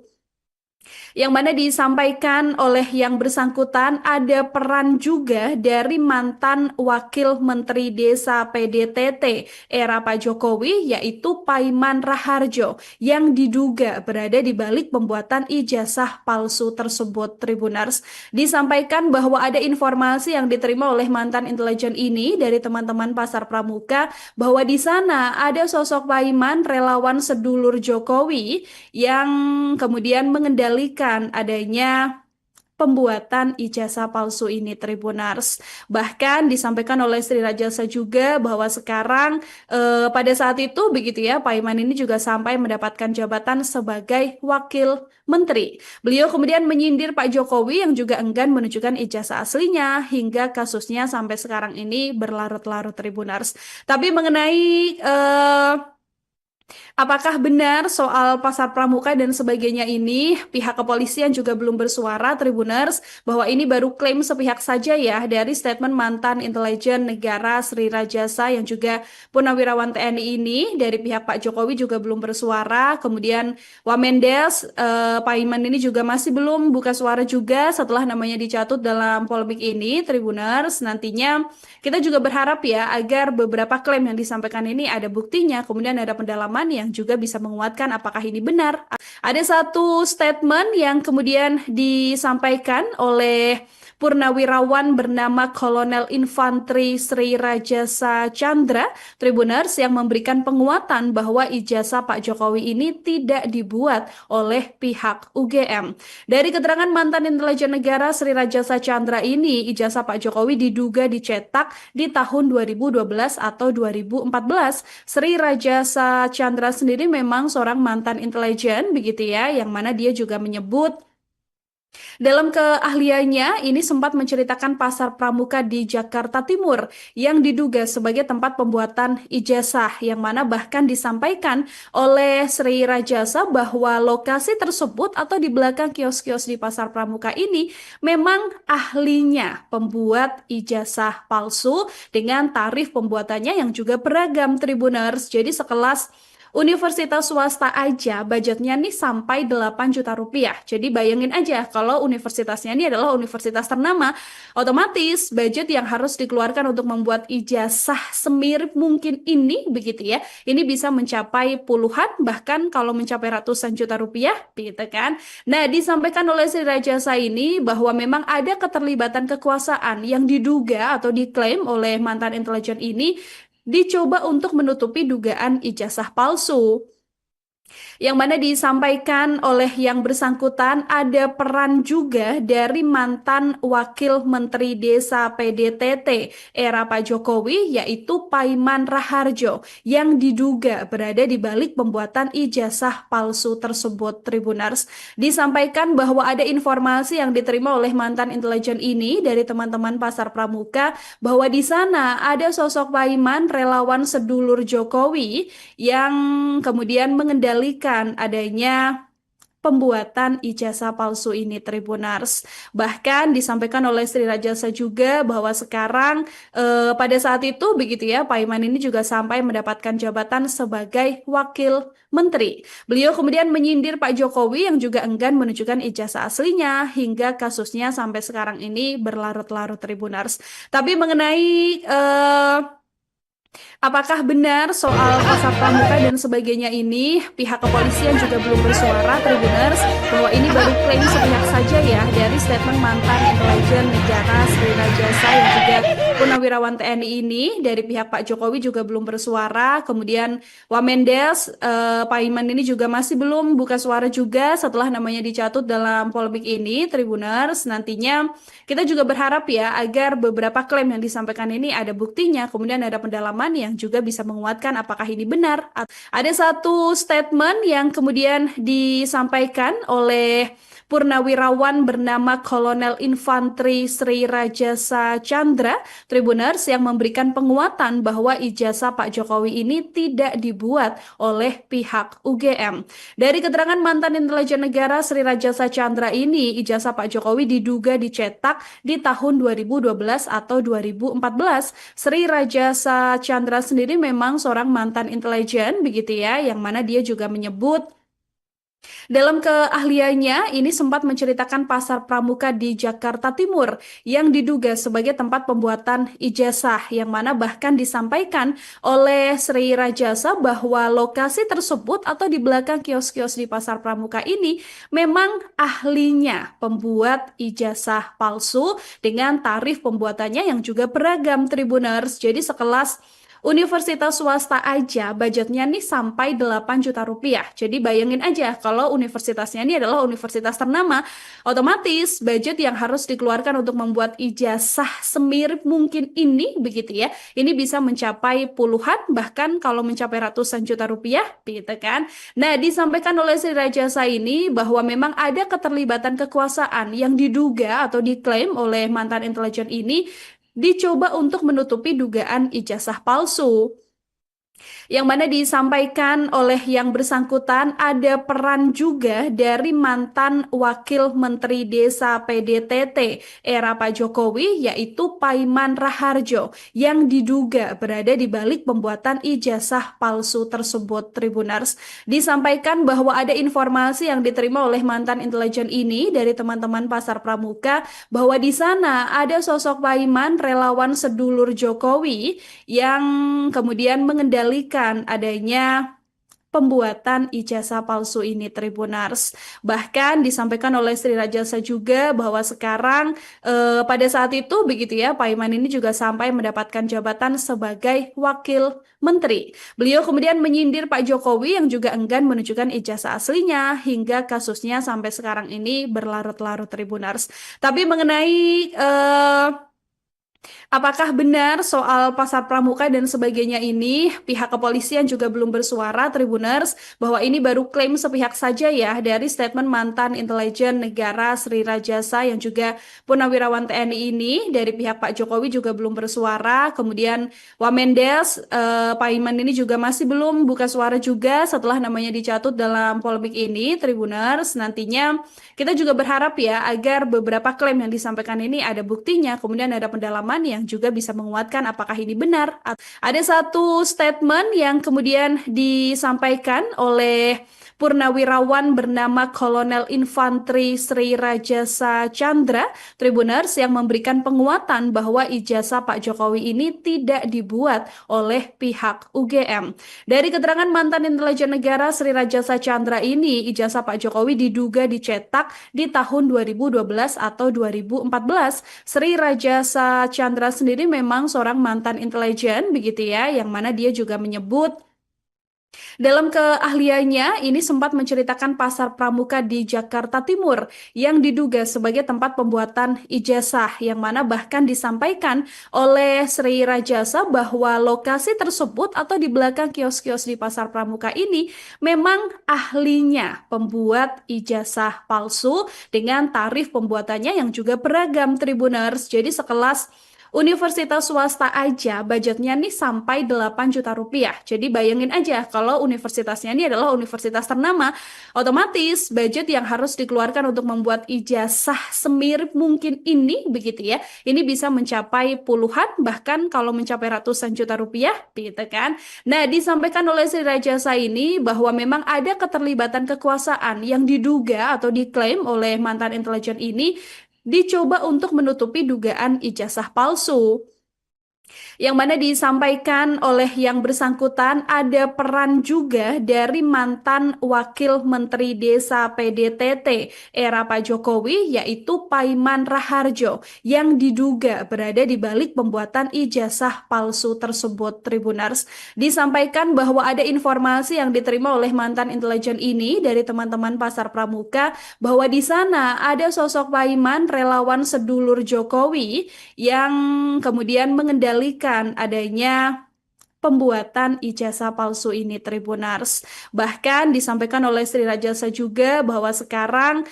Yang mana disampaikan oleh yang bersangkutan ada peran juga dari mantan Wakil Menteri Desa PDTT era Pak Jokowi yaitu Paiman Raharjo yang diduga berada di balik pembuatan ijazah palsu tersebut. Tribuners, disampaikan bahwa ada informasi yang diterima oleh mantan intelijen ini dari teman-teman Pasar Pramuka bahwa di sana ada sosok Paiman relawan sedulur Jokowi yang kemudian mengendalikan adanya pembuatan ijazah palsu ini, Tribuners. Bahkan disampaikan oleh Sri Rajasa juga bahwa sekarang pada saat itu begitu ya, Paiman ini juga sampai mendapatkan jabatan sebagai wakil menteri. Beliau kemudian menyindir Pak Jokowi yang juga enggan menunjukkan ijazah aslinya hingga kasusnya sampai sekarang ini berlarut-larut, Tribuners. Tapi mengenai apakah benar soal pasar pramuka dan sebagainya ini, pihak kepolisian juga belum bersuara, Tribuners, bahwa ini baru klaim sepihak saja ya dari statement mantan intelijen negara Sri Rajasa yang juga purnawirawan TNI ini. Dari pihak Pak Jokowi juga belum bersuara, kemudian Wamendes, Paiman ini juga masih belum buka suara juga setelah namanya dicatut dalam polemik ini, Tribuners. Nantinya kita juga berharap ya agar beberapa klaim yang disampaikan ini ada buktinya, kemudian ada pendalaman yang juga bisa menguatkan apakah ini benar. Ada satu statement yang kemudian disampaikan oleh purnawirawan bernama Kolonel Infanteri Sri Rajasa Chandra, Tribuners, yang memberikan penguatan bahwa ijazah Pak Jokowi ini tidak dibuat oleh pihak UGM. Dari keterangan mantan intelijen negara Sri Rajasa Chandra ini, ijazah Pak Jokowi diduga dicetak di tahun 2012 atau 2014. Sri Rajasa Chandra sendiri memang seorang mantan intelijen begitu ya, yang mana dia juga menyebut dalam keahliannya ini sempat menceritakan pasar pramuka di Jakarta Timur yang diduga sebagai tempat pembuatan ijazah, yang mana bahkan disampaikan oleh Sri Rajasa bahwa lokasi tersebut atau di belakang kios-kios di pasar pramuka ini memang ahlinya pembuat ijazah palsu dengan tarif pembuatannya yang juga beragam, Tribuners. Jadi sekelas universitas swasta aja budgetnya nih sampai 8 juta rupiah. Jadi bayangin aja kalau universitasnya ini adalah universitas ternama, otomatis budget yang harus dikeluarkan untuk membuat ijazah semirip mungkin ini begitu ya. Ini bisa mencapai puluhan bahkan kalau mencapai ratusan juta rupiah gitu kan. Nah, disampaikan oleh Sri Rajasa ini bahwa memang ada keterlibatan kekuasaan yang diduga atau diklaim oleh mantan intelijen ini dicoba untuk menutupi dugaan ijazah palsu. Yang mana disampaikan oleh yang bersangkutan ada peran juga dari mantan Wakil Menteri Desa PDTT era Pak Jokowi yaitu Paiman Raharjo yang diduga berada di balik pembuatan ijazah palsu tersebut, Tribuners. Disampaikan bahwa ada informasi yang diterima oleh mantan intelijen ini dari teman-teman Pasar Pramuka bahwa di sana ada sosok Paiman relawan sedulur Jokowi yang kemudian mengendalikan adanya pembuatan ijazah palsu ini, Tribuners. Bahkan disampaikan oleh Sri Rajasa juga bahwa sekarang pada saat itu begitu ya, Paiman ini juga sampai mendapatkan jabatan sebagai wakil menteri. Beliau kemudian menyindir Pak Jokowi yang juga enggan menunjukkan ijazah aslinya hingga kasusnya sampai sekarang ini berlarut-larut, Tribuners. Tapi mengenai apakah benar soal pasar pramuka dan sebagainya ini, pihak kepolisian juga belum bersuara, Tribuners, bahwa ini baru klaim sepihak saja ya dari statement mantan intelijen negara Sri Rajasa yang juga purnawirawan TNI ini. Dari pihak Pak Jokowi juga belum bersuara, kemudian Wamendes, Paiman ini juga masih belum buka suara juga setelah namanya dicatut dalam polemik ini, Tribuners. Nantinya kita juga berharap ya agar beberapa klaim yang disampaikan ini ada buktinya, kemudian ada pendalaman pendalaman yang juga bisa menguatkan apakah ini benar. Ada satu statement yang kemudian disampaikan oleh Purnawirawan bernama Kolonel Infanteri Sri Rajasa Chandra Tribuners yang memberikan penguatan bahwa ijazah Pak Jokowi ini tidak dibuat oleh pihak UGM. Dari keterangan mantan intelijen negara Sri Rajasa Chandra ini, ijazah Pak Jokowi diduga dicetak di tahun 2012 atau 2014. Sri Rajasa Chandra sendiri memang seorang mantan intelijen begitu ya, yang mana dia juga menyebut dalam keahliannya, ini sempat menceritakan pasar pramuka di Jakarta Timur yang diduga sebagai tempat pembuatan ijazah, yang mana bahkan disampaikan oleh Sri Rajasa bahwa lokasi tersebut atau di belakang kios-kios di pasar pramuka ini memang ahlinya pembuat ijazah palsu dengan tarif pembuatannya yang juga beragam Tribuners. Jadi sekelas universitas swasta aja budgetnya nih sampai 8 juta rupiah. Jadi bayangin aja kalau universitasnya ini adalah universitas ternama, otomatis budget yang harus dikeluarkan untuk membuat ijazah semirip mungkin ini begitu ya. Ini bisa mencapai puluhan bahkan kalau mencapai ratusan juta rupiah gitu kan. Nah, disampaikan oleh Sri Rajasa ini bahwa memang ada keterlibatan kekuasaan yang diduga atau diklaim oleh mantan intelijen ini dicoba untuk menutupi dugaan ijazah palsu. Yang mana disampaikan oleh yang bersangkutan ada peran juga dari mantan Wakil Menteri Desa PDTT era Pak Jokowi yaitu Paiman Raharjo yang diduga berada di balik pembuatan ijazah palsu tersebut Tribuners. Disampaikan bahwa ada informasi yang diterima oleh mantan intelijen ini dari teman-teman Pasar Pramuka bahwa di sana ada sosok Paiman relawan sedulur Jokowi yang kemudian mengendalikan adanya pembuatan ijazah palsu ini Tribuners. Bahkan disampaikan oleh Sri Rajasa juga bahwa sekarang pada saat itu begitu ya Pak Iman ini juga sampai mendapatkan jabatan sebagai wakil menteri. Beliau kemudian menyindir Pak Jokowi yang juga enggan menunjukkan ijazah aslinya hingga kasusnya sampai sekarang ini berlarut-larut Tribuners. Tapi mengenai apakah benar soal pasar pramuka dan sebagainya ini, pihak kepolisian juga belum bersuara Tribuners bahwa ini baru klaim sepihak saja ya dari statement mantan intelijen negara Sri Rajasa yang juga purnawirawan TNI ini dari pihak Pak Jokowi juga belum bersuara. Kemudian Wamendes, Pak Iman ini juga masih belum buka suara juga setelah namanya dicatut dalam polemik ini Tribuners. Nantinya kita juga berharap ya agar beberapa klaim yang disampaikan ini ada buktinya, kemudian ada pendalaman yang juga bisa menguatkan apakah ini benar. Ada satu statement yang kemudian disampaikan oleh Purnawirawan bernama Kolonel Infanteri Sri Rajasa Chandra Tribuners yang memberikan penguatan bahwa ijazah Pak Jokowi ini tidak dibuat oleh pihak UGM. Dari keterangan mantan intelijen negara Sri Rajasa Chandra ini, ijazah Pak Jokowi diduga dicetak di tahun 2012 atau 2014. Sri Rajasa Chandra sendiri memang seorang mantan intelijen begitu ya, yang mana dia juga menyebut dalam keahliannya, ini sempat menceritakan pasar pramuka di Jakarta Timur yang diduga sebagai tempat pembuatan ijazah, yang mana bahkan disampaikan oleh Sri Rajasa bahwa lokasi tersebut atau di belakang kios-kios di pasar pramuka ini memang ahlinya pembuat ijazah palsu dengan tarif pembuatannya yang juga beragam Tribuners. Jadi sekelas universitas swasta aja budgetnya nih sampai 8 juta rupiah. Jadi bayangin aja kalau universitasnya ini adalah universitas ternama, otomatis budget yang harus dikeluarkan untuk membuat ijazah semirip mungkin ini begitu ya. Ini bisa mencapai puluhan bahkan kalau mencapai ratusan juta rupiah gitu kan. Nah, disampaikan oleh Sri Rajasa ini bahwa memang ada keterlibatan kekuasaan yang diduga atau diklaim oleh mantan intelijen ini dicoba untuk menutupi dugaan ijazah palsu. Yang mana disampaikan oleh yang bersangkutan ada peran juga dari mantan Wakil Menteri Desa PDTT era Pak Jokowi yaitu Paiman Raharjo yang diduga berada di balik pembuatan ijazah palsu tersebut Tribuners. Disampaikan bahwa ada informasi yang diterima oleh mantan intelijen ini dari teman-teman Pasar Pramuka bahwa di sana ada sosok Paiman relawan sedulur Jokowi yang kemudian mengendalikan adanya pembuatan ijazah palsu ini, Tribuners. Bahkan disampaikan oleh Sri Rajasa juga bahwa sekarang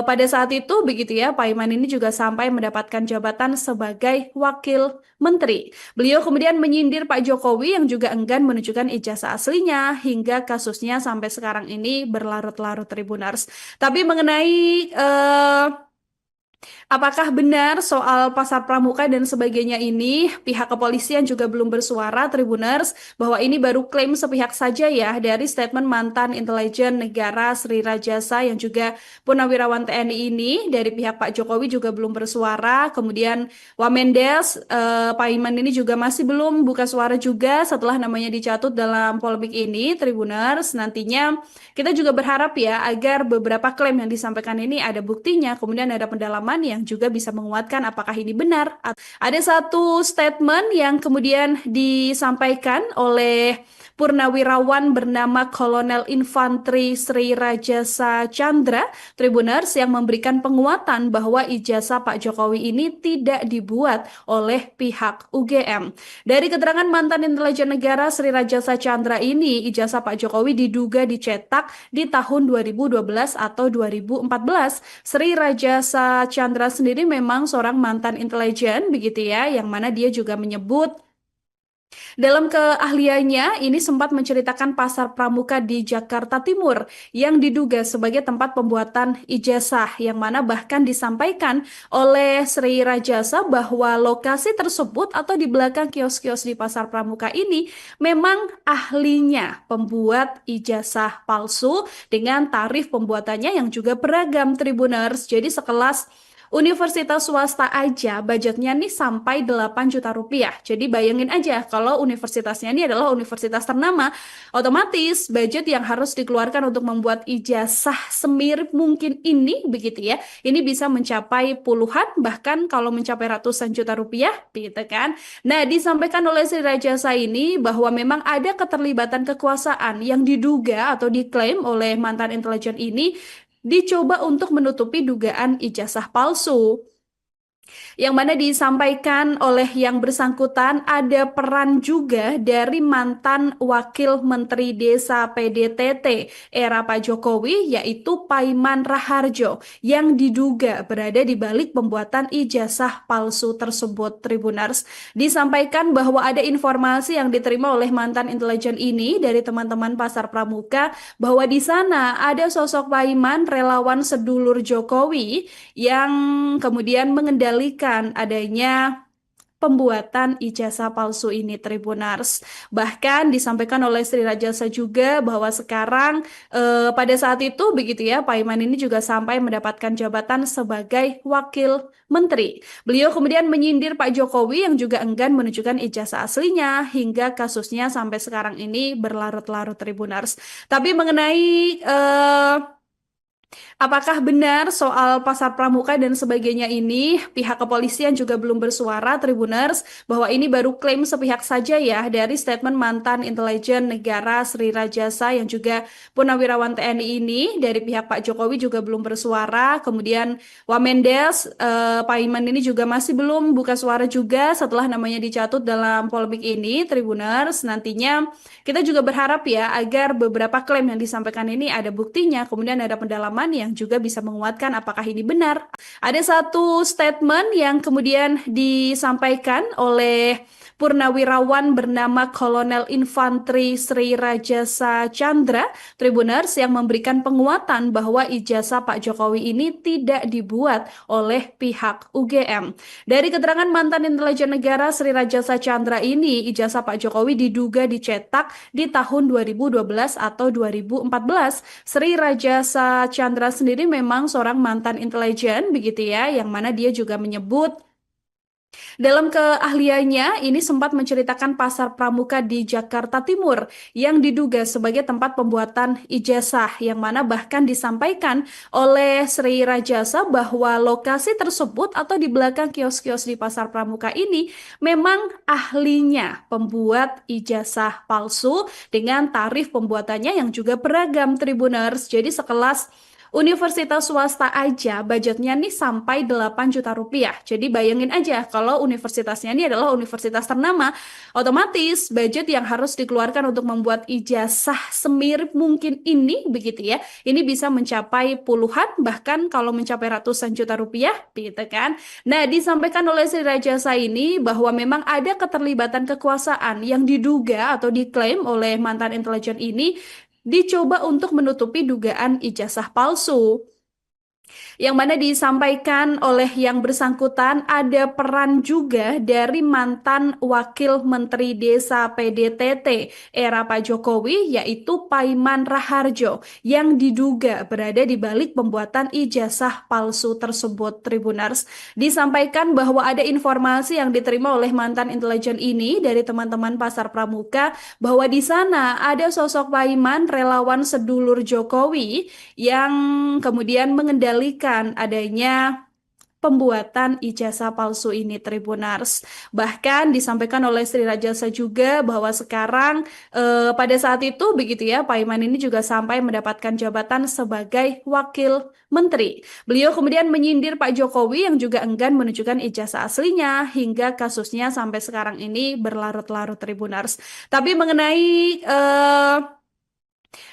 pada saat itu begitu ya, Pak Iman ini juga sampai mendapatkan jabatan sebagai wakil menteri. Beliau kemudian menyindir Pak Jokowi yang juga enggan menunjukkan ijazah aslinya hingga kasusnya sampai sekarang ini berlarut-larut, Tribuners. Tapi mengenai apakah benar soal pasar pramuka dan sebagainya ini, pihak kepolisian juga belum bersuara, Tribuners, bahwa ini baru klaim sepihak saja ya dari statement mantan intelijen negara Sri Rajasa yang juga purnawirawan TNI ini. Dari pihak Pak Jokowi juga belum bersuara, kemudian Wamendes, Pak Iman ini juga masih belum buka suara juga setelah namanya dicatut dalam polemik ini, Tribuners. Nantinya kita juga berharap ya agar beberapa klaim yang disampaikan ini ada buktinya, kemudian ada pendalaman yang juga bisa menguatkan apakah ini benar. Ada satu statement yang kemudian disampaikan oleh purnawirawan bernama Kolonel Infanteri Sri Rajasa Chandra, Tribuners, yang memberikan penguatan bahwa ijazah Pak Jokowi ini tidak dibuat oleh pihak UGM. Dari keterangan mantan intelijen negara Sri Rajasa Chandra ini, ijazah Pak Jokowi diduga dicetak di tahun 2012 atau 2014. Sri Rajasa Chandra sendiri memang seorang mantan intelijen begitu ya, yang mana dia juga menyebut dalam keahliannya, ini sempat menceritakan pasar pramuka di Jakarta Timur yang diduga sebagai tempat pembuatan ijazah, yang mana bahkan disampaikan oleh Sri Rajasa bahwa lokasi tersebut atau di belakang kios-kios di pasar pramuka ini memang ahlinya pembuat ijazah palsu dengan tarif pembuatannya yang juga beragam, Tribuners. Jadi sekelas universitas swasta aja budgetnya nih sampai 8 juta rupiah. Jadi bayangin aja kalau universitasnya ini adalah universitas ternama, otomatis budget yang harus dikeluarkan untuk membuat ijazah semirip mungkin ini begitu ya. Ini bisa mencapai puluhan bahkan kalau mencapai ratusan juta rupiah gitu kan. Nah, disampaikan oleh Sri Rajasa ini bahwa memang ada keterlibatan kekuasaan yang diduga atau diklaim oleh mantan intelijen ini dicoba untuk menutupi dugaan ijazah palsu. Yang mana disampaikan oleh yang bersangkutan ada peran juga dari mantan Wakil Menteri Desa PDTT era Pak Jokowi yaitu Paiman Raharjo yang diduga berada di balik pembuatan ijazah palsu tersebut, Tribuners. Disampaikan bahwa ada informasi yang diterima oleh mantan intelijen ini dari teman-teman pasar pramuka bahwa di sana ada sosok Paiman relawan sedulur Jokowi yang kemudian mengendalikan adanya pembuatan ijazah palsu ini, Tribuners. Bahkan disampaikan oleh Sri Rajasa juga bahwa sekarang pada saat itu begitu ya, Pak Iman ini juga sampai mendapatkan jabatan sebagai wakil menteri. Beliau kemudian menyindir Pak Jokowi yang juga enggan menunjukkan ijazah aslinya hingga kasusnya sampai sekarang ini berlarut-larut, Tribuners. Tapi mengenai apakah benar soal pasar pramuka dan sebagainya ini, pihak kepolisian juga belum bersuara, Tribuners, bahwa ini baru klaim sepihak saja ya dari statement mantan intelijen negara Sri Rajasa yang juga purnawirawan TNI ini. Dari pihak Pak Jokowi juga belum bersuara, kemudian Wamendes, Pak Iman ini juga masih belum buka suara juga setelah namanya dicatut dalam polemik ini, Tribuners. Nantinya kita juga berharap ya agar beberapa klaim yang disampaikan ini ada buktinya, kemudian ada pendalaman yang juga bisa menguatkan apakah ini benar. Ada satu statement yang kemudian disampaikan oleh purnawirawan bernama Kolonel Infanteri Sri Rajasa Chandra, Tribuners, yang memberikan penguatan bahwa ijazah Pak Jokowi ini tidak dibuat oleh pihak UGM. Dari keterangan mantan intelijen negara Sri Rajasa Chandra ini, ijazah Pak Jokowi diduga dicetak di tahun 2012 atau 2014. Sri Rajasa Chandra sendiri memang seorang mantan intelijen begitu ya, yang mana dia juga menyebut dalam keahliannya, ini sempat menceritakan pasar pramuka di Jakarta Timur yang diduga sebagai tempat pembuatan ijazah, yang mana bahkan disampaikan oleh Sri Rajasa bahwa lokasi tersebut atau di belakang kios-kios di pasar pramuka ini memang ahlinya pembuat ijazah palsu dengan tarif pembuatannya yang juga beragam, Tribuners. Jadi sekelas Universitas swasta aja budgetnya nih sampai 8 juta rupiah. Jadi bayangin aja kalau universitasnya ini adalah universitas ternama, otomatis budget yang harus dikeluarkan untuk membuat ijazah semirip mungkin ini begitu ya. Ini bisa mencapai puluhan bahkan kalau mencapai ratusan juta rupiah gitu kan. Nah, disampaikan oleh Sri Rajasa ini bahwa memang ada keterlibatan kekuasaan yang diduga atau diklaim oleh mantan intelijen ini dicoba untuk menutupi dugaan ijazah palsu yang mana disampaikan oleh yang bersangkutan ada peran juga dari mantan Wakil Menteri Desa PDTT era Pak Jokowi yaitu Paiman Raharjo yang diduga berada di balik pembuatan ijazah palsu tersebut. Tribuners, disampaikan bahwa ada informasi yang diterima oleh mantan intelijen ini dari teman-teman Pasar Pramuka bahwa di sana ada sosok Paiman relawan sedulur Jokowi yang kemudian mengendalikan adanya pembuatan ijazah palsu ini. Tribuners. Bahkan disampaikan oleh Sri Rajasa juga bahwa sekarang pada saat itu begitu ya, Paiman ini juga sampai mendapatkan jabatan sebagai wakil menteri. Beliau kemudian menyindir Pak Jokowi yang juga enggan menunjukkan ijazah aslinya hingga kasusnya sampai sekarang ini berlarut-larut. Tribuners. Tapi mengenai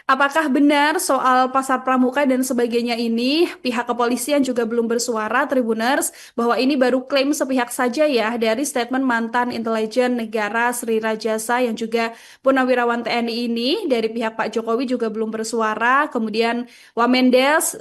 apakah benar soal pasar pramuka dan sebagainya ini, pihak kepolisian juga belum bersuara, Tribuners, bahwa ini baru klaim sepihak saja ya dari statement mantan intelijen negara Sri Rajasa yang juga purnawirawan TNI ini. Dari pihak Pak Jokowi juga belum bersuara, kemudian Wamendes,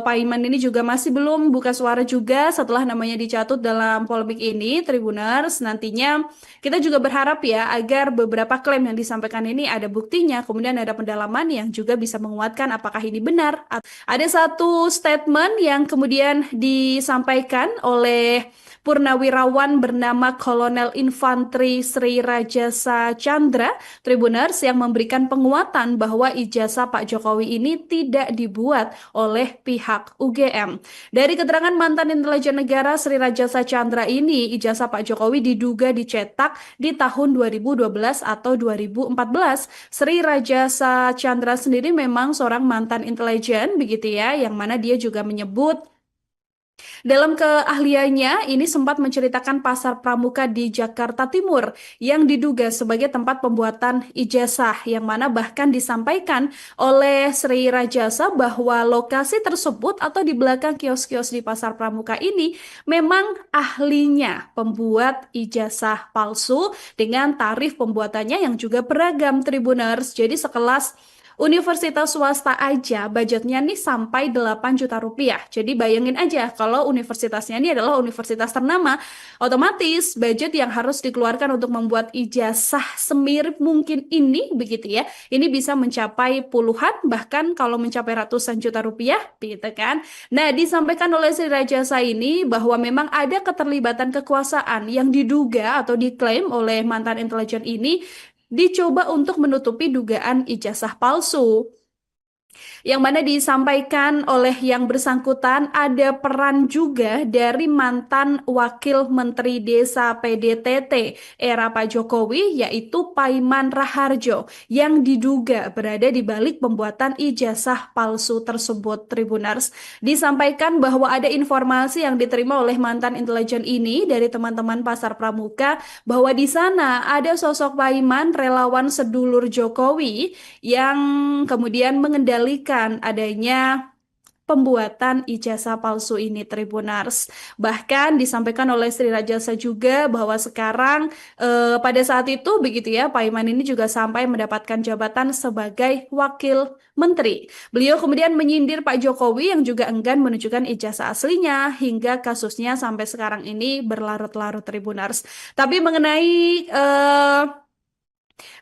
Paiman ini juga masih belum buka suara juga setelah namanya dicatut dalam polemik ini. Tribuners, nantinya kita juga berharap ya agar beberapa klaim yang disampaikan ini ada buktinya, kemudian ada pendalaman yang juga bisa menguatkan apakah ini benar. Ada satu statement yang kemudian disampaikan oleh purnawirawan bernama Kolonel Infanteri Sri Rajasa Chandra, Tribuners, yang memberikan penguatan bahwa ijazah Pak Jokowi ini tidak dibuat oleh pihak UGM. Dari keterangan mantan intelijen negara Sri Rajasa Chandra ini, ijazah Pak Jokowi diduga dicetak di tahun 2012 atau 2014. Sri Rajasa Chandra sendiri memang seorang mantan intelijen begitu ya, yang mana dia juga menyebut dalam keahliannya, ini sempat menceritakan pasar pramuka di Jakarta Timur yang diduga sebagai tempat pembuatan ijazah, yang mana bahkan disampaikan oleh Sri Rajasa bahwa lokasi tersebut atau di belakang kios-kios di pasar pramuka ini memang ahlinya pembuat ijazah palsu dengan tarif pembuatannya yang juga beragam. Tribuners, jadi sekelas universitas swasta aja budgetnya nih sampai 8 juta rupiah. Jadi bayangin aja kalau universitasnya ini adalah universitas ternama, otomatis budget yang harus dikeluarkan untuk membuat ijazah semirip mungkin ini begitu ya. Ini bisa mencapai puluhan bahkan kalau mencapai ratusan juta rupiah gitu kan. Nah, disampaikan oleh Sri Rajasa ini bahwa memang ada keterlibatan kekuasaan yang diduga atau diklaim oleh mantan intelijen ini dicoba untuk menutupi dugaan ijazah palsu. Yang mana disampaikan oleh yang bersangkutan ada peran juga dari mantan Wakil Menteri Desa PDTT era Pak Jokowi yaitu Paiman Raharjo yang diduga berada di balik pembuatan ijazah palsu tersebut. Tribuners, disampaikan bahwa ada informasi yang diterima oleh mantan intelijen ini dari teman-teman Pasar Pramuka bahwa di sana ada sosok Paiman relawan sedulur Jokowi yang kemudian mengendalikan adanya pembuatan ijazah palsu ini. Tribuners, bahkan disampaikan oleh Sri Rajasa juga bahwa sekarang pada saat itu begitu ya, Paiman ini juga sampai mendapatkan jabatan sebagai wakil menteri. Beliau kemudian menyindir Pak Jokowi yang juga enggan menunjukkan ijazah aslinya hingga kasusnya sampai sekarang ini berlarut-larut. Tribuners, tapi mengenai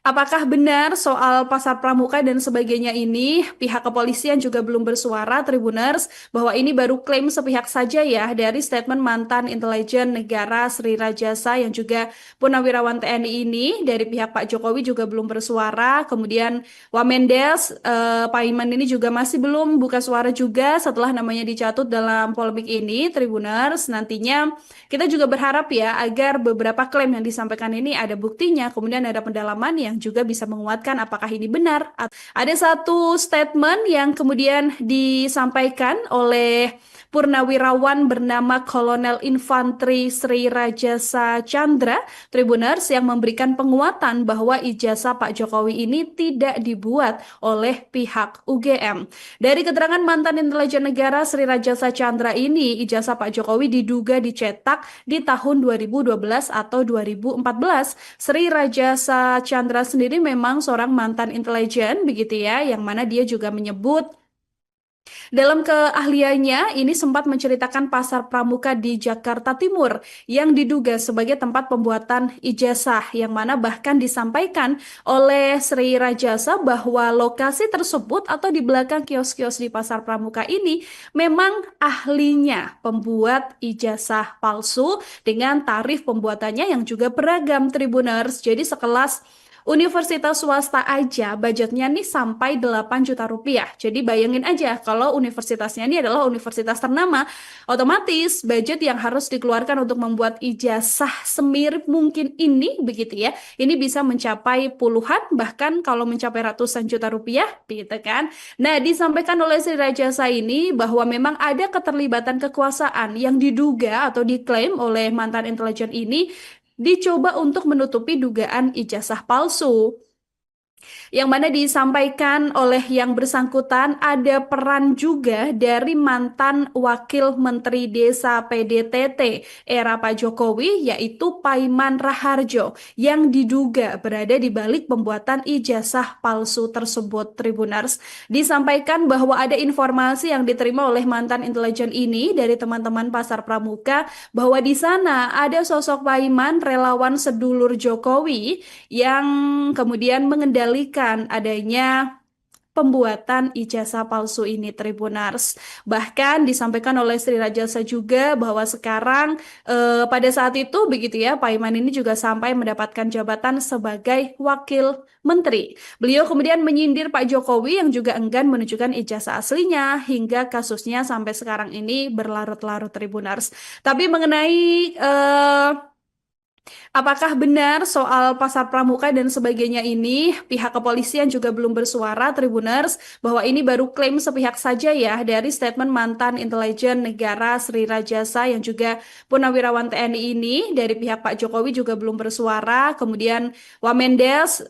apakah benar soal pasar pramuka dan sebagainya ini, pihak kepolisian juga belum bersuara. Tribuners, bahwa ini baru klaim sepihak saja ya dari statement mantan intelijen negara Sri Rajasa yang juga purnawirawan TNI ini. Dari pihak Pak Jokowi juga belum bersuara, kemudian Wamendes, Paiman ini juga masih belum buka suara juga setelah namanya dicatut dalam polemik ini. Tribuners, nantinya kita juga berharap ya agar beberapa klaim yang disampaikan ini ada buktinya, kemudian ada pendalaman pendalaman yang juga bisa menguatkan apakah ini benar. Ada satu statement yang kemudian disampaikan oleh Purnawirawan bernama Kolonel Infanteri Sri Rajasa Chandra Tribuners yang memberikan penguatan bahwa ijazah Pak Jokowi ini tidak dibuat oleh pihak UGM. Dari keterangan mantan intelijen negara Sri Rajasa Chandra ini, ijazah Pak Jokowi diduga dicetak di tahun 2012 atau 2014. Sri Rajasa Chandra sendiri memang seorang mantan intelijen begitu ya, yang mana dia juga menyebut dalam keahliannya, ini sempat menceritakan pasar pramuka di Jakarta Timur yang diduga sebagai tempat pembuatan ijazah, yang mana bahkan disampaikan oleh Sri Rajasa bahwa lokasi tersebut atau di belakang kios-kios di pasar pramuka ini memang ahlinya pembuat ijazah palsu dengan tarif pembuatannya yang juga beragam Tribuners. Jadi sekelas universitas swasta aja budgetnya nih sampai 8 juta rupiah. Jadi bayangin aja kalau universitasnya ini adalah universitas ternama, otomatis budget yang harus dikeluarkan untuk membuat ijazah semirip mungkin ini begitu ya. Ini bisa mencapai puluhan bahkan kalau mencapai ratusan juta rupiah gitu kan. Nah, disampaikan oleh Sri Rajasa ini bahwa memang ada keterlibatan kekuasaan yang diduga atau diklaim oleh mantan intelijen ini dicoba untuk menutupi dugaan ijazah palsu. Yang mana disampaikan oleh yang bersangkutan ada peran juga dari mantan Wakil Menteri Desa PDTT era Pak Jokowi yaitu Paiman Raharjo yang diduga berada di balik pembuatan ijazah palsu tersebut Tribuners. Disampaikan bahwa ada informasi yang diterima oleh mantan intelijen ini dari teman-teman Pasar Pramuka bahwa di sana ada sosok Paiman relawan sedulur Jokowi yang kemudian mengendalikan adanya pembuatan ijazah palsu ini Tribuners. Bahkan disampaikan oleh Sri Rajasa juga bahwa sekarang pada saat itu begitu ya Pak Iman ini juga sampai mendapatkan jabatan sebagai wakil menteri. Beliau kemudian menyindir Pak Jokowi yang juga enggan menunjukkan ijazah aslinya hingga kasusnya sampai sekarang ini berlarut-larut Tribuners. Tapi mengenai apakah benar soal pasar pramuka dan sebagainya ini, pihak kepolisian juga belum bersuara Tribuners bahwa ini baru klaim sepihak saja ya dari statement mantan intelijen negara Sri Rajasa yang juga Purnawirawan TNI ini dari pihak Pak Jokowi juga belum bersuara. Kemudian Wamendes,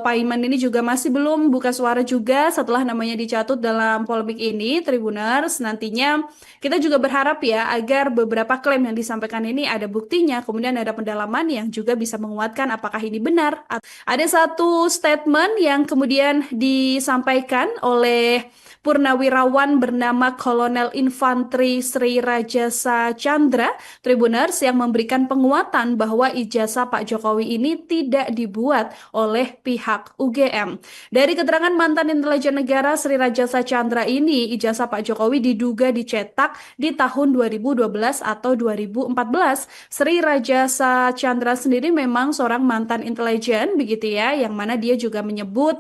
Pak Iman ini juga masih belum buka suara juga setelah namanya dicatut dalam polemik ini Tribuners. Nantinya kita juga berharap ya agar beberapa klaim yang disampaikan ini ada buktinya, kemudian ada pendalaman yang juga bisa menguatkan apakah ini benar. Ada satu statement yang kemudian disampaikan oleh Purnawirawan bernama Kolonel Infanteri Sri Rajasa Chandra Tribuners yang memberikan penguatan bahwa ijazah Pak Jokowi ini tidak dibuat oleh pihak UGM. Dari keterangan mantan intelijen negara Sri Rajasa Chandra ini, ijazah Pak Jokowi diduga dicetak di tahun 2012 atau 2014. Sri Rajasa Chandra sendiri memang seorang mantan intelijen begitu ya, yang mana dia juga menyebut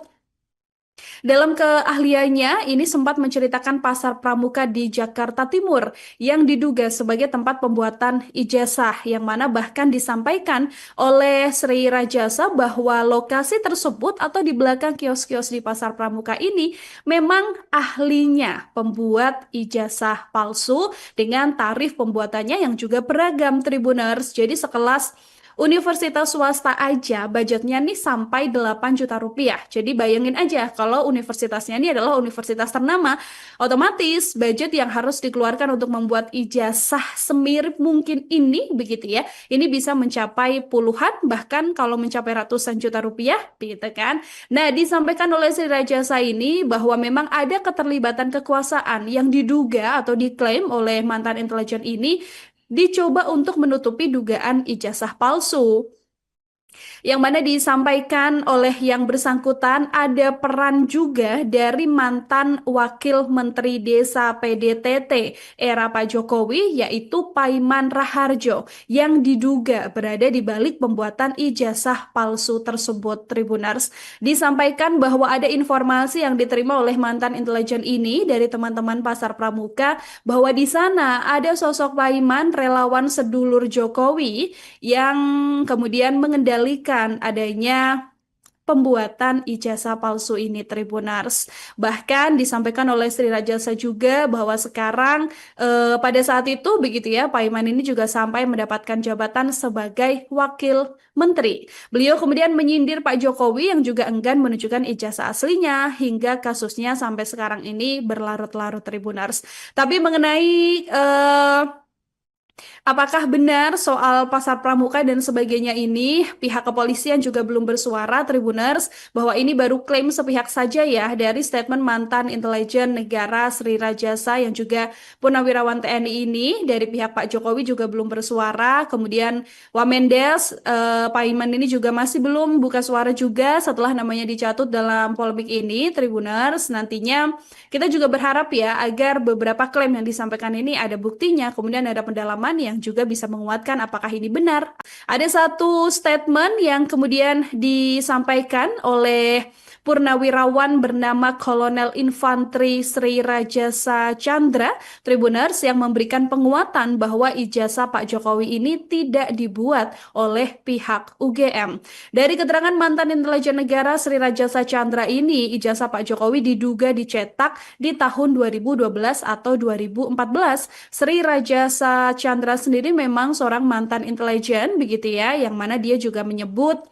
dalam keahliannya, ini sempat menceritakan pasar pramuka di Jakarta Timur yang diduga sebagai tempat pembuatan ijazah, yang mana bahkan disampaikan oleh Sri Rajasa bahwa lokasi tersebut atau di belakang kios-kios di pasar pramuka ini memang ahlinya pembuat ijazah palsu dengan tarif pembuatannya yang juga beragam Tribuners. Jadi sekelas universitas swasta aja budgetnya nih sampai 8 juta rupiah. Jadi bayangin aja kalau universitasnya ini adalah universitas ternama, otomatis budget yang harus dikeluarkan untuk membuat ijazah semirip mungkin ini begitu ya. Ini bisa mencapai puluhan bahkan kalau mencapai ratusan juta rupiah gitu kan. Nah, disampaikan oleh Sri Rajasa ini bahwa memang ada keterlibatan kekuasaan yang diduga atau diklaim oleh mantan intelijen ini dicoba untuk menutupi dugaan ijazah palsu. Yang mana disampaikan oleh yang bersangkutan ada peran juga dari mantan Wakil Menteri Desa PDTT era Pak Jokowi yaitu Paiman Raharjo yang diduga berada di balik pembuatan ijazah palsu tersebut Tribuners. Disampaikan bahwa ada informasi yang diterima oleh mantan intelijen ini dari teman-teman Pasar Pramuka bahwa di sana ada sosok Paiman relawan sedulur Jokowi yang kemudian mengendalikan adanya pembuatan ijazah palsu ini, Tribuners. Bahkan disampaikan oleh Sri Rajasa juga bahwa sekarang pada saat itu begitu ya, Pak Iman ini juga sampai mendapatkan jabatan sebagai wakil menteri. Beliau kemudian menyindir Pak Jokowi yang juga enggan menunjukkan ijazah aslinya hingga kasusnya sampai sekarang ini berlarut-larut, Tribuners. Tapi mengenai apakah benar soal pasar pramuka dan sebagainya ini, pihak kepolisian juga belum bersuara, Tribuners, bahwa ini baru klaim sepihak saja ya dari statement mantan intelijen negara Sri Rajasa yang juga purnawirawan TNI ini. Dari pihak Pak Jokowi juga belum bersuara, kemudian Wamendes, Pak Iman ini juga masih belum buka suara juga setelah namanya dicatut dalam polemik ini, Tribuners. Nantinya kita juga berharap ya agar beberapa klaim yang disampaikan ini ada buktinya, kemudian ada pendalaman yang juga bisa menguatkan apakah ini benar. Ada satu statement yang kemudian disampaikan oleh purnawirawan bernama Kolonel Infanteri Sri Rajasa Chandra, Tribuners, yang memberikan penguatan bahwa ijazah Pak Jokowi ini tidak dibuat oleh pihak UGM. Dari keterangan mantan intelijen negara Sri Rajasa Chandra ini, ijazah Pak Jokowi diduga dicetak di tahun 2012 atau 2014. Sri Rajasa Chandra sendiri memang seorang mantan intelijen begitu ya, yang mana dia juga menyebut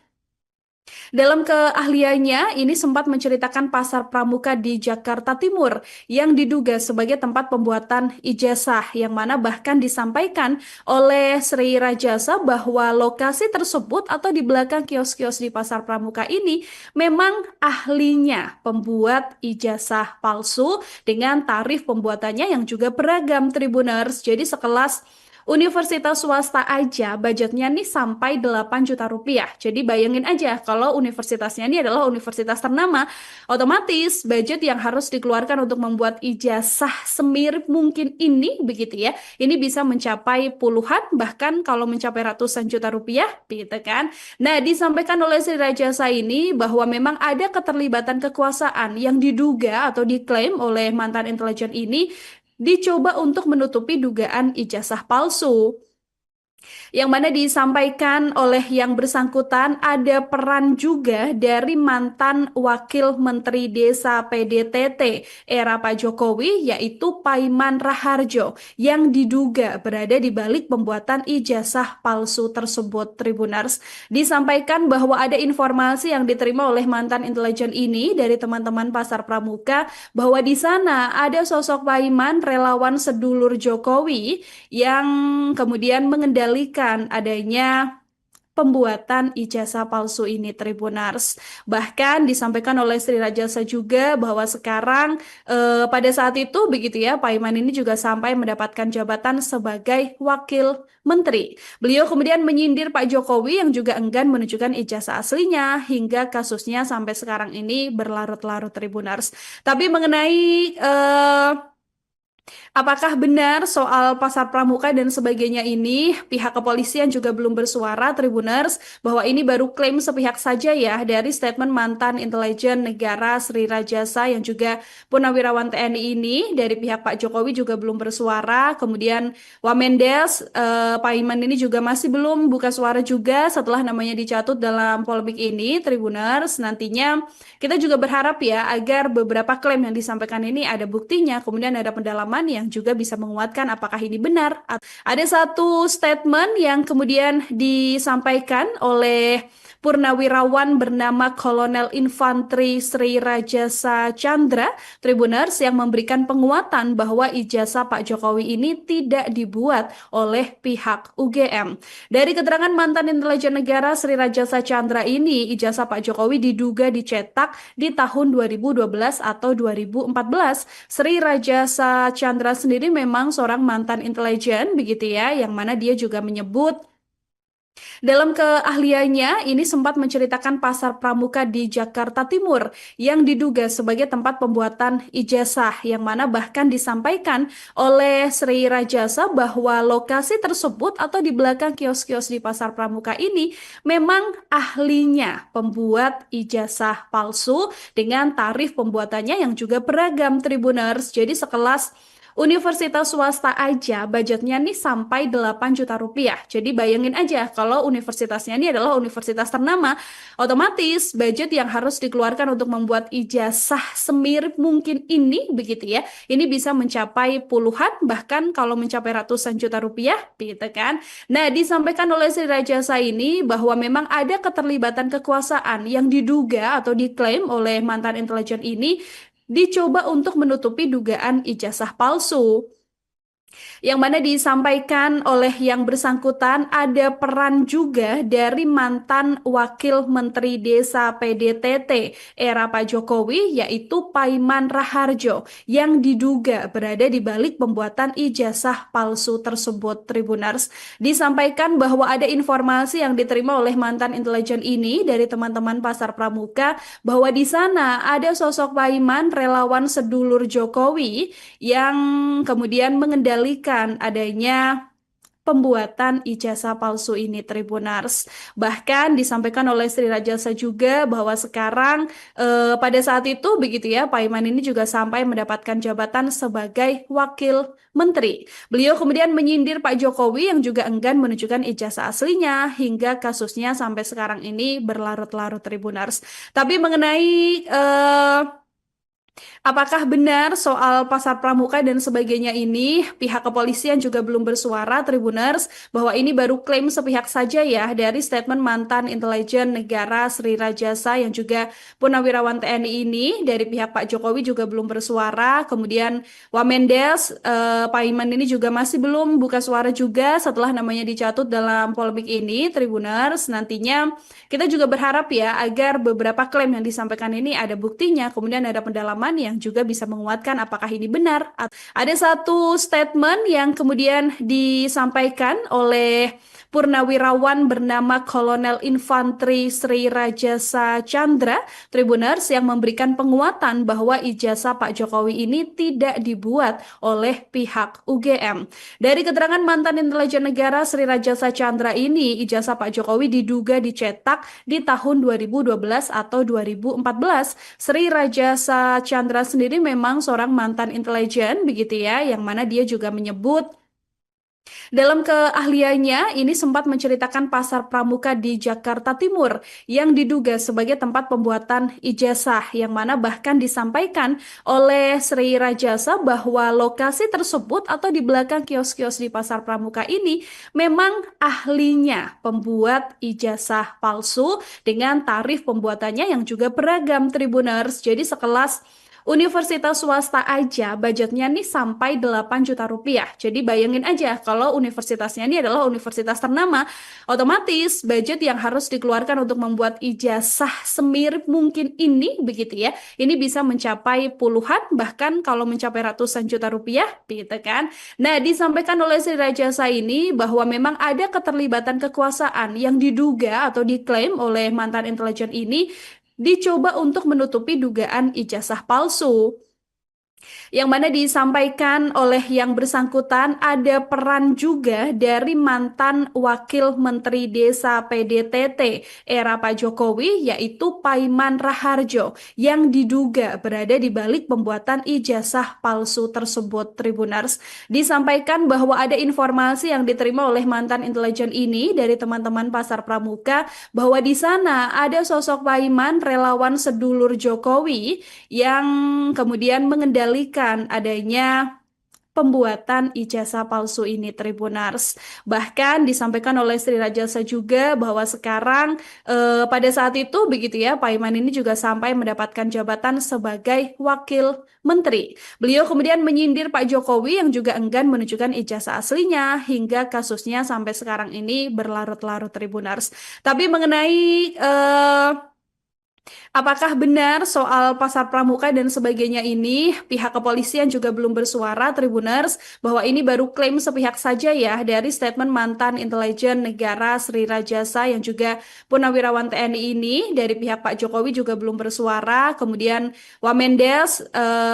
dalam keahliannya, ini sempat menceritakan pasar pramuka di Jakarta Timur yang diduga sebagai tempat pembuatan ijazah, yang mana bahkan disampaikan oleh Sri Rajasa bahwa lokasi tersebut atau di belakang kios-kios di pasar pramuka ini memang ahlinya pembuat ijazah palsu dengan tarif pembuatannya yang juga beragam, Tribuners. Jadi sekelas universitas swasta aja budgetnya nih sampai 8 juta rupiah. Jadi bayangin aja kalau universitasnya ini adalah universitas ternama, otomatis budget yang harus dikeluarkan untuk membuat ijazah semirip mungkin ini begitu ya. Ini bisa mencapai puluhan bahkan kalau mencapai ratusan juta rupiah gitu kan. Nah, disampaikan oleh Sri Rajasa ini bahwa memang ada keterlibatan kekuasaan yang diduga atau diklaim oleh mantan intelijen ini dicoba untuk menutupi dugaan ijazah palsu. Yang mana disampaikan oleh yang bersangkutan ada peran juga dari mantan Wakil Menteri Desa PDTT era Pak Jokowi yaitu Paiman Raharjo yang diduga berada di balik pembuatan ijazah palsu tersebut, Tribuners. Disampaikan bahwa ada informasi yang diterima oleh mantan intelijen ini dari teman-teman pasar pramuka bahwa di sana ada sosok Paiman relawan sedulur Jokowi yang kemudian mengendalikan adanya pembuatan ijazah palsu ini, Tribuners. Bahkan disampaikan oleh Sri Rajasa juga bahwa sekarang pada saat itu begitu ya, Pak Iman ini juga sampai mendapatkan jabatan sebagai wakil menteri. Beliau kemudian menyindir Pak Jokowi yang juga enggan menunjukkan ijazah aslinya hingga kasusnya sampai sekarang ini berlarut-larut, Tribuners. Tapi mengenai apakah benar soal pasar pramuka dan sebagainya ini, pihak kepolisian juga belum bersuara, Tribuners, bahwa ini baru klaim sepihak saja ya dari statement mantan intelijen negara Sri Rajasa yang juga purnawirawan TNI ini. Dari pihak Pak Jokowi juga belum bersuara, kemudian Wamendes, Pak Iman ini juga masih belum buka suara juga setelah namanya dicatut dalam polemik ini, Tribuners. Nantinya kita juga berharap ya agar beberapa klaim yang disampaikan ini ada buktinya, kemudian ada pendalaman yang juga bisa menguatkan apakah ini benar. Ada satu statement yang kemudian disampaikan oleh purnawirawan bernama Kolonel Infanteri Sri Rajasa Chandra, Tribuners, yang memberikan penguatan bahwa ijazah Pak Jokowi ini tidak dibuat oleh pihak UGM. Dari keterangan mantan intelijen negara Sri Rajasa Chandra ini, ijazah Pak Jokowi diduga dicetak di tahun 2012 atau 2014. Sri Rajasa Chandra sendiri memang seorang mantan intelijen begitu ya, yang mana dia juga menyebut dalam keahliannya, ini sempat menceritakan pasar pramuka di Jakarta Timur yang diduga sebagai tempat pembuatan ijazah, yang mana bahkan disampaikan oleh Sri Rajasa bahwa lokasi tersebut atau di belakang kios-kios di pasar pramuka ini memang ahlinya pembuat ijazah palsu dengan tarif pembuatannya yang juga beragam, Tribuners. Jadi sekelas Universitas swasta aja budgetnya nih sampai 8 juta rupiah. Jadi bayangin aja kalau universitasnya ini adalah universitas ternama, otomatis budget yang harus dikeluarkan untuk membuat ijazah semirip mungkin ini begitu ya. Ini bisa mencapai puluhan bahkan kalau mencapai ratusan juta rupiah gitu kan. Nah, disampaikan oleh Sri Rajasa ini bahwa memang ada keterlibatan kekuasaan yang diduga atau diklaim oleh mantan intelijen ini dicoba untuk menutupi dugaan ijazah palsu. Yang mana disampaikan oleh yang bersangkutan ada peran juga dari mantan Wakil Menteri Desa PDTT era Pak Jokowi yaitu Paiman Raharjo yang diduga berada di balik pembuatan ijazah palsu tersebut. Tribuners, disampaikan bahwa ada informasi yang diterima oleh mantan intelijen ini dari teman-teman Pasar Pramuka bahwa di sana ada sosok Paiman relawan sedulur Jokowi yang kemudian mengendalikan adanya pembuatan ijazah palsu ini, Tribuners. Bahkan disampaikan oleh Sri Rajasa juga bahwa sekarang pada saat itu begitu ya, Pak Iman ini juga sampai mendapatkan jabatan sebagai wakil menteri. Beliau kemudian menyindir Pak Jokowi yang juga enggan menunjukkan ijazah aslinya hingga kasusnya sampai sekarang ini berlarut-larut, Tribuners. Tapi mengenai apakah benar soal pasar pramuka dan sebagainya ini, pihak kepolisian juga belum bersuara, Tribuners, bahwa ini baru klaim sepihak saja ya dari statement mantan intelijen negara Sri Rajasa yang juga purnawirawan TNI ini. Dari pihak Pak Jokowi juga belum bersuara, kemudian Wamendes, Pak Iman ini juga masih belum buka suara juga setelah namanya dicatut dalam polemik ini, Tribuners. Nantinya kita juga berharap ya agar beberapa klaim yang disampaikan ini ada buktinya, kemudian ada pendalaman yang juga bisa menguatkan apakah ini benar. Ada satu statement yang kemudian disampaikan oleh purnawirawan bernama Kolonel Infanteri Sri Rajasa Chandra, Tribuners, yang memberikan penguatan bahwa ijazah Pak Jokowi ini tidak dibuat oleh pihak UGM. Dari keterangan mantan intelijen negara Sri Rajasa Chandra ini, ijazah Pak Jokowi diduga dicetak di tahun 2012 atau 2014. Sri Rajasa Chandra sendiri memang seorang mantan intelijen begitu ya, yang mana dia juga menyebut dalam keahliannya ini sempat menceritakan pasar pramuka di Jakarta Timur yang diduga sebagai tempat pembuatan ijazah, yang mana bahkan disampaikan oleh Sri Rajasa bahwa lokasi tersebut atau di belakang kios-kios di pasar pramuka ini memang ahlinya pembuat ijazah palsu dengan tarif pembuatannya yang juga beragam, Tribuners. Jadi sekelas universitas swasta aja budgetnya nih sampai 8 juta rupiah. Jadi bayangin aja kalau universitasnya ini adalah universitas ternama, otomatis budget yang harus dikeluarkan untuk membuat ijazah semirip mungkin ini begitu ya. Ini bisa mencapai puluhan bahkan kalau mencapai ratusan juta rupiah gitu kan. Nah, disampaikan oleh Sri Rajasa ini bahwa memang ada keterlibatan kekuasaan yang diduga atau diklaim oleh mantan intelijen ini dicoba untuk menutupi dugaan ijazah palsu. Yang mana disampaikan oleh yang bersangkutan ada peran juga dari mantan Wakil Menteri Desa PDTT era Pak Jokowi yaitu Paiman Raharjo yang diduga berada di balik pembuatan ijazah palsu tersebut, Tribuners. Disampaikan bahwa ada informasi yang diterima oleh mantan intelijen ini dari teman-teman Pasar Pramuka bahwa di sana ada sosok Paiman relawan sedulur Jokowi yang kemudian mengendalikan adanya pembuatan ijazah palsu ini, Tribuners. Bahkan disampaikan oleh Sri Rajasa juga bahwa sekarang pada saat itu begitu ya, Pak Iman ini juga sampai mendapatkan jabatan sebagai wakil menteri. Beliau kemudian menyindir Pak Jokowi yang juga enggan menunjukkan ijazah aslinya hingga kasusnya sampai sekarang ini berlarut-larut, Tribuners. Tapi mengenai apakah benar soal pasar pramuka dan sebagainya ini, pihak kepolisian juga belum bersuara, Tribuners, bahwa ini baru klaim sepihak saja ya dari statement mantan intelijen negara Sri Rajasa yang juga purnawirawan TNI ini. Dari pihak Pak Jokowi juga belum bersuara, kemudian Wamendes,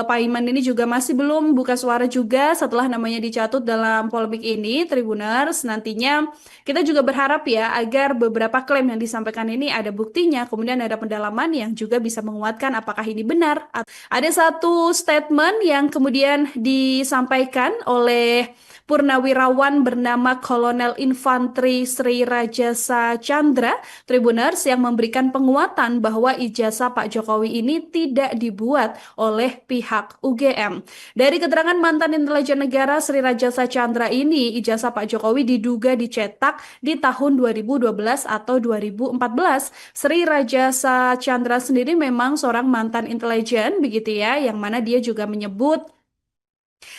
Pak Iman ini juga masih belum buka suara juga setelah namanya dicatut dalam polemik ini, Tribuners. Nantinya kita juga berharap ya agar beberapa klaim yang disampaikan ini ada buktinya, kemudian ada pendalaman yang juga bisa menguatkan apakah ini benar. Ada satu statement yang kemudian disampaikan oleh Purnawirawan bernama Kolonel Infanteri Sri Rajasa Chandra Tribuners yang memberikan penguatan bahwa ijazah Pak Jokowi ini tidak dibuat oleh pihak UGM. Dari keterangan mantan intelijen negara Sri Rajasa Chandra ini, ijazah Pak Jokowi diduga dicetak di tahun 2012 atau 2014. Sri Rajasa Chandra sendiri memang seorang mantan intelijen begitu ya, yang mana dia juga menyebut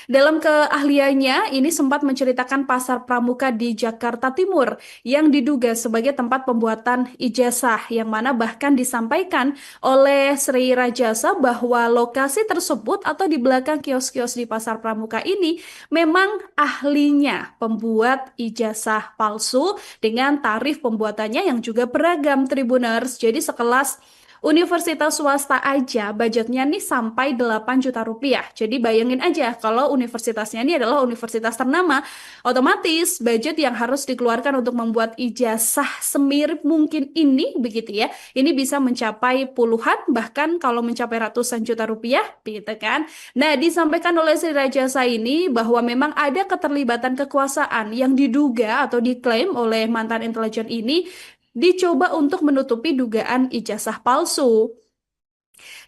dalam keahliannya, ini sempat menceritakan pasar pramuka di Jakarta Timur yang diduga sebagai tempat pembuatan ijazah, yang mana bahkan disampaikan oleh Sri Rajasa bahwa lokasi tersebut atau di belakang kios-kios di pasar pramuka ini memang ahlinya pembuat ijazah palsu dengan tarif pembuatannya yang juga beragam Tribuners. Jadi sekelas universitas swasta aja budgetnya nih sampai 8 juta rupiah. Jadi bayangin aja kalau universitasnya ini adalah universitas ternama, otomatis budget yang harus dikeluarkan untuk membuat ijazah semirip mungkin ini begitu ya. Ini bisa mencapai puluhan bahkan kalau mencapai ratusan juta rupiah gitu kan. Nah, disampaikan oleh Sri Rajasa ini bahwa memang ada keterlibatan kekuasaan yang diduga atau diklaim oleh mantan intelijen ini dicoba untuk menutupi dugaan ijazah palsu.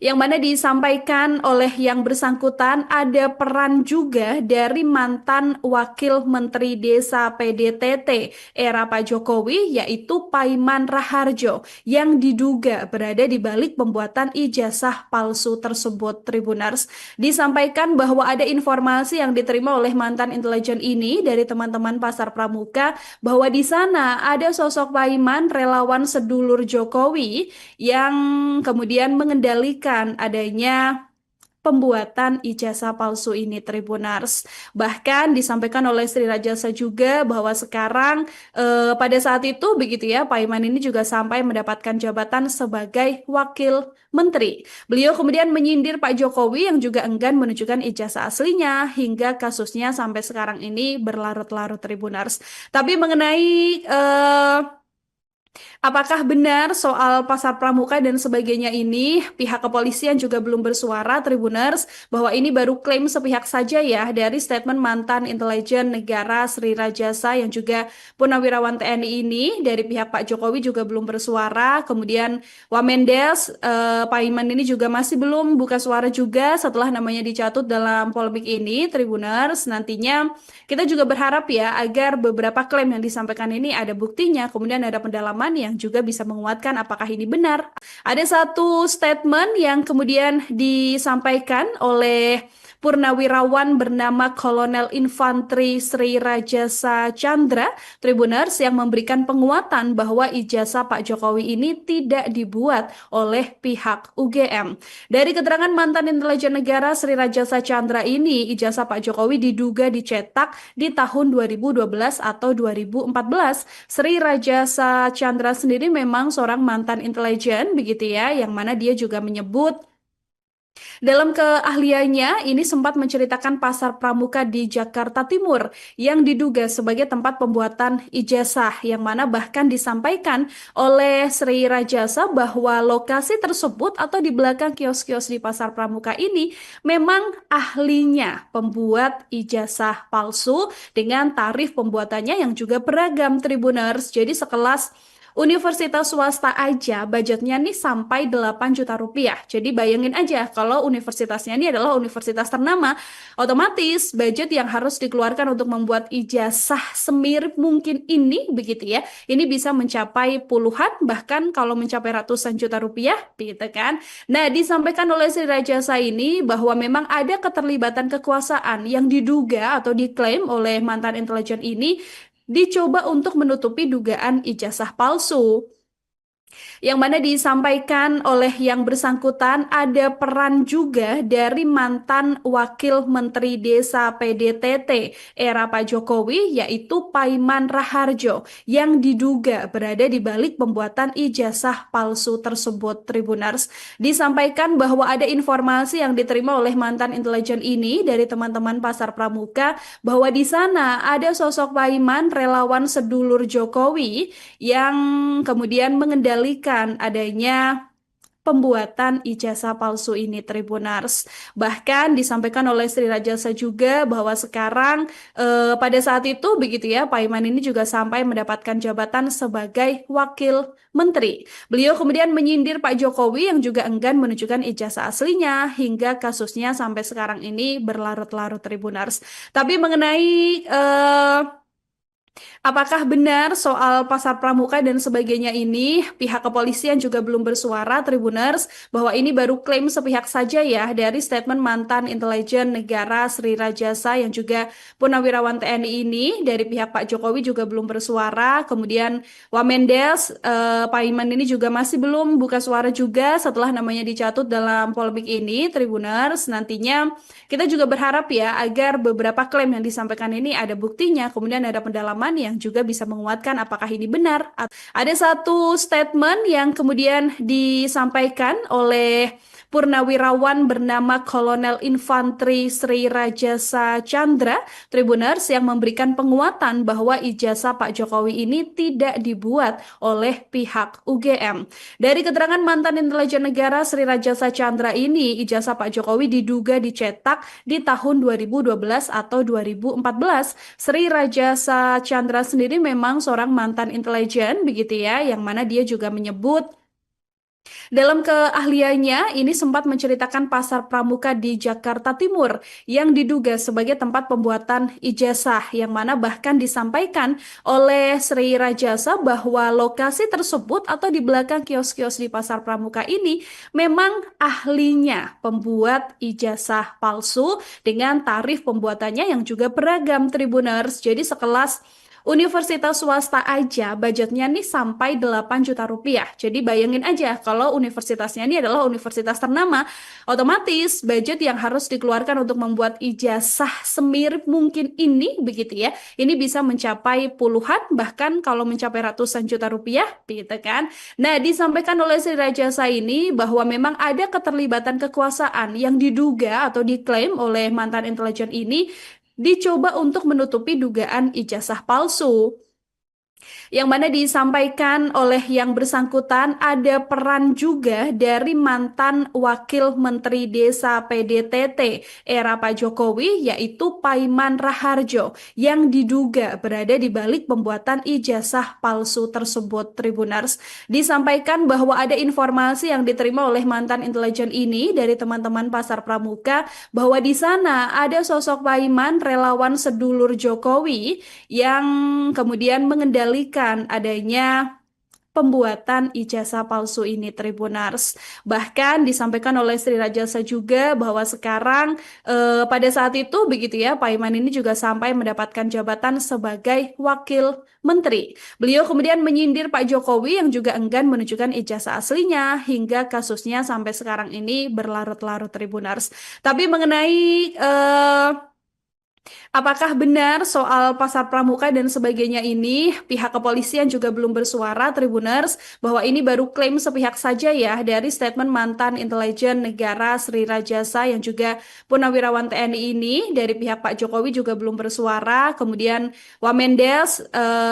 Yang mana disampaikan oleh yang bersangkutan ada peran juga dari mantan Wakil Menteri Desa PDTT era Pak Jokowi yaitu Paiman Raharjo yang diduga berada di balik pembuatan ijazah palsu tersebut Tribuners. Disampaikan bahwa ada informasi yang diterima oleh mantan intelijen ini dari teman-teman Pasar Pramuka bahwa di sana ada sosok Paiman relawan sedulur Jokowi yang kemudian mengendalikan adanya pembuatan ijazah palsu ini Tribunars. Bahkan disampaikan oleh Sri Rajasa juga bahwa sekarang pada saat itu begitu ya Pak Iman ini juga sampai mendapatkan jabatan sebagai wakil menteri. Beliau kemudian menyindir Pak Jokowi yang juga enggan menunjukkan ijazah aslinya hingga kasusnya sampai sekarang ini berlarut-larut Tribunars. Tapi mengenai apakah benar soal pasar pramuka dan sebagainya ini, pihak kepolisian juga belum bersuara, Tribuners, bahwa ini baru klaim sepihak saja ya dari statement mantan intelijen negara Sri Rajasa yang juga purnawirawan TNI ini, dari pihak Pak Jokowi juga belum bersuara, kemudian Wamendes, Pak Iman ini juga masih belum buka suara juga setelah namanya dicatut dalam polemik ini, Tribuners, nantinya kita juga berharap ya agar beberapa klaim yang disampaikan ini ada buktinya, kemudian ada pendalaman yang juga bisa menguatkan apakah ini benar. Ada satu statement yang kemudian disampaikan oleh Purnawirawan bernama Kolonel Infanteri Sri Rajasa Chandra Tribuners yang memberikan penguatan bahwa ijazah Pak Jokowi ini tidak dibuat oleh pihak UGM. Dari keterangan mantan intelijen negara Sri Rajasa Chandra ini, ijazah Pak Jokowi diduga dicetak di tahun 2012 atau 2014. Sri Rajasa Chandra sendiri memang seorang mantan intelijen begitu ya, yang mana dia juga menyebut dalam keahliannya, ini sempat menceritakan pasar pramuka di Jakarta Timur yang diduga sebagai tempat pembuatan ijazah, yang mana bahkan disampaikan oleh Sri Rajasa bahwa lokasi tersebut atau di belakang kios-kios di pasar pramuka ini memang ahlinya pembuat ijazah palsu dengan tarif pembuatannya yang juga beragam Tribuners. Jadi sekelas universitas swasta aja budgetnya nih sampai 8 juta rupiah. Jadi bayangin aja kalau universitasnya ini adalah universitas ternama, otomatis budget yang harus dikeluarkan untuk membuat ijazah semirip mungkin ini begitu ya. Ini bisa mencapai puluhan bahkan kalau mencapai ratusan juta rupiah gitu kan. Nah, disampaikan oleh Sri Rajasa ini bahwa memang ada keterlibatan kekuasaan yang diduga atau diklaim oleh mantan intelijen ini dicoba untuk menutupi dugaan ijazah palsu. Yang mana disampaikan oleh yang bersangkutan ada peran juga dari mantan Wakil Menteri Desa PDTT era Pak Jokowi yaitu Paiman Raharjo yang diduga berada di balik pembuatan ijazah palsu tersebut Tribuners. Disampaikan bahwa ada informasi yang diterima oleh mantan intelijen ini dari teman-teman Pasar Pramuka bahwa di sana ada sosok Paiman relawan sedulur Jokowi yang kemudian mengendalikan adanya pembuatan ijazah palsu ini, Tribuners. Bahkan disampaikan oleh Sri Rajasa juga bahwa sekarang pada saat itu begitu ya, Pak Iman ini juga sampai mendapatkan jabatan sebagai wakil menteri. Beliau kemudian menyindir Pak Jokowi yang juga enggan menunjukkan ijazah aslinya hingga kasusnya sampai sekarang ini berlarut-larut, Tribuners. Tapi mengenai apakah benar soal pasar pramuka dan sebagainya ini, pihak kepolisian juga belum bersuara, Tribuners, bahwa ini baru klaim sepihak saja ya dari statement mantan intelijen negara Sri Rajasa yang juga Purnawirawan TNI ini. Dari pihak Pak Jokowi juga belum bersuara, kemudian Wamendes, Pak Iman ini juga masih belum buka suara juga setelah namanya dicatut dalam polemik ini, Tribuners. Nantinya kita juga berharap ya agar beberapa klaim yang disampaikan ini ada buktinya, kemudian ada pendalaman yang juga bisa menguatkan apakah ini benar. Ada satu statement yang kemudian disampaikan oleh Purnawirawan bernama Kolonel Infanteri Sri Rajasa Chandra, Tribuners, yang memberikan penguatan bahwa ijazah Pak Jokowi ini tidak dibuat oleh pihak UGM. Dari keterangan mantan intelijen negara Sri Rajasa Chandra ini, ijazah Pak Jokowi diduga dicetak di tahun 2012 atau 2014. Sri Rajasa Chandra sendiri memang seorang mantan intelijen begitu ya, yang mana dia juga menyebut dalam keahliannya, ini sempat menceritakan pasar pramuka di Jakarta Timur yang diduga sebagai tempat pembuatan ijazah, yang mana bahkan disampaikan oleh Sri Rajasa bahwa lokasi tersebut atau di belakang kios-kios di pasar pramuka ini memang ahlinya pembuat ijazah palsu dengan tarif pembuatannya yang juga beragam, Tribuners. Jadi sekelas universitas swasta aja budgetnya nih sampai 8 juta rupiah. Jadi bayangin aja kalau universitasnya ini adalah universitas ternama, otomatis budget yang harus dikeluarkan untuk membuat ijazah semirip mungkin ini begitu ya. Ini bisa mencapai puluhan bahkan kalau mencapai ratusan juta rupiah gitu kan. Nah, disampaikan oleh Sri Rajasa ini bahwa memang ada keterlibatan kekuasaan yang diduga atau diklaim oleh mantan intelijen ini dicoba untuk menutupi dugaan ijazah palsu. Yang mana disampaikan oleh yang bersangkutan ada peran juga dari mantan Wakil Menteri Desa PDTT era Pak Jokowi yaitu Paiman Raharjo yang diduga berada di balik pembuatan ijazah palsu tersebut, Tribuners. Disampaikan bahwa ada informasi yang diterima oleh mantan intelijen ini dari teman-teman pasar pramuka bahwa di sana ada sosok Paiman relawan sedulur Jokowi yang kemudian mengendalikan adanya pembuatan ijazah palsu ini, Tribuners. Bahkan disampaikan oleh Sri Rajasa juga bahwa sekarang pada saat itu begitu ya, Pak Iman ini juga sampai mendapatkan jabatan sebagai wakil menteri. Beliau kemudian menyindir Pak Jokowi yang juga enggan menunjukkan ijazah aslinya hingga kasusnya sampai sekarang ini berlarut-larut, Tribuners. Tapi mengenai apakah benar soal pasar pramuka dan sebagainya ini, pihak kepolisian juga belum bersuara, Tribuners, bahwa ini baru klaim sepihak saja ya dari statement mantan intelijen negara Sri Rajasa yang juga Purnawirawan TNI ini. Dari pihak Pak Jokowi juga belum bersuara, kemudian Wamendes,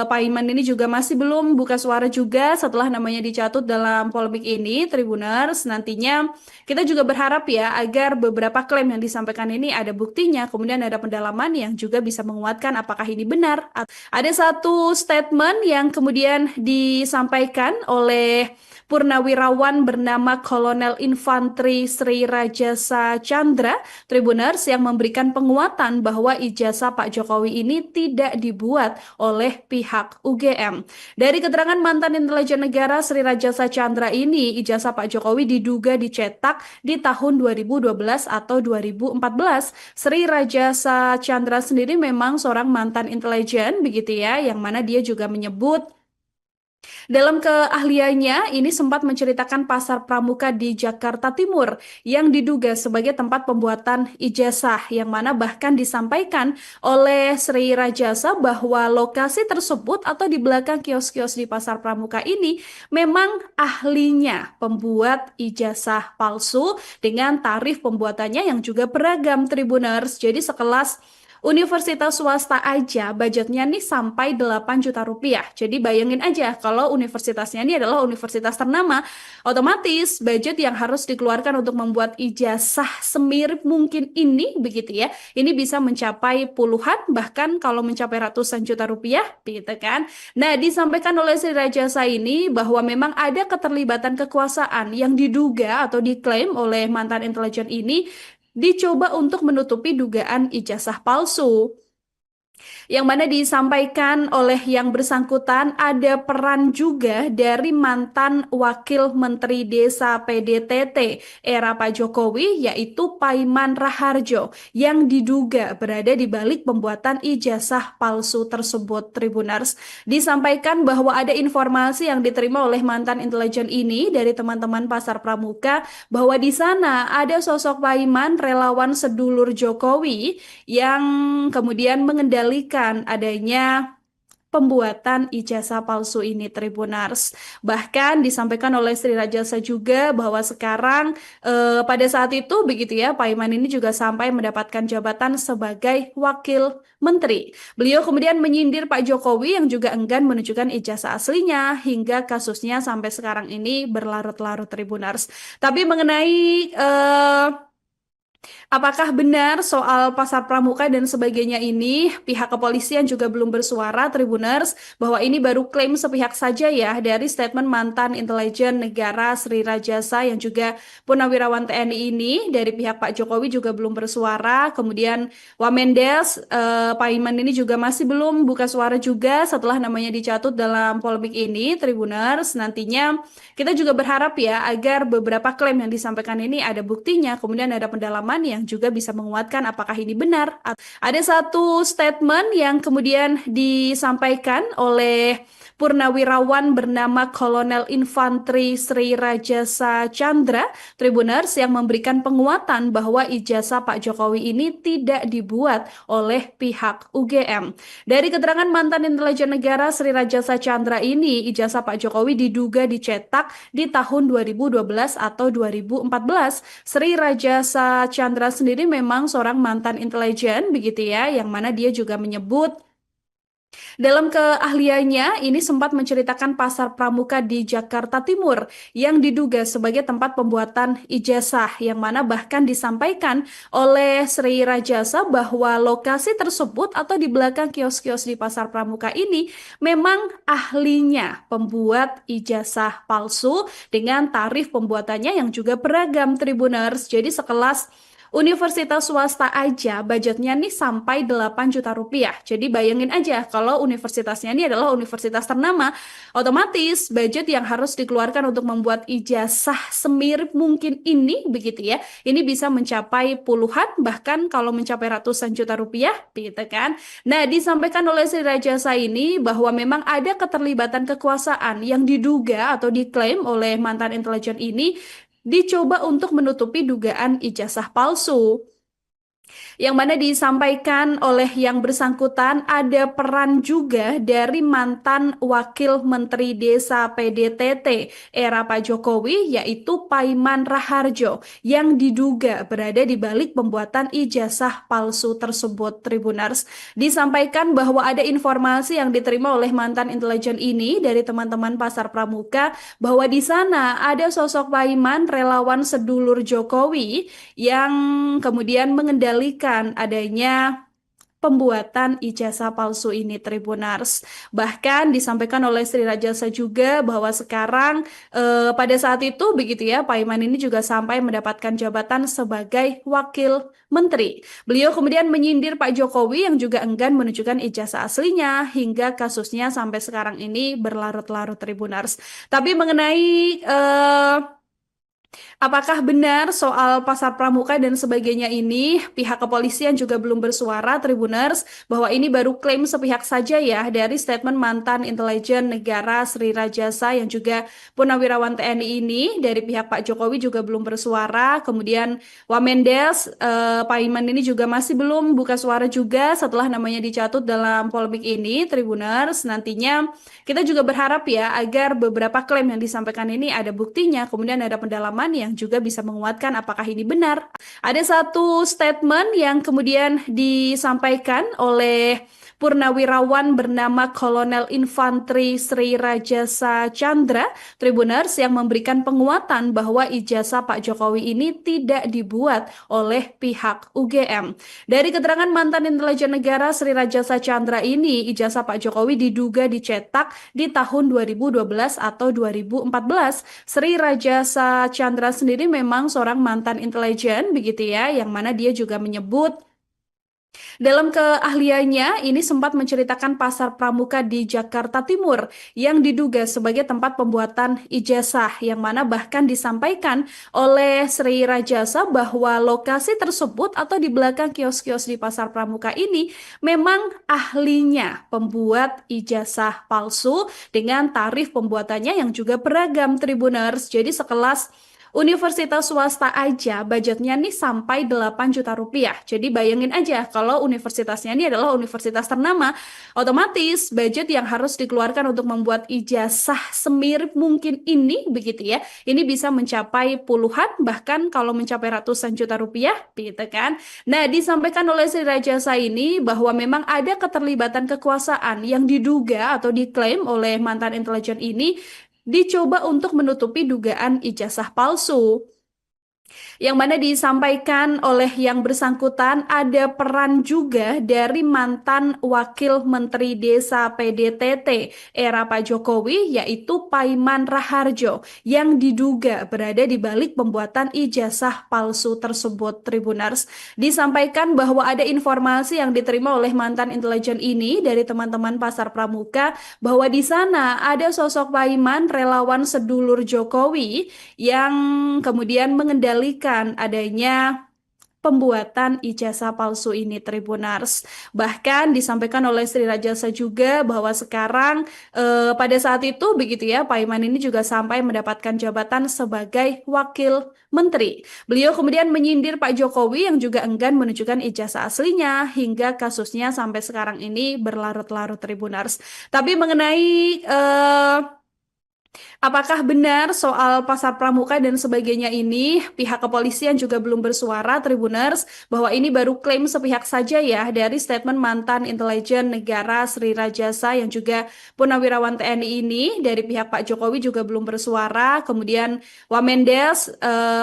Pak Iman ini juga masih belum buka suara juga setelah namanya dicatut dalam polemik ini, Tribuners. Nantinya kita juga berharap ya agar beberapa klaim yang disampaikan ini ada buktinya, kemudian ada pendalaman yang juga bisa menguatkan apakah ini benar. Ada satu statement yang kemudian disampaikan oleh Purnawirawan bernama Kolonel Infanteri Sri Rajasa Chandra, Tribuners, yang memberikan penguatan bahwa ijazah Pak Jokowi ini tidak dibuat oleh pihak UGM. Dari keterangan mantan intelijen negara Sri Rajasa Chandra ini, ijazah Pak Jokowi diduga dicetak di tahun 2012 atau 2014. Sri Rajasa Chandra sendiri memang seorang mantan intelijen begitu ya, yang mana dia juga menyebut dalam keahliannya, ini sempat menceritakan pasar pramuka di Jakarta Timur yang diduga sebagai tempat pembuatan ijazah, yang mana bahkan disampaikan oleh Sri Rajasa bahwa lokasi tersebut atau di belakang kios-kios di pasar pramuka ini memang ahlinya pembuat ijazah palsu dengan tarif pembuatannya yang juga beragam, Tribuners. Jadi sekelas Universitas swasta aja budgetnya nih sampai 8 juta rupiah. Jadi bayangin aja kalau universitasnya ini adalah universitas ternama, otomatis budget yang harus dikeluarkan untuk membuat ijazah semirip mungkin ini begitu ya. Ini bisa mencapai puluhan bahkan kalau mencapai ratusan juta rupiah begitu kan. Nah, disampaikan oleh Sri Rajasa ini bahwa memang ada keterlibatan kekuasaan yang diduga atau diklaim oleh mantan intelijen ini dicoba untuk menutupi dugaan ijazah palsu. Yang mana disampaikan oleh yang bersangkutan ada peran juga dari mantan Wakil Menteri Desa PDTT era Pak Jokowi yaitu Paiman Raharjo yang diduga berada di balik pembuatan ijazah palsu tersebut. Tribuners, disampaikan bahwa ada informasi yang diterima oleh mantan intelijen ini dari teman-teman Pasar Pramuka bahwa di sana ada sosok Paiman relawan sedulur Jokowi yang kemudian mengendalikan adanya pembuatan ijazah palsu ini. Tribuners. Bahkan disampaikan oleh Sri Rajasa juga bahwa sekarang pada saat itu begitu ya, Paiman ini juga sampai mendapatkan jabatan sebagai wakil menteri. Beliau kemudian menyindir Pak Jokowi yang juga enggan menunjukkan ijazah aslinya hingga kasusnya sampai sekarang ini berlarut-larut. Tribuners. Tapi mengenai apakah benar soal pasar pramuka dan sebagainya ini, pihak kepolisian juga belum bersuara, Tribuners, bahwa ini baru klaim sepihak saja ya dari statement mantan intelijen negara Sri Rajasa yang juga Purnawirawan TNI ini. Dari pihak Pak Jokowi juga belum bersuara, kemudian Wamendes, Paiman ini juga masih belum buka suara juga setelah namanya dicatut dalam polemik ini, Tribuners. Nantinya kita juga berharap ya agar beberapa klaim yang disampaikan ini ada buktinya, kemudian ada pendalaman yang juga bisa menguatkan apakah ini benar. Ada satu statement yang kemudian disampaikan oleh Purnawirawan bernama Kolonel Infanteri Sri Rajasa Chandra, Tribuners, yang memberikan penguatan bahwa ijazah Pak Jokowi ini tidak dibuat oleh pihak UGM. Dari keterangan mantan intelijen negara Sri Rajasa Chandra ini, ijazah Pak Jokowi diduga dicetak di tahun 2012 atau 2014. Sri Rajasa Chandra sendiri memang seorang mantan intelijen begitu ya, yang mana dia juga menyebut dalam keahliannya, ini sempat menceritakan pasar pramuka di Jakarta Timur yang diduga sebagai tempat pembuatan ijazah, yang mana bahkan disampaikan oleh Sri Rajasa bahwa lokasi tersebut atau di belakang kios-kios di pasar pramuka ini memang ahlinya pembuat ijazah palsu dengan tarif pembuatannya yang juga beragam. Tribuners, jadi sekelas universitas swasta aja budgetnya nih sampai 8 juta rupiah. Jadi bayangin aja kalau universitasnya ini adalah universitas ternama, otomatis budget yang harus dikeluarkan untuk membuat ijazah semirip mungkin ini begitu ya. Ini bisa mencapai puluhan bahkan kalau mencapai ratusan juta rupiah begitu kan. Nah, disampaikan oleh Sri Rajasa ini bahwa memang ada keterlibatan kekuasaan yang diduga atau diklaim oleh mantan intelijen ini dicoba untuk menutupi dugaan ijazah palsu. Yang mana disampaikan oleh yang bersangkutan ada peran juga dari mantan Wakil Menteri Desa PDTT era Pak Jokowi yaitu Paiman Raharjo yang diduga berada di balik pembuatan ijazah palsu tersebut. Tribuners, disampaikan bahwa ada informasi yang diterima oleh mantan intelijen ini dari teman-teman Pasar Pramuka bahwa di sana ada sosok Paiman relawan sedulur Jokowi yang kemudian mengendalikan adanya pembuatan ijazah palsu ini. Tribuners, bahkan disampaikan oleh Sri Rajasa juga bahwa sekarang pada saat itu begitu ya, Paiman ini juga sampai mendapatkan jabatan sebagai wakil menteri. Beliau kemudian menyindir Pak Jokowi yang juga enggan menunjukkan ijazah aslinya hingga kasusnya sampai sekarang ini berlarut-larut. Tribuners, tapi mengenai apakah benar soal pasar pramuka dan sebagainya ini, pihak kepolisian juga belum bersuara. Tribuners, bahwa ini baru klaim sepihak saja ya dari statement mantan intelijen negara Sri Rajasa yang juga Purnawirawan TNI ini. Dari pihak Pak Jokowi juga belum bersuara, kemudian Wamendes, Paiman ini juga masih belum buka suara juga setelah namanya dicatut dalam polemik ini. Tribuners, nantinya kita juga berharap ya agar beberapa klaim yang disampaikan ini ada buktinya, kemudian ada pendalaman yang yang juga bisa menguatkan apakah ini benar. Ada satu statement yang kemudian disampaikan oleh Purnawirawan bernama Kolonel Infanteri Sri Rajasa Chandra Tribuners yang memberikan penguatan bahwa ijazah Pak Jokowi ini tidak dibuat oleh pihak UGM. Dari keterangan mantan intelijen negara Sri Rajasa Chandra ini, ijazah Pak Jokowi diduga dicetak di tahun 2012 atau 2014. Sri Rajasa Chandra sendiri memang seorang mantan intelijen begitu ya, yang mana dia juga menyebut dalam keahliannya, ini sempat menceritakan pasar pramuka di Jakarta Timur yang diduga sebagai tempat pembuatan ijazah, yang mana bahkan disampaikan oleh Sri Rajasa bahwa lokasi tersebut atau di belakang kios-kios di pasar pramuka ini memang ahlinya pembuat ijazah palsu dengan tarif pembuatannya yang juga beragam Tribuners. Jadi sekelas universitas swasta aja budgetnya nih sampai 8 juta rupiah. Jadi bayangin aja kalau universitasnya ini adalah universitas ternama, otomatis budget yang harus dikeluarkan untuk membuat ijazah semirip mungkin ini begitu ya. Ini bisa mencapai puluhan bahkan kalau mencapai ratusan juta rupiah gitu kan. Nah, disampaikan oleh Sri Rajasa ini bahwa memang ada keterlibatan kekuasaan yang diduga atau diklaim oleh mantan intelijen ini dicoba untuk menutupi dugaan ijazah palsu. Yang mana disampaikan oleh yang bersangkutan ada peran juga dari mantan Wakil Menteri Desa PDTT era Pak Jokowi yaitu Paiman Raharjo yang diduga berada di balik pembuatan ijazah palsu tersebut Tribuners. Disampaikan bahwa ada informasi yang diterima oleh mantan intelijen ini dari teman-teman Pasar Pramuka bahwa di sana ada sosok Paiman relawan sedulur Jokowi yang kemudian mengendalikan adanya pembuatan ijazah palsu ini Tribuners. Bahkan disampaikan oleh Sri Rajasa juga bahwa sekarang pada saat itu begitu ya Pak Iman ini juga sampai mendapatkan jabatan sebagai wakil menteri. Beliau kemudian menyindir Pak Jokowi yang juga enggan menunjukkan ijazah aslinya hingga kasusnya sampai sekarang ini berlarut-larut Tribuners. Tapi mengenai apakah benar soal pasar pramuka dan sebagainya ini, pihak kepolisian juga belum bersuara Tribuners bahwa ini baru klaim sepihak saja ya dari statement mantan intelijen negara Sri Rajasa yang juga purnawirawan TNI ini dari pihak Pak Jokowi juga belum bersuara. Kemudian Wamendes,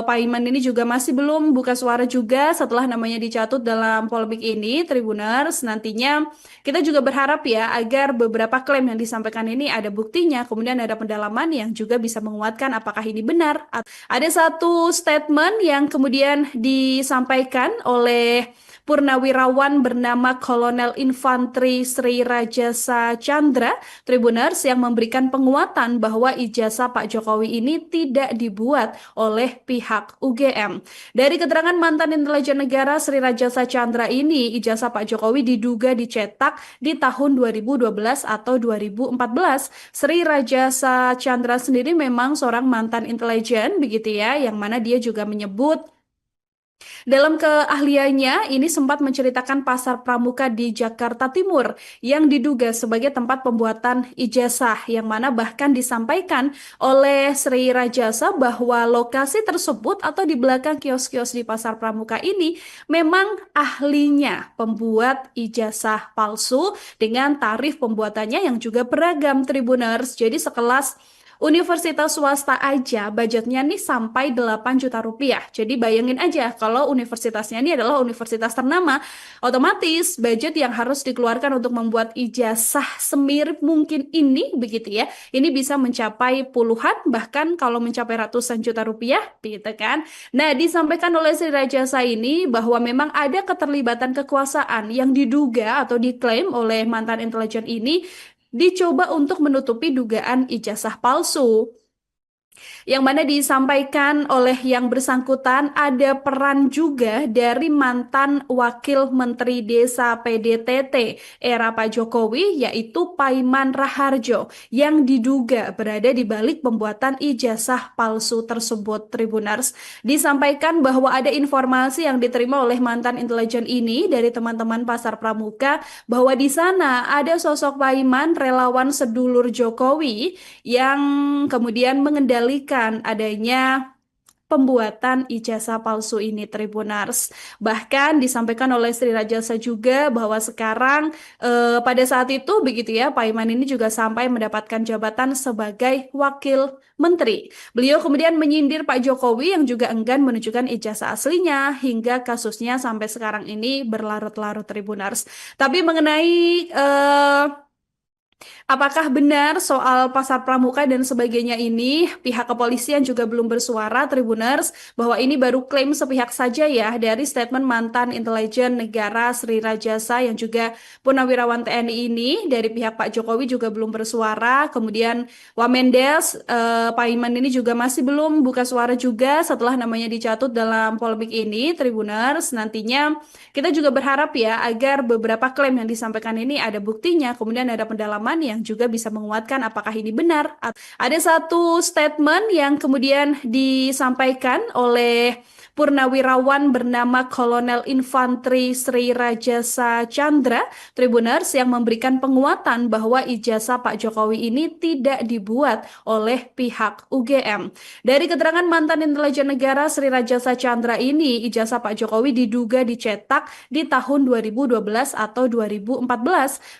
Pak Iman ini juga masih belum buka suara juga setelah namanya dicatut dalam polemik ini Tribuners. Nantinya kita juga berharap ya agar beberapa klaim yang disampaikan ini ada buktinya, kemudian ada pendalaman yang juga bisa menguatkan apakah ini benar. Ada satu statement yang kemudian disampaikan oleh Purnawirawan bernama Kolonel Infanteri Sri Rajasa Chandra Tribuners yang memberikan penguatan bahwa ijazah Pak Jokowi ini tidak dibuat oleh pihak UGM. Dari keterangan mantan intelijen negara Sri Rajasa Chandra ini, ijazah Pak Jokowi diduga dicetak di tahun 2012 atau 2014. Sri Rajasa Chandra sendiri memang seorang mantan intelijen begitu ya, yang mana dia juga menyebut dalam keahliannya, ini sempat menceritakan pasar pramuka di Jakarta Timur yang diduga sebagai tempat pembuatan ijazah, yang mana bahkan disampaikan oleh Sri Rajasa bahwa lokasi tersebut atau di belakang kios-kios di pasar pramuka ini memang ahlinya pembuat ijazah palsu dengan tarif pembuatannya yang juga beragam Tribuners. Jadi sekelas universitas swasta aja budgetnya nih sampai 8 juta rupiah. Jadi bayangin aja kalau universitasnya ini adalah universitas ternama, otomatis budget yang harus dikeluarkan untuk membuat ijazah semirip mungkin ini begitu ya. Ini bisa mencapai puluhan bahkan kalau mencapai ratusan juta rupiah gitu kan. Nah, disampaikan oleh Sri Rajasa ini bahwa memang ada keterlibatan kekuasaan yang diduga atau diklaim oleh mantan intelijen ini dicoba untuk menutupi dugaan ijazah palsu. Yang mana disampaikan oleh yang bersangkutan ada peran juga dari mantan Wakil Menteri Desa PDTT era Pak Jokowi yaitu Paiman Raharjo yang diduga berada di balik pembuatan ijazah palsu tersebut Tribuners. Disampaikan bahwa ada informasi yang diterima oleh mantan intelijen ini dari teman-teman Pasar Pramuka bahwa di sana ada sosok Paiman relawan sedulur Jokowi yang kemudian mengendalikan adanya pembuatan ijazah palsu ini, Tribuners. Bahkan disampaikan oleh Sri Rajasa juga bahwa sekarang pada saat itu begitu ya, Pak Iman ini juga sampai mendapatkan jabatan sebagai wakil menteri. Beliau kemudian menyindir Pak Jokowi yang juga enggan menunjukkan ijazah aslinya hingga kasusnya sampai sekarang ini berlarut-larut, Tribuners. Tapi mengenai apakah benar soal pasar pramuka dan sebagainya ini, pihak kepolisian juga belum bersuara, Tribuners, bahwa ini baru klaim sepihak saja ya dari statement mantan intelijen negara Sri Rajasa yang juga purnawirawan TNI ini. Dari pihak Pak Jokowi juga belum bersuara, kemudian Wamendes, Pak Iman ini juga masih belum buka suara juga setelah namanya dicatut dalam polemik ini, Tribuners. Nantinya kita juga berharap ya agar beberapa klaim yang disampaikan ini ada buktinya, kemudian ada pendalaman yang juga bisa menguatkan apakah ini benar. Ada satu statement yang kemudian disampaikan oleh purnawirawan bernama Kolonel Infanteri Sri Rajasa Chandra, Tribuners, yang memberikan penguatan bahwa ijazah Pak Jokowi ini tidak dibuat oleh pihak UGM. Dari keterangan mantan intelijen negara Sri Rajasa Chandra ini, ijazah Pak Jokowi diduga dicetak di tahun 2012 atau 2014.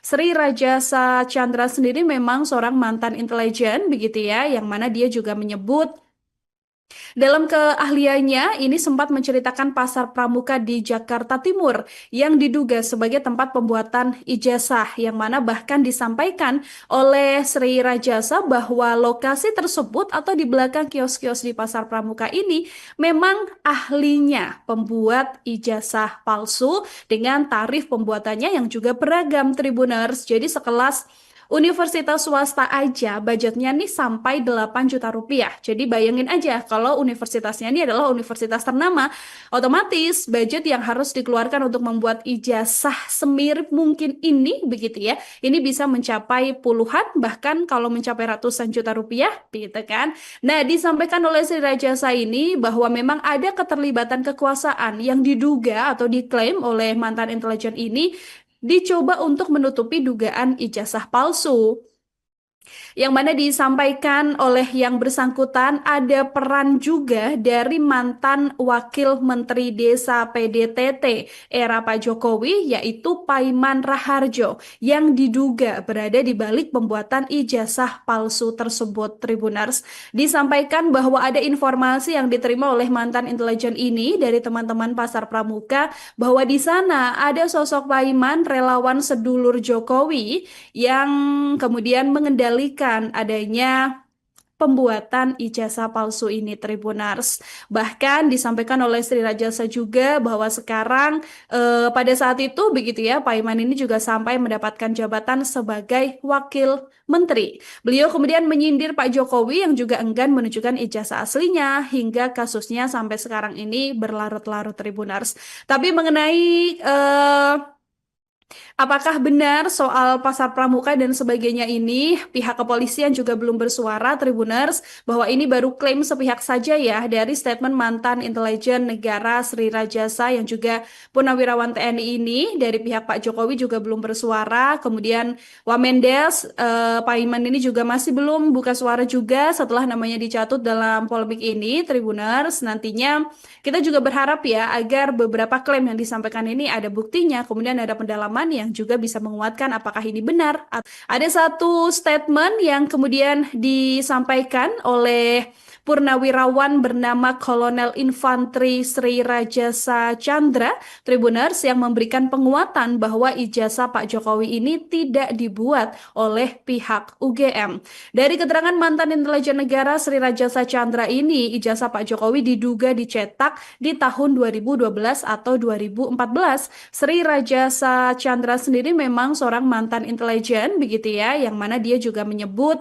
Sri Rajasa Chandra sendiri memang seorang mantan intelijen begitu ya, yang mana dia juga menyebut dalam keahliannya, ini sempat menceritakan pasar pramuka di Jakarta Timur yang diduga sebagai tempat pembuatan ijazah, yang mana bahkan disampaikan oleh Sri Rajasa bahwa lokasi tersebut atau di belakang kios-kios di pasar pramuka ini memang ahlinya pembuat ijazah palsu dengan tarif pembuatannya yang juga beragam, Tribuners. Jadi sekelas universitas swasta aja budgetnya nih sampai 8 juta rupiah. Jadi bayangin aja kalau universitasnya ini adalah universitas ternama, otomatis budget yang harus dikeluarkan untuk membuat ijazah semirip mungkin ini begitu ya. Ini bisa mencapai puluhan bahkan kalau mencapai ratusan juta rupiah gitu kan. Nah, disampaikan oleh Sri Rajasa ini bahwa memang ada keterlibatan kekuasaan yang diduga atau diklaim oleh mantan intelijen ini dicoba untuk menutupi dugaan ijazah palsu. Yang mana disampaikan oleh yang bersangkutan ada peran juga dari mantan Wakil Menteri Desa PDTT era Pak Jokowi yaitu Paiman Raharjo yang diduga berada di balik pembuatan ijazah palsu tersebut, Tribuners. Disampaikan bahwa ada informasi yang diterima oleh mantan intelijen ini dari teman-teman pasar pramuka bahwa di sana ada sosok Paiman relawan sedulur Jokowi yang kemudian mengendalikan adanya pembuatan ijazah palsu ini, Tribuners. Bahkan disampaikan oleh Sri Rajasa juga bahwa sekarang pada saat itu begitu ya, Pak Iman ini juga sampai mendapatkan jabatan sebagai wakil menteri. Beliau kemudian menyindir Pak Jokowi yang juga enggan menunjukkan ijazah aslinya hingga kasusnya sampai sekarang ini berlarut-larut, Tribuners. Tapi mengenai apakah benar soal pasar pramuka dan sebagainya ini, pihak kepolisian juga belum bersuara, Tribuners, bahwa ini baru klaim sepihak saja ya dari statement mantan intelijen negara Sri Rajasa yang juga purnawirawan TNI ini. Dari pihak Pak Jokowi juga belum bersuara, kemudian Wamendes, Pak Iman ini juga masih belum buka suara juga setelah namanya dicatut dalam polemik ini, Tribuners. Nantinya kita juga berharap ya agar beberapa klaim yang disampaikan ini ada buktinya, kemudian ada pendalaman yang juga bisa menguatkan apakah ini benar. Ada satu statement yang kemudian disampaikan oleh purnawirawan bernama Kolonel Infanteri Sri Rajasa Chandra, Tribuners, yang memberikan penguatan bahwa ijazah Pak Jokowi ini tidak dibuat oleh pihak UGM. Dari keterangan mantan intelijen negara Sri Rajasa Chandra ini, ijazah Pak Jokowi diduga dicetak di tahun 2012 atau 2014. Sri Rajasa Chandra sendiri memang seorang mantan intelijen begitu ya, yang mana dia juga menyebut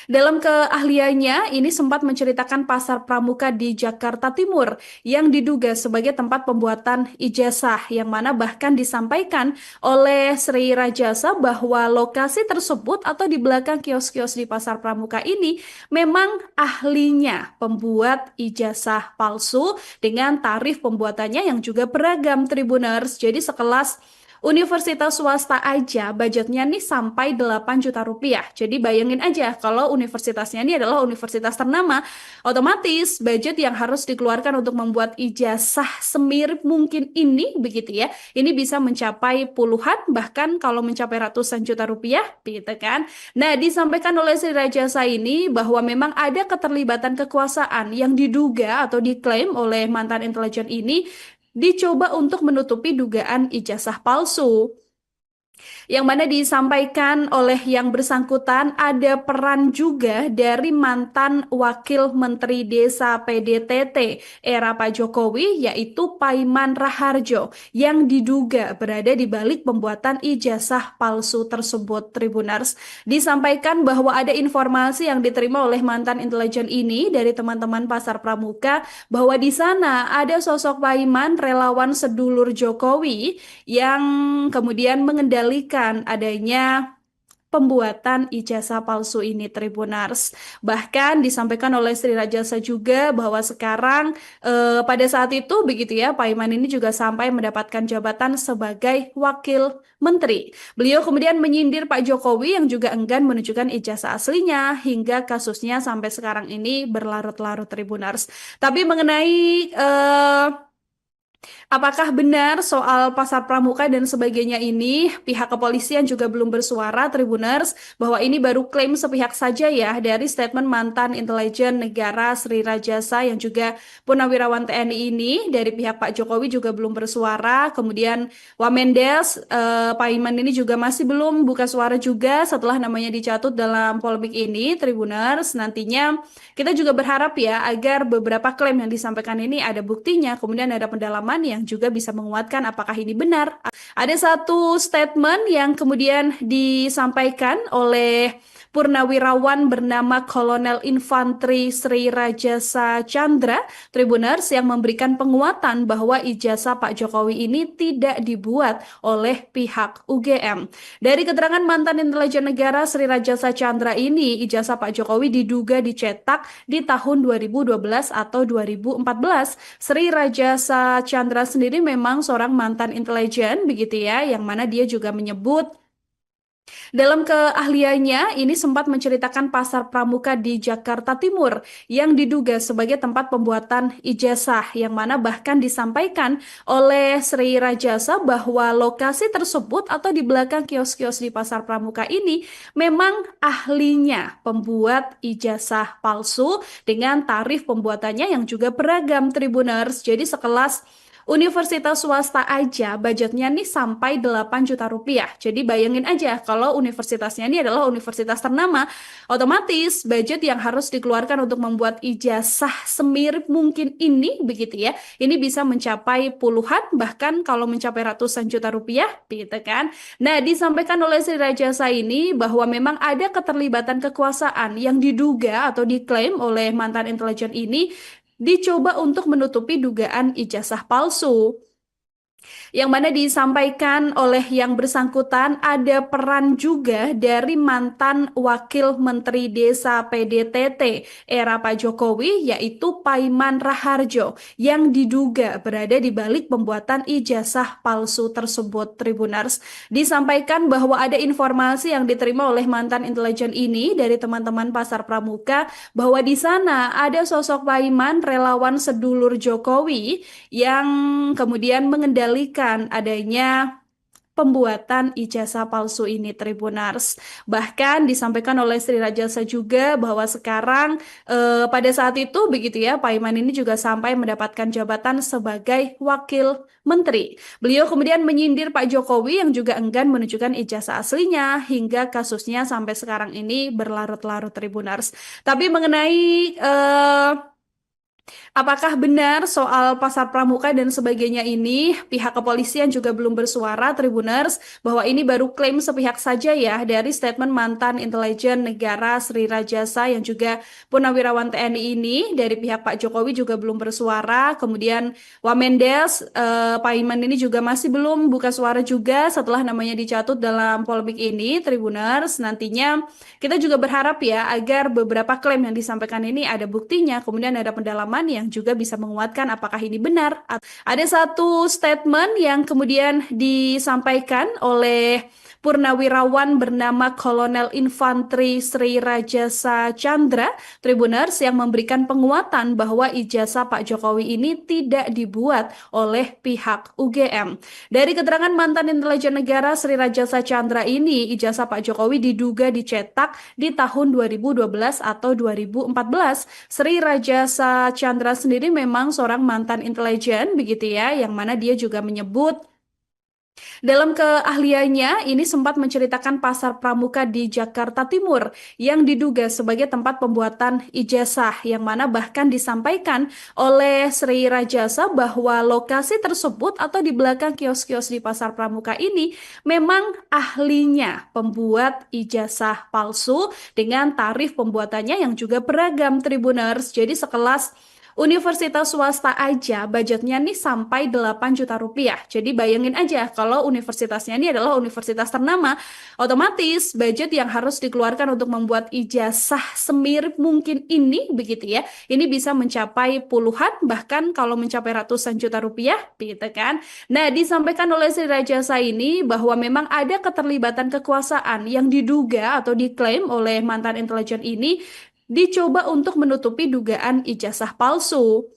dalam keahliannya, ini sempat menceritakan pasar pramuka di Jakarta Timur yang diduga sebagai tempat pembuatan ijazah, yang mana bahkan disampaikan oleh Sri Rajasa bahwa lokasi tersebut atau di belakang kios-kios di pasar pramuka ini memang ahlinya pembuat ijazah palsu dengan tarif pembuatannya yang juga beragam, Tribuners. Jadi sekelas Universitas swasta aja budgetnya nih sampai 8 juta rupiah. Jadi bayangin aja kalau universitasnya ini adalah universitas ternama, otomatis budget yang harus dikeluarkan untuk membuat ijazah semirip mungkin ini begitu ya. Ini bisa mencapai puluhan bahkan kalau mencapai ratusan juta rupiah gitu kan. Nah, disampaikan oleh Sri Rajasa ini bahwa memang ada keterlibatan kekuasaan yang diduga atau diklaim oleh mantan intelijen ini dicoba untuk menutupi dugaan ijazah palsu. Yang mana disampaikan oleh yang bersangkutan ada peran juga dari mantan Wakil Menteri Desa PDTT era Pak Jokowi yaitu Paiman Raharjo yang diduga berada di balik pembuatan ijazah palsu tersebut. Tribuners, disampaikan bahwa ada informasi yang diterima oleh mantan intelijen ini dari teman-teman Pasar Pramuka bahwa di sana ada sosok Paiman relawan sedulur Jokowi yang kemudian mengendalikan adanya pembuatan ijazah palsu ini. Tribuners. Bahkan disampaikan oleh Sri Rajasa juga bahwa sekarang pada saat itu begitu ya, Pak Iman ini juga sampai mendapatkan jabatan sebagai wakil menteri. Beliau kemudian menyindir Pak Jokowi yang juga enggan menunjukkan ijazah aslinya hingga kasusnya sampai sekarang ini berlarut-larut. Tribuners. Tapi mengenai apakah benar soal pasar pramuka dan sebagainya ini, pihak kepolisian juga belum bersuara. Tribuners, bahwa ini baru klaim sepihak saja ya dari statement mantan intelijen negara Sri Rajasa yang juga purnawirawan TNI ini. Dari pihak Pak Jokowi juga belum bersuara. Kemudian Wamendes, Pak Iman ini juga masih belum buka suara juga setelah namanya dicatut dalam polemik ini. Tribuners, nantinya kita juga berharap ya agar beberapa klaim yang disampaikan ini ada buktinya, kemudian ada pendalaman yang juga bisa menguatkan apakah ini benar. Ada satu statement yang kemudian disampaikan oleh purnawirawan bernama Kolonel Infanteri Sri Rajasa Chandra, Tribuners, yang memberikan penguatan bahwa ijazah Pak Jokowi ini tidak dibuat oleh pihak UGM. Dari keterangan mantan intelijen negara Sri Rajasa Chandra ini, ijazah Pak Jokowi diduga dicetak di tahun 2012 atau 2014. Sri Rajasa Chandra sendiri memang seorang mantan intelijen begitu ya, yang mana dia juga menyebut dalam keahliannya ini sempat menceritakan pasar pramuka di Jakarta Timur yang diduga sebagai tempat pembuatan ijazah, yang mana bahkan disampaikan oleh Sri Rajasa bahwa lokasi tersebut atau di belakang kios-kios di pasar pramuka ini memang ahlinya pembuat ijazah palsu dengan tarif pembuatannya yang juga beragam. Tribuners, jadi sekelas universitas swasta aja budgetnya nih sampai 8 juta rupiah. Jadi bayangin aja kalau universitasnya ini adalah universitas ternama, otomatis budget yang harus dikeluarkan untuk membuat ijazah semirip mungkin ini begitu ya. Ini bisa mencapai puluhan bahkan kalau mencapai ratusan juta rupiah gitu kan. Nah, disampaikan oleh Sri Rajasa ini bahwa memang ada keterlibatan kekuasaan yang diduga atau diklaim oleh mantan intelijen ini dicoba untuk menutupi dugaan ijazah palsu. Yang mana disampaikan oleh yang bersangkutan ada peran juga dari mantan Wakil Menteri Desa PDTT era Pak Jokowi yaitu Paiman Raharjo yang diduga berada di balik pembuatan ijazah palsu tersebut. Tribuners, disampaikan bahwa ada informasi yang diterima oleh mantan intelijen ini dari teman-teman Pasar Pramuka bahwa di sana ada sosok Paiman relawan sedulur Jokowi yang kemudian mengendalikan adanya pembuatan ijazah palsu ini. Tribuners, bahkan disampaikan oleh Sri Rajasa juga bahwa sekarang pada saat itu begitu ya, Pak Iman ini juga sampai mendapatkan jabatan sebagai wakil menteri. Beliau kemudian menyindir Pak Jokowi yang juga enggan menunjukkan ijazah aslinya hingga kasusnya sampai sekarang ini berlarut-larut. Tribuners, tapi mengenai apakah benar soal pasar pramuka dan sebagainya ini, pihak kepolisian juga belum bersuara. Tribuners, bahwa ini baru klaim sepihak saja ya dari statement mantan intelijen negara Sri Rajasa yang juga purnawirawan TNI ini. Dari pihak Pak Jokowi juga belum bersuara. Kemudian Wamendes, Pak Iman ini juga masih belum buka suara juga setelah namanya dicatut dalam polemik ini. Tribuners, nantinya kita juga berharap ya agar beberapa klaim yang disampaikan ini ada buktinya, kemudian ada pendalaman yang yang juga bisa menguatkan apakah ini benar. Ada satu statement yang kemudian disampaikan oleh Purnawirawan bernama Kolonel Infanteri Sri Rajasa Chandra Tribuners yang memberikan penguatan bahwa ijazah Pak Jokowi ini tidak dibuat oleh pihak UGM. Dari keterangan mantan intelijen negara Sri Rajasa Chandra ini, ijazah Pak Jokowi diduga dicetak di tahun 2012 atau 2014. Sri Rajasa Chandra sendiri memang seorang mantan intelijen begitu ya, yang mana dia juga menyebut dalam keahliannya, ini sempat menceritakan pasar pramuka di Jakarta Timur yang diduga sebagai tempat pembuatan ijazah, yang mana bahkan disampaikan oleh Sri Rajasa bahwa lokasi tersebut atau di belakang kios-kios di pasar pramuka ini memang ahlinya pembuat ijazah palsu dengan tarif pembuatannya yang juga beragam Tribuners. Jadi sekelas universitas swasta aja budgetnya nih sampai 8 juta rupiah. Jadi bayangin aja kalau universitasnya ini adalah universitas ternama, otomatis budget yang harus dikeluarkan untuk membuat ijazah semirip mungkin ini begitu ya. Ini bisa mencapai puluhan bahkan kalau mencapai ratusan juta rupiah gitu kan. Nah, disampaikan oleh Sri Rajasa ini bahwa memang ada keterlibatan kekuasaan yang diduga atau diklaim oleh mantan intelijen ini dicoba untuk menutupi dugaan ijazah palsu.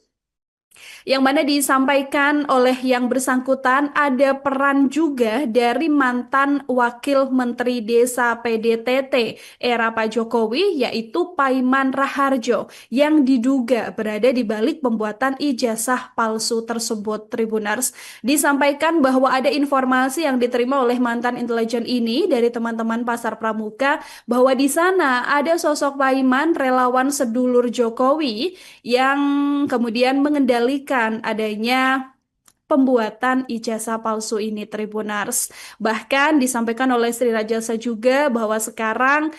Yang mana disampaikan oleh yang bersangkutan ada peran juga dari mantan Wakil Menteri Desa PDTT era Pak Jokowi yaitu Paiman Raharjo yang diduga berada di balik pembuatan ijazah palsu tersebut. Tribuners, disampaikan bahwa ada informasi yang diterima oleh mantan intelijen ini dari teman-teman pasar pramuka bahwa di sana ada sosok Paiman relawan sedulur Jokowi yang kemudian mengendalikan adanya pembuatan ijazah palsu ini Tribuners. Bahkan disampaikan oleh Sri Rajasa juga bahwa sekarang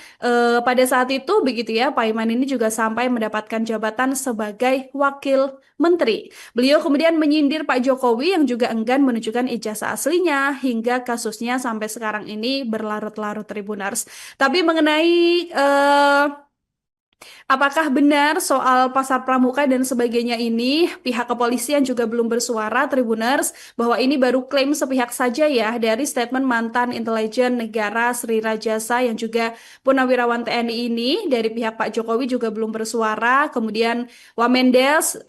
pada saat itu begitu ya, Paiman ini juga sampai mendapatkan jabatan sebagai wakil menteri. Beliau kemudian menyindir Pak Jokowi yang juga enggan menunjukkan ijazah aslinya hingga kasusnya sampai sekarang ini berlarut-larut Tribuners. Tapi mengenai apakah benar soal pasar pramuka dan sebagainya ini, pihak kepolisian juga belum bersuara Tribuners bahwa ini baru klaim sepihak saja ya dari statement mantan intelijen negara Sri Rajasa yang juga Purnawirawan TNI ini. Dari pihak Pak Jokowi juga belum bersuara, kemudian Wamendes,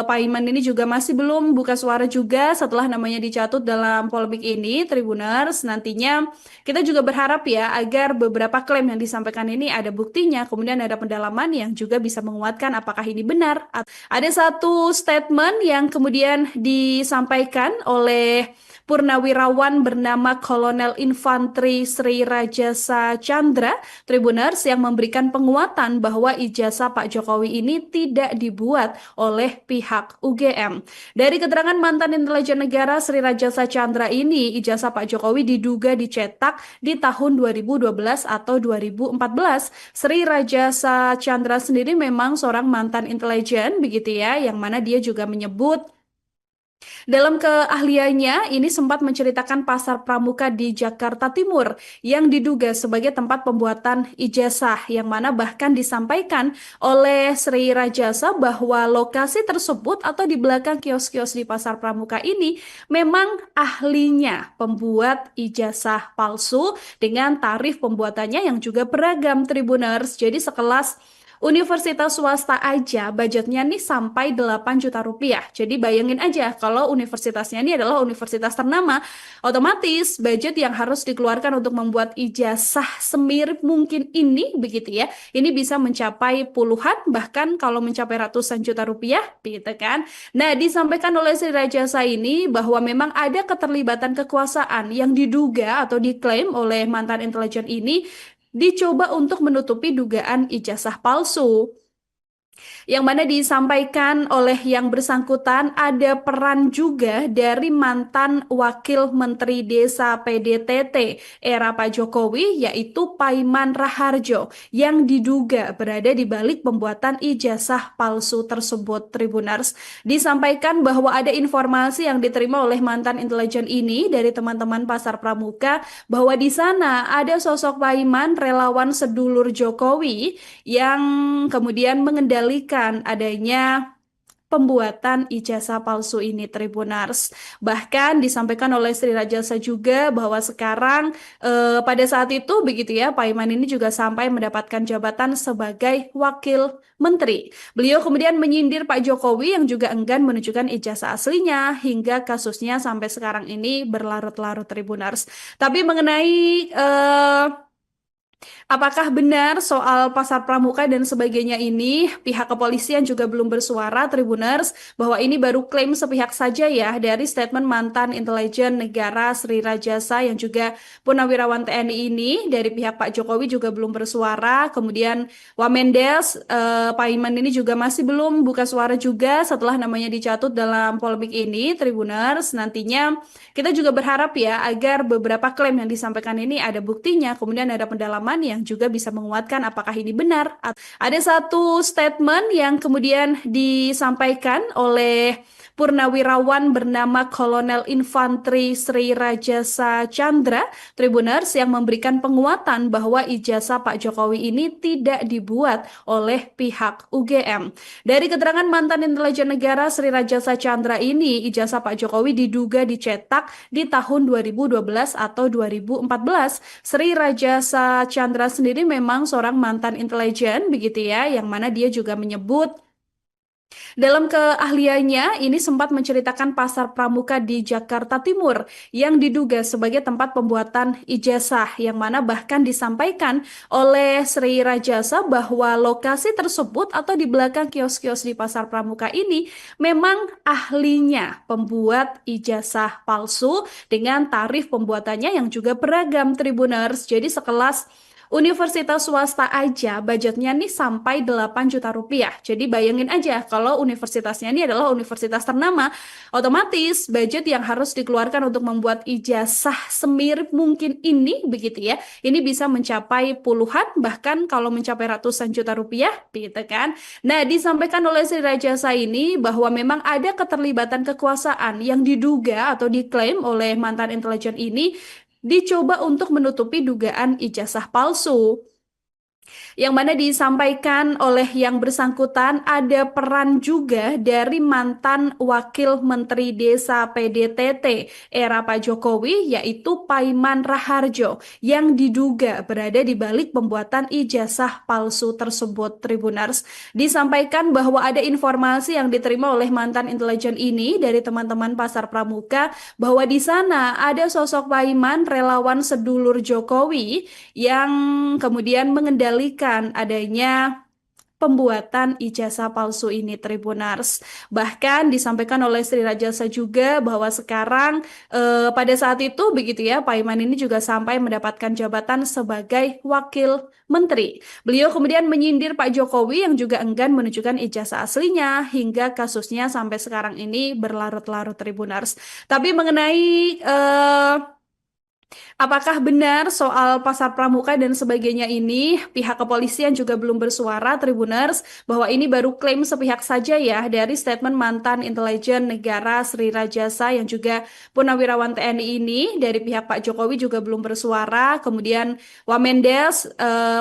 Paiman ini juga masih belum buka suara juga setelah namanya dicatut dalam polemik ini Tribuners. Nantinya kita juga berharap ya agar beberapa klaim yang disampaikan ini ada buktinya, kemudian ada pendalaman yang juga bisa menguatkan apakah ini benar. Ada satu statement yang kemudian disampaikan oleh Purnawirawan bernama Kolonel Infanteri Sri Rajasa Chandra Tribuners yang memberikan penguatan bahwa ijazah Pak Jokowi ini tidak dibuat oleh pihak UGM. Dari keterangan mantan intelijen negara Sri Rajasa Chandra ini, ijazah Pak Jokowi diduga dicetak di tahun 2012 atau 2014. Sri Rajasa Chandra sendiri memang seorang mantan intelijen begitu ya, yang mana dia juga menyebut dalam keahliannya, ini sempat menceritakan pasar pramuka di Jakarta Timur yang diduga sebagai tempat pembuatan ijazah, yang mana bahkan disampaikan oleh Sri Rajasa bahwa lokasi tersebut atau di belakang kios-kios di pasar pramuka ini memang ahlinya pembuat ijazah palsu dengan tarif pembuatannya yang juga beragam Tribuners. Jadi sekelas universitas swasta aja budgetnya nih sampai 8 juta rupiah. Jadi bayangin aja kalau universitasnya ini adalah universitas ternama, otomatis budget yang harus dikeluarkan untuk membuat ijazah semirip mungkin ini begitu ya. Ini bisa mencapai puluhan bahkan kalau mencapai ratusan juta rupiah gitu kan. Nah, disampaikan oleh Sri Rajasa ini bahwa memang ada keterlibatan kekuasaan yang diduga atau diklaim oleh mantan intelijen ini dicoba untuk menutupi dugaan ijazah palsu. Yang mana disampaikan oleh yang bersangkutan ada peran juga dari mantan Wakil Menteri Desa PDTT era Pak Jokowi yaitu Paiman Raharjo yang diduga berada di balik pembuatan ijazah palsu tersebut Tribuners. Disampaikan bahwa ada informasi yang diterima oleh mantan intelijen ini dari teman-teman pasar pramuka bahwa di sana ada sosok Paiman relawan sedulur Jokowi yang kemudian mengendalikan adanya pembuatan ijazah palsu ini, Tribuners. Bahkan disampaikan oleh Sri Rajasa juga bahwa sekarang pada saat itu begitu ya, Pak Iman ini juga sampai mendapatkan jabatan sebagai wakil menteri. Beliau kemudian menyindir Pak Jokowi yang juga enggan menunjukkan ijazah aslinya hingga kasusnya sampai sekarang ini berlarut-larut, Tribuners. Tapi mengenai apakah benar soal pasar pramuka dan sebagainya ini, pihak kepolisian juga belum bersuara, Tribuners, bahwa ini baru klaim sepihak saja ya dari statement mantan intelijen negara Sri Rajasa yang juga Purnawirawan TNI ini. Dari pihak Pak Jokowi juga belum bersuara, kemudian Wamendes, Pak Iman ini juga masih belum buka suara juga setelah namanya dicatut dalam polemik ini, Tribuners. Nantinya kita juga berharap ya agar beberapa klaim yang disampaikan ini ada buktinya, kemudian ada pendalaman yang juga bisa menguatkan apakah ini benar. Ada satu statement yang kemudian disampaikan oleh Purnawirawan bernama Kolonel Infanteri Sri Rajasa Chandra, Tribuners, yang memberikan penguatan bahwa ijazah Pak Jokowi ini tidak dibuat oleh pihak UGM. Dari keterangan mantan intelijen negara Sri Rajasa Chandra ini, ijazah Pak Jokowi diduga dicetak di tahun 2012 atau 2014. Sri Rajasa Chandra sendiri memang seorang mantan intelijen begitu ya, yang mana dia juga menyebut dalam keahliannya ini sempat menceritakan pasar pramuka di Jakarta Timur yang diduga sebagai tempat pembuatan ijazah, yang mana bahkan disampaikan oleh Sri Rajasa bahwa lokasi tersebut atau di belakang kios-kios di pasar pramuka ini memang ahlinya pembuat ijazah palsu dengan tarif pembuatannya yang juga beragam, Tribuners. Jadi sekelas universitas swasta aja budgetnya nih sampai 8 juta rupiah. Jadi bayangin aja kalau universitasnya ini adalah universitas ternama, otomatis budget yang harus dikeluarkan untuk membuat ijazah semirip mungkin ini begitu ya. Ini bisa mencapai puluhan, bahkan kalau mencapai ratusan juta rupiah gitu kan. Nah, disampaikan oleh Sri Rajasa ini bahwa memang ada keterlibatan kekuasaan yang diduga atau diklaim oleh mantan intelijen ini dicoba untuk menutupi dugaan ijazah palsu, yang mana disampaikan oleh yang bersangkutan ada peran juga dari mantan Wakil Menteri Desa PDTT era Pak Jokowi, yaitu Paiman Raharjo, yang diduga berada di balik pembuatan ijazah palsu tersebut, Tribuners. Disampaikan bahwa ada informasi yang diterima oleh mantan intelijen ini dari teman-teman pasar pramuka bahwa di sana ada sosok Paiman relawan sedulur Jokowi yang kemudian mengendalikan adanya pembuatan ijazah palsu ini, Tribuners. Bahkan disampaikan oleh Sri Rajasa juga bahwa sekarang pada saat itu begitu ya, Pak Iman ini juga sampai mendapatkan jabatan sebagai wakil menteri. Beliau kemudian menyindir Pak Jokowi yang juga enggan menunjukkan ijazah aslinya hingga kasusnya sampai sekarang ini berlarut-larut, Tribuners. Tapi mengenai apakah benar soal pasar pramuka dan sebagainya ini, pihak kepolisian juga belum bersuara, Tribuners, bahwa ini baru klaim sepihak saja ya dari statement mantan intelijen negara Sri Rajasa yang juga Purnawirawan TNI ini. Dari pihak Pak Jokowi juga belum bersuara, kemudian Wamendes,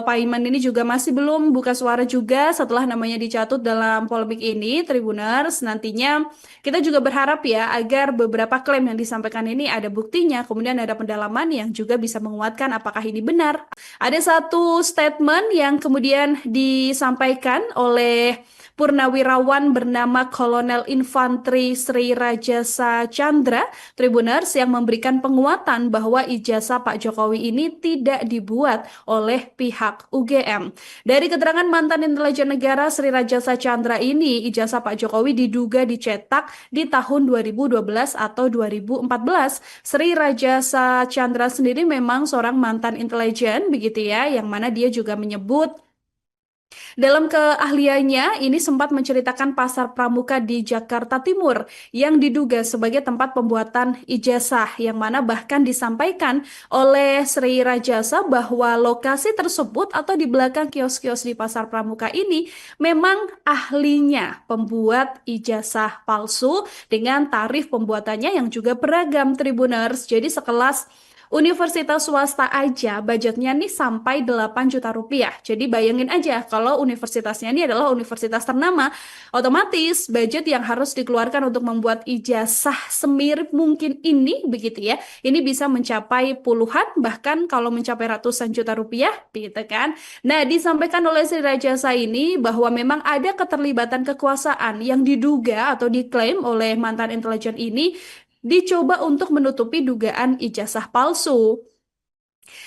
Pak Iman ini juga masih belum buka suara juga setelah namanya dicatut dalam polemik ini, Tribuners. Nantinya kita juga berharap ya agar beberapa klaim yang disampaikan ini ada buktinya, kemudian ada pendalaman yang juga bisa menguatkan apakah ini benar. Ada satu statement yang kemudian disampaikan oleh Purnawirawan bernama Kolonel Infanteri Sri Rajasa Chandra, Tribuners, yang memberikan penguatan bahwa ijazah Pak Jokowi ini tidak dibuat oleh pihak UGM. Dari keterangan mantan intelijen negara Sri Rajasa Chandra ini, ijazah Pak Jokowi diduga dicetak di tahun 2012 atau 2014. Sri Rajasa Chandra sendiri memang seorang mantan intelijen begitu ya, yang mana dia juga menyebut dalam keahliannya ini sempat menceritakan pasar pramuka di Jakarta Timur yang diduga sebagai tempat pembuatan ijazah, yang mana bahkan disampaikan oleh Sri Rajasa bahwa lokasi tersebut atau di belakang kios-kios di pasar pramuka ini memang ahlinya pembuat ijazah palsu dengan tarif pembuatannya yang juga beragam, Tribuners. Jadi sekelas Universitas swasta aja budgetnya nih sampai 8 juta rupiah. Jadi bayangin aja kalau universitasnya ini adalah universitas ternama, otomatis budget yang harus dikeluarkan untuk membuat ijazah semirip mungkin ini begitu ya. Ini bisa mencapai puluhan bahkan kalau mencapai ratusan juta rupiah gitu kan. Nah, disampaikan oleh Sri Rajasa ini bahwa memang ada keterlibatan kekuasaan yang diduga atau diklaim oleh mantan intelijen ini dicoba untuk menutupi dugaan ijazah palsu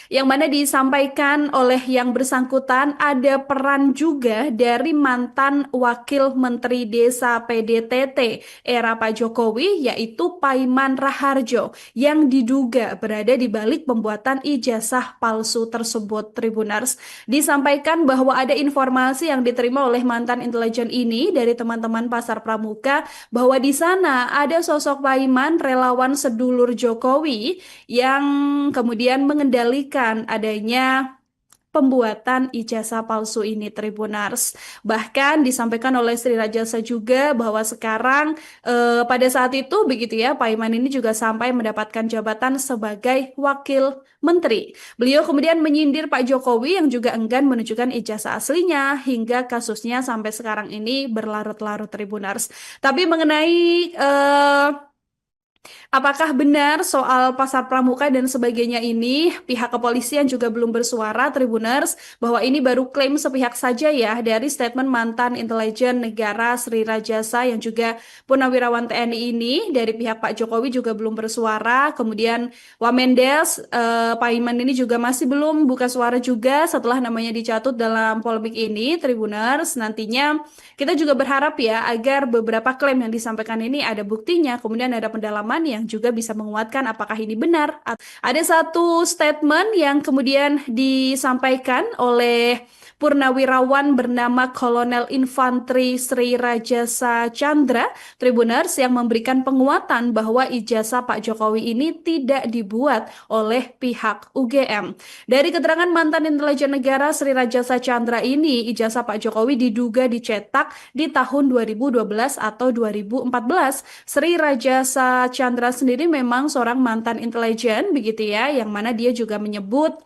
yang mana disampaikan oleh yang bersangkutan ada peran juga dari mantan Wakil Menteri Desa PDTT era Pak Jokowi yaitu Paiman Raharjo yang diduga berada di balik pembuatan ijazah palsu tersebut. Tribuners, disampaikan bahwa ada informasi yang diterima oleh mantan intelijen ini dari teman-teman Pasar Pramuka bahwa di sana ada sosok Paiman relawan sedulur Jokowi yang kemudian mengendalikan adanya pembuatan ijazah palsu ini, Tribuners. Bahkan disampaikan oleh Sri Rajasa juga bahwa sekarang pada saat itu begitu ya, Pak Iman ini juga sampai mendapatkan jabatan sebagai wakil menteri. Beliau kemudian menyindir Pak Jokowi yang juga enggan menunjukkan ijazah aslinya hingga kasusnya sampai sekarang ini berlarut-larut, Tribuners. Tapi mengenai apakah benar soal pasar pramuka dan sebagainya ini, pihak kepolisian juga belum bersuara, Tribuners, bahwa ini baru klaim sepihak saja ya dari statement mantan intelijen negara Sri Rajasa yang juga Purnawirawan TNI ini dari pihak Pak Jokowi juga belum bersuara. Kemudian Wamendes, Pak Iman ini juga masih belum buka suara juga setelah namanya dicatut dalam polemik ini, Tribuners. Nantinya kita juga berharap ya agar beberapa klaim yang disampaikan ini ada buktinya, kemudian ada pendalaman yang juga bisa menguatkan apakah ini benar. Ada satu statement yang kemudian disampaikan oleh Purnawirawan bernama Kolonel Infanteri Sri Rajasa Chandra, Tribuners, yang memberikan penguatan bahwa ijazah Pak Jokowi ini tidak dibuat oleh pihak UGM. Dari keterangan mantan intelijen negara Sri Rajasa Chandra ini, ijazah Pak Jokowi diduga dicetak di tahun 2012 atau 2014. Sri Rajasa Chandra sendiri memang seorang mantan intelijen begitu ya, yang mana dia juga menyebut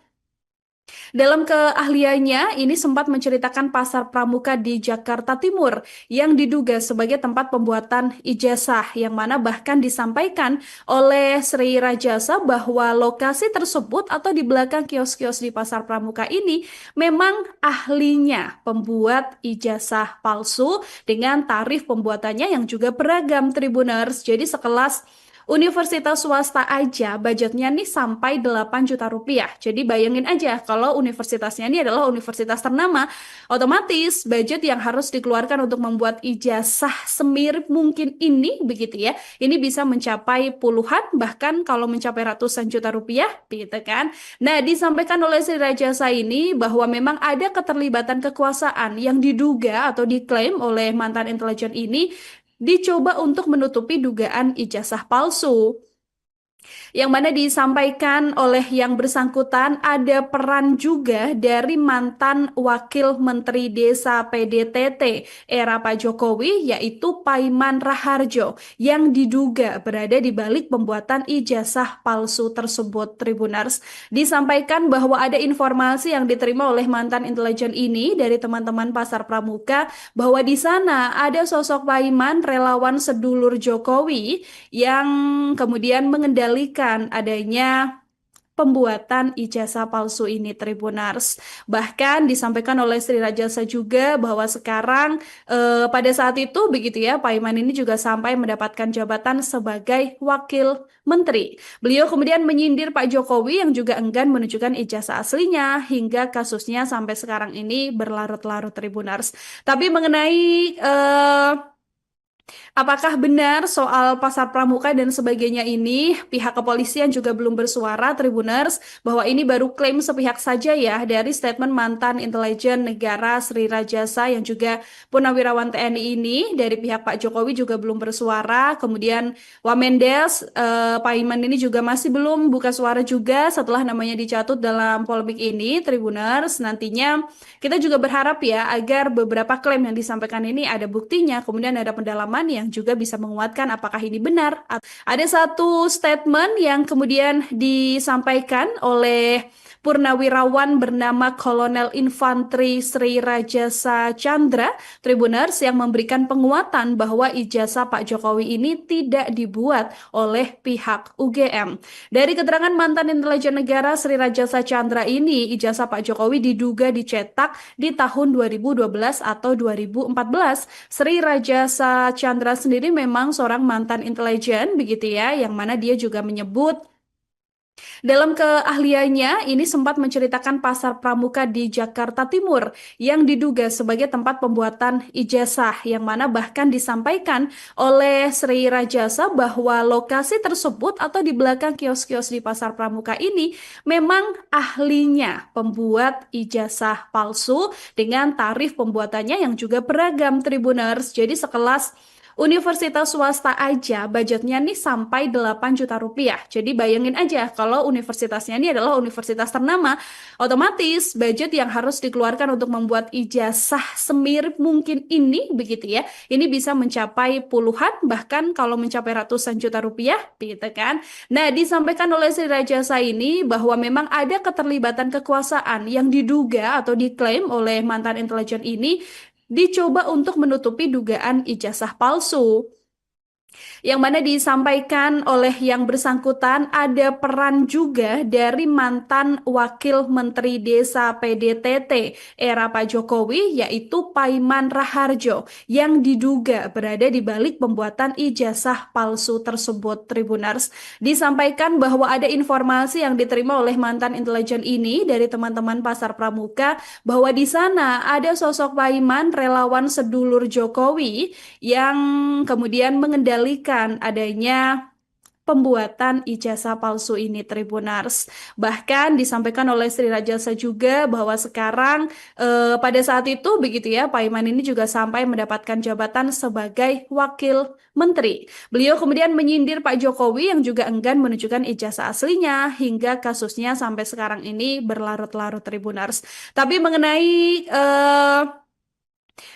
dalam keahliannya ini sempat menceritakan pasar pramuka di Jakarta Timur yang diduga sebagai tempat pembuatan ijazah, yang mana bahkan disampaikan oleh Sri Rajasa bahwa lokasi tersebut atau di belakang kios-kios di pasar pramuka ini memang ahlinya pembuat ijazah palsu dengan tarif pembuatannya yang juga beragam, Tribuners. Jadi sekelas universitas swasta aja budgetnya nih sampai 8 juta rupiah. Jadi bayangin aja kalau universitasnya ini adalah universitas ternama, otomatis budget yang harus dikeluarkan untuk membuat ijazah semirip mungkin ini begitu ya. Ini bisa mencapai puluhan bahkan kalau mencapai ratusan juta rupiah gitu kan. Nah, disampaikan oleh Sri Rajasa ini bahwa memang ada keterlibatan kekuasaan yang diduga atau diklaim oleh mantan intelijen ini dicoba untuk menutupi dugaan ijazah palsu. Yang mana disampaikan oleh yang bersangkutan ada peran juga dari mantan Wakil Menteri Desa PDTT era Pak Jokowi yaitu Paiman Raharjo yang diduga berada di balik pembuatan ijazah palsu tersebut, Tribuners. Disampaikan bahwa ada informasi yang diterima oleh mantan intelijen ini dari teman-teman Pasar Pramuka bahwa di sana ada sosok Paiman relawan sedulur Jokowi yang kemudian mengendalikan adanya pembuatan ijazah palsu ini, Tribuners. Bahkan disampaikan oleh Sri Rajasa juga bahwa sekarang pada saat itu begitu ya, Pak Iman ini juga sampai mendapatkan jabatan sebagai wakil menteri. Beliau kemudian menyindir Pak Jokowi yang juga enggan menunjukkan ijazah aslinya hingga kasusnya sampai sekarang ini berlarut-larut, Tribuners. Tapi mengenai apakah benar soal pasar pramuka dan sebagainya ini, pihak kepolisian juga belum bersuara, Tribuners, bahwa ini baru klaim sepihak saja ya dari statement mantan intelijen negara Sri Rajasa yang juga Purnawirawan TNI ini dari pihak Pak Jokowi juga belum bersuara. Kemudian Wamendes, Pak Iman ini juga masih belum buka suara juga setelah namanya dicatut dalam polemik ini, Tribuners. Nantinya kita juga berharap ya agar beberapa klaim yang disampaikan ini ada buktinya, kemudian ada pendalaman yang yang juga bisa menguatkan apakah ini benar. Ada satu statement yang kemudian disampaikan oleh Purnawirawan bernama Kolonel Infanteri Sri Rajasa Chandra Tribuners yang memberikan penguatan bahwa ijazah Pak Jokowi ini tidak dibuat oleh pihak UGM. Dari keterangan mantan intelijen negara Sri Rajasa Chandra ini, ijazah Pak Jokowi diduga dicetak di tahun 2012 atau 2014. Sri Rajasa Chandra sendiri memang seorang mantan intelijen begitu ya, yang mana dia juga menyebut dalam keahliannya, ini sempat menceritakan pasar pramuka di Jakarta Timur yang diduga sebagai tempat pembuatan ijazah, yang mana bahkan disampaikan oleh Sri Rajasa bahwa lokasi tersebut atau di belakang kios-kios di pasar pramuka ini memang ahlinya pembuat ijazah palsu dengan tarif pembuatannya yang juga beragam Tribuners. Jadi sekelas universitas swasta aja budgetnya nih sampai 8 juta rupiah. Jadi bayangin aja kalau universitasnya ini adalah universitas ternama, otomatis budget yang harus dikeluarkan untuk membuat ijazah semirip mungkin ini begitu ya. Ini bisa mencapai puluhan bahkan kalau mencapai ratusan juta rupiah gitu kan. Nah, disampaikan oleh Sri Rajasa ini bahwa memang ada keterlibatan kekuasaan yang diduga atau diklaim oleh mantan intelijen ini dicoba untuk menutupi dugaan ijazah palsu. Yang mana disampaikan oleh yang bersangkutan ada peran juga dari mantan Wakil Menteri Desa PDTT era Pak Jokowi yaitu Paiman Raharjo yang diduga berada di balik pembuatan ijazah palsu tersebut. Tribuners, disampaikan bahwa ada informasi yang diterima oleh mantan intelijen ini dari teman-teman pasar pramuka bahwa di sana ada sosok Paiman relawan sedulur Jokowi yang kemudian mengendalikan adanya pembuatan ijazah palsu ini Tribuners. Bahkan disampaikan oleh Sri Rajasa juga bahwa sekarang pada saat itu begitu ya, Pak Iman ini juga sampai mendapatkan jabatan sebagai wakil menteri. Beliau kemudian menyindir Pak Jokowi yang juga enggan menunjukkan ijazah aslinya hingga kasusnya sampai sekarang ini berlarut-larut Tribuners. Tapi mengenai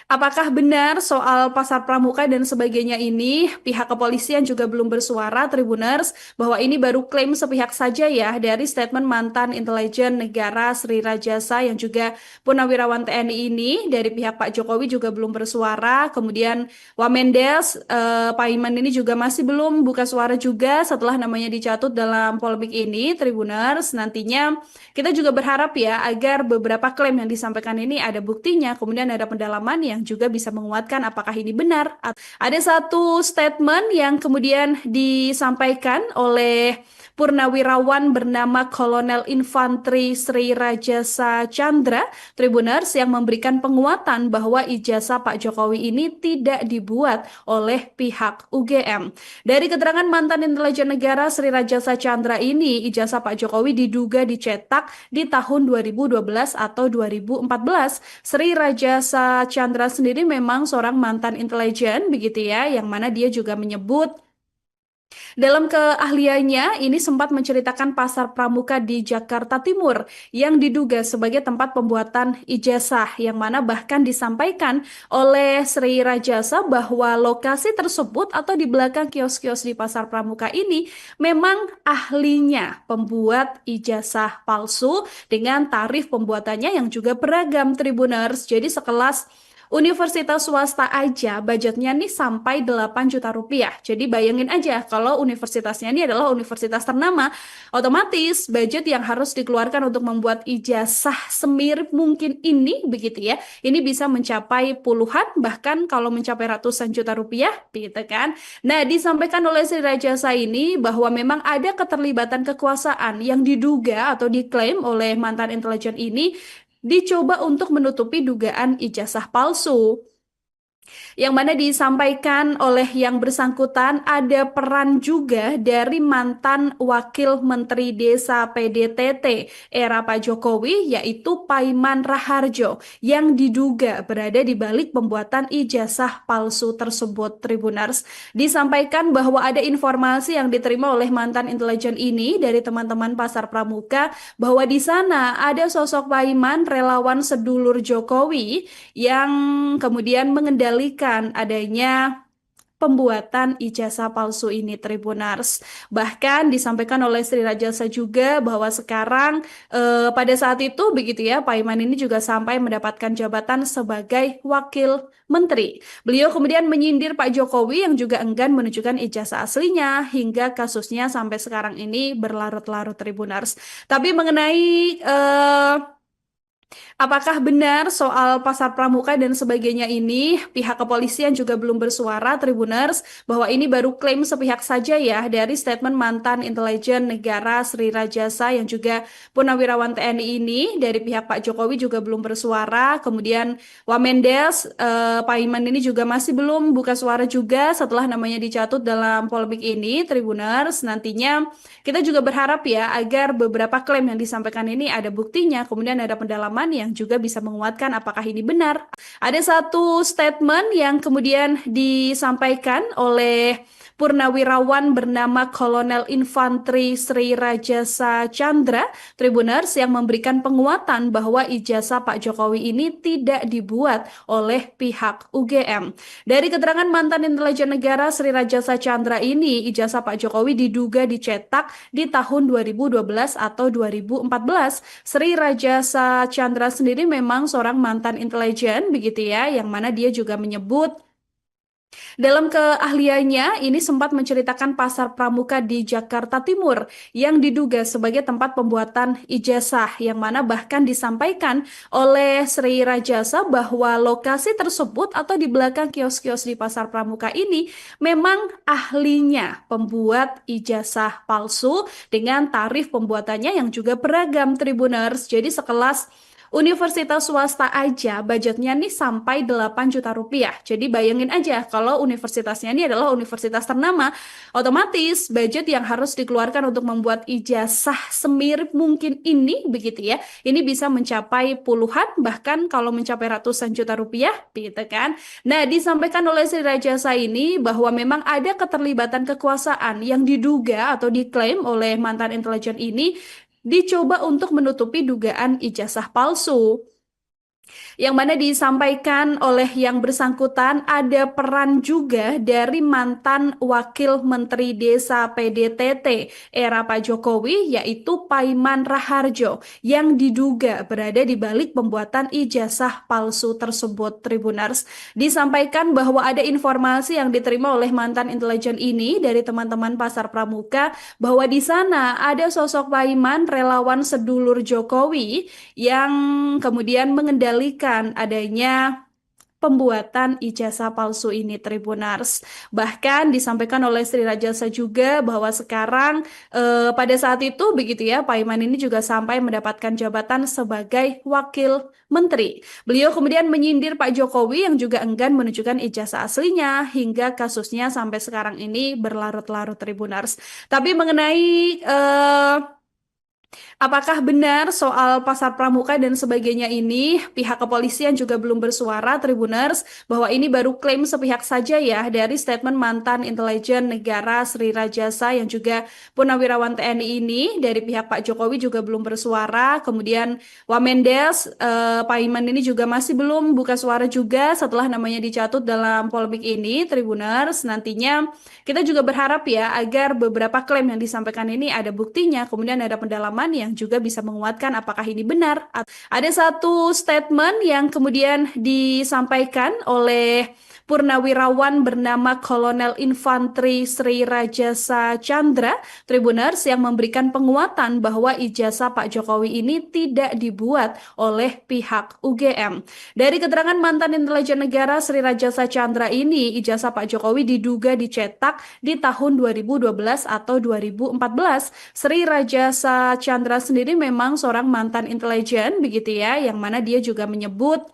apakah benar soal pasar pramuka dan sebagainya ini, pihak kepolisian juga belum bersuara Tribuners bahwa ini baru klaim sepihak saja ya dari statement mantan intelijen negara Sri Rajasa yang juga Purnawirawan TNI ini. Dari pihak Pak Jokowi juga belum bersuara, kemudian Wamendes, Pak Iman ini juga masih belum buka suara juga setelah namanya dicatut dalam polemik ini Tribuners. Nantinya kita juga berharap ya agar beberapa klaim yang disampaikan ini ada buktinya, kemudian ada pendalaman yang juga bisa menguatkan apakah ini benar. Ada satu statement yang kemudian disampaikan oleh Purnawirawan bernama Kolonel Infanteri Sri Rajasa Chandra Tribuners yang memberikan penguatan bahwa ijazah Pak Jokowi ini tidak dibuat oleh pihak UGM. Dari keterangan mantan intelijen negara Sri Rajasa Chandra ini, ijazah Pak Jokowi diduga dicetak di tahun 2012 atau 2014. Sri Rajasa Chandra sendiri memang seorang mantan intelijen begitu ya, yang mana dia juga menyebut dalam keahliannya, ini sempat menceritakan pasar pramuka di Jakarta Timur yang diduga sebagai tempat pembuatan ijazah, yang mana bahkan disampaikan oleh Sri Rajasa bahwa lokasi tersebut atau di belakang kios-kios di pasar pramuka ini memang ahlinya pembuat ijazah palsu dengan tarif pembuatannya yang juga beragam Tribuners. Jadi sekelas universitas swasta aja budgetnya nih sampai 8 juta rupiah. Jadi bayangin aja kalau universitasnya ini adalah universitas ternama, otomatis budget yang harus dikeluarkan untuk membuat ijazah semirip mungkin ini begitu ya. Ini bisa mencapai puluhan bahkan kalau mencapai ratusan juta rupiah gitu kan. Nah, disampaikan oleh Sri Rajasa ini bahwa memang ada keterlibatan kekuasaan yang diduga atau diklaim oleh mantan intelijen ini dicoba untuk menutupi dugaan ijazah palsu. Yang mana disampaikan oleh yang bersangkutan ada peran juga dari mantan Wakil Menteri Desa PDTT era Pak Jokowi yaitu Paiman Raharjo yang diduga berada di balik pembuatan ijazah palsu tersebut Tribuners. Disampaikan bahwa ada informasi yang diterima oleh mantan intelijen ini dari teman-teman pasar pramuka bahwa di sana ada sosok Paiman relawan sedulur Jokowi yang kemudian mengendalikan adanya pembuatan ijazah palsu ini, Tribuners. Bahkan disampaikan oleh Sri Rajasa juga bahwa sekarang pada saat itu begitu ya, Pak Iman ini juga sampai mendapatkan jabatan sebagai wakil menteri. Beliau kemudian menyindir Pak Jokowi yang juga enggan menunjukkan ijazah aslinya hingga kasusnya sampai sekarang ini berlarut-larut, Tribuners. Tapi mengenai apakah benar soal pasar pramuka dan sebagainya ini, pihak kepolisian juga belum bersuara, Tribuners, bahwa ini baru klaim sepihak saja ya dari statement mantan intelijen negara Sri Rajasa yang juga Purnawirawan TNI ini. Dari pihak Pak Jokowi juga belum bersuara, kemudian Wamendes, Pak Iman ini juga masih belum buka suara juga setelah namanya dicatut dalam polemik ini, Tribuners. Nantinya kita juga berharap ya agar beberapa klaim yang disampaikan ini ada buktinya, kemudian ada pendalaman yang juga bisa menguatkan apakah ini benar. Ada satu statement yang kemudian disampaikan oleh Purnawirawan bernama Kolonel Infanteri Sri Rajasa Chandra, Tribuners, yang memberikan penguatan bahwa ijazah Pak Jokowi ini tidak dibuat oleh pihak UGM. Dari keterangan mantan intelijen negara Sri Rajasa Chandra ini, ijazah Pak Jokowi diduga dicetak di tahun 2012 atau 2014. Sri Rajasa Chandra sendiri memang seorang mantan intelijen begitu ya, yang mana dia juga menyebut dalam keahliannya ini sempat menceritakan pasar pramuka di Jakarta Timur yang diduga sebagai tempat pembuatan ijazah, yang mana bahkan disampaikan oleh Sri Rajasa bahwa lokasi tersebut atau di belakang kios-kios di pasar pramuka ini memang ahlinya pembuat ijazah palsu dengan tarif pembuatannya yang juga beragam, Tribuners. Jadi sekelas universitas swasta aja budgetnya nih sampai 8 juta rupiah. Jadi bayangin aja kalau universitasnya ini adalah universitas ternama, otomatis budget yang harus dikeluarkan untuk membuat ijazah semirip mungkin ini begitu ya. Ini bisa mencapai puluhan, bahkan kalau mencapai ratusan juta rupiah gitu kan. Nah, disampaikan oleh Sri Rajasa ini bahwa memang ada keterlibatan kekuasaan yang diduga atau diklaim oleh mantan intelijen ini dicoba untuk menutupi dugaan ijazah palsu, yang mana disampaikan oleh yang bersangkutan ada peran juga dari mantan Wakil Menteri Desa PDTT era Pak Jokowi, yaitu Paiman Raharjo, yang diduga berada di balik pembuatan ijazah palsu tersebut, Tribuners. Disampaikan bahwa ada informasi yang diterima oleh mantan intelijen ini dari teman-teman pasar pramuka bahwa di sana ada sosok Paiman relawan sedulur Jokowi yang kemudian mengendalikan adanya pembuatan ijazah palsu ini, Tribuners. Bahkan disampaikan oleh Sri Rajasa juga bahwa sekarang pada saat itu begitu ya, Pak Iman ini juga sampai mendapatkan jabatan sebagai wakil menteri. Beliau kemudian menyindir Pak Jokowi yang juga enggan menunjukkan ijazah aslinya hingga kasusnya sampai sekarang ini berlarut-larut, Tribuners. Tapi mengenai apakah benar soal pasar pramuka dan sebagainya ini, pihak kepolisian juga belum bersuara, Tribuners, bahwa ini baru klaim sepihak saja ya dari statement mantan intelijen negara Sri Rajasa yang juga Purnawirawan TNI ini. Dari pihak Pak Jokowi juga belum bersuara, kemudian Wamendes, Pak Iman ini juga masih belum buka suara juga setelah namanya dicatut dalam polemik ini, Tribuners. Nantinya kita juga berharap ya agar beberapa klaim yang disampaikan ini ada buktinya, kemudian ada pendalaman yang juga bisa menguatkan apakah ini benar. Ada satu statement yang kemudian disampaikan oleh Purnawirawan bernama Kolonel Infanteri Sri Rajasa Chandra, Tribuners, yang memberikan penguatan bahwa ijazah Pak Jokowi ini tidak dibuat oleh pihak UGM. Dari keterangan mantan intelijen negara Sri Rajasa Chandra ini, ijazah Pak Jokowi diduga dicetak di tahun 2012 atau 2014. Sri Rajasa Chandra sendiri memang seorang mantan intelijen begitu ya, yang mana dia juga menyebut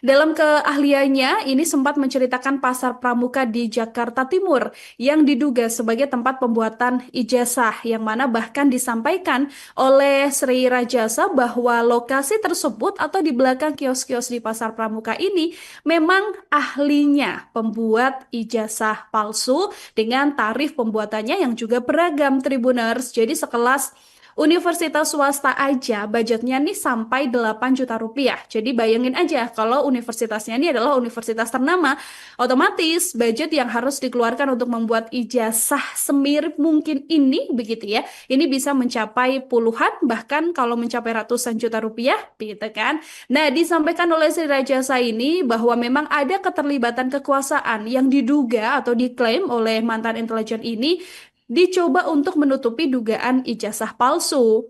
dalam keahliannya ini sempat menceritakan pasar pramuka di Jakarta Timur yang diduga sebagai tempat pembuatan ijazah, yang mana bahkan disampaikan oleh Sri Rajasa bahwa lokasi tersebut atau di belakang kios-kios di pasar pramuka ini memang ahlinya pembuat ijazah palsu dengan tarif pembuatannya yang juga beragam, Tribuners. Jadi sekelas Universitas swasta aja budgetnya nih sampai 8 juta rupiah. Jadi bayangin aja kalau universitasnya ini adalah universitas ternama, otomatis budget yang harus dikeluarkan untuk membuat ijazah semirip mungkin ini begitu ya. Ini bisa mencapai puluhan bahkan kalau mencapai ratusan juta rupiah gitu kan. Nah, disampaikan oleh Sri Rajasa ini bahwa memang ada keterlibatan kekuasaan yang diduga atau diklaim oleh mantan intelijen ini dicoba untuk menutupi dugaan ijazah palsu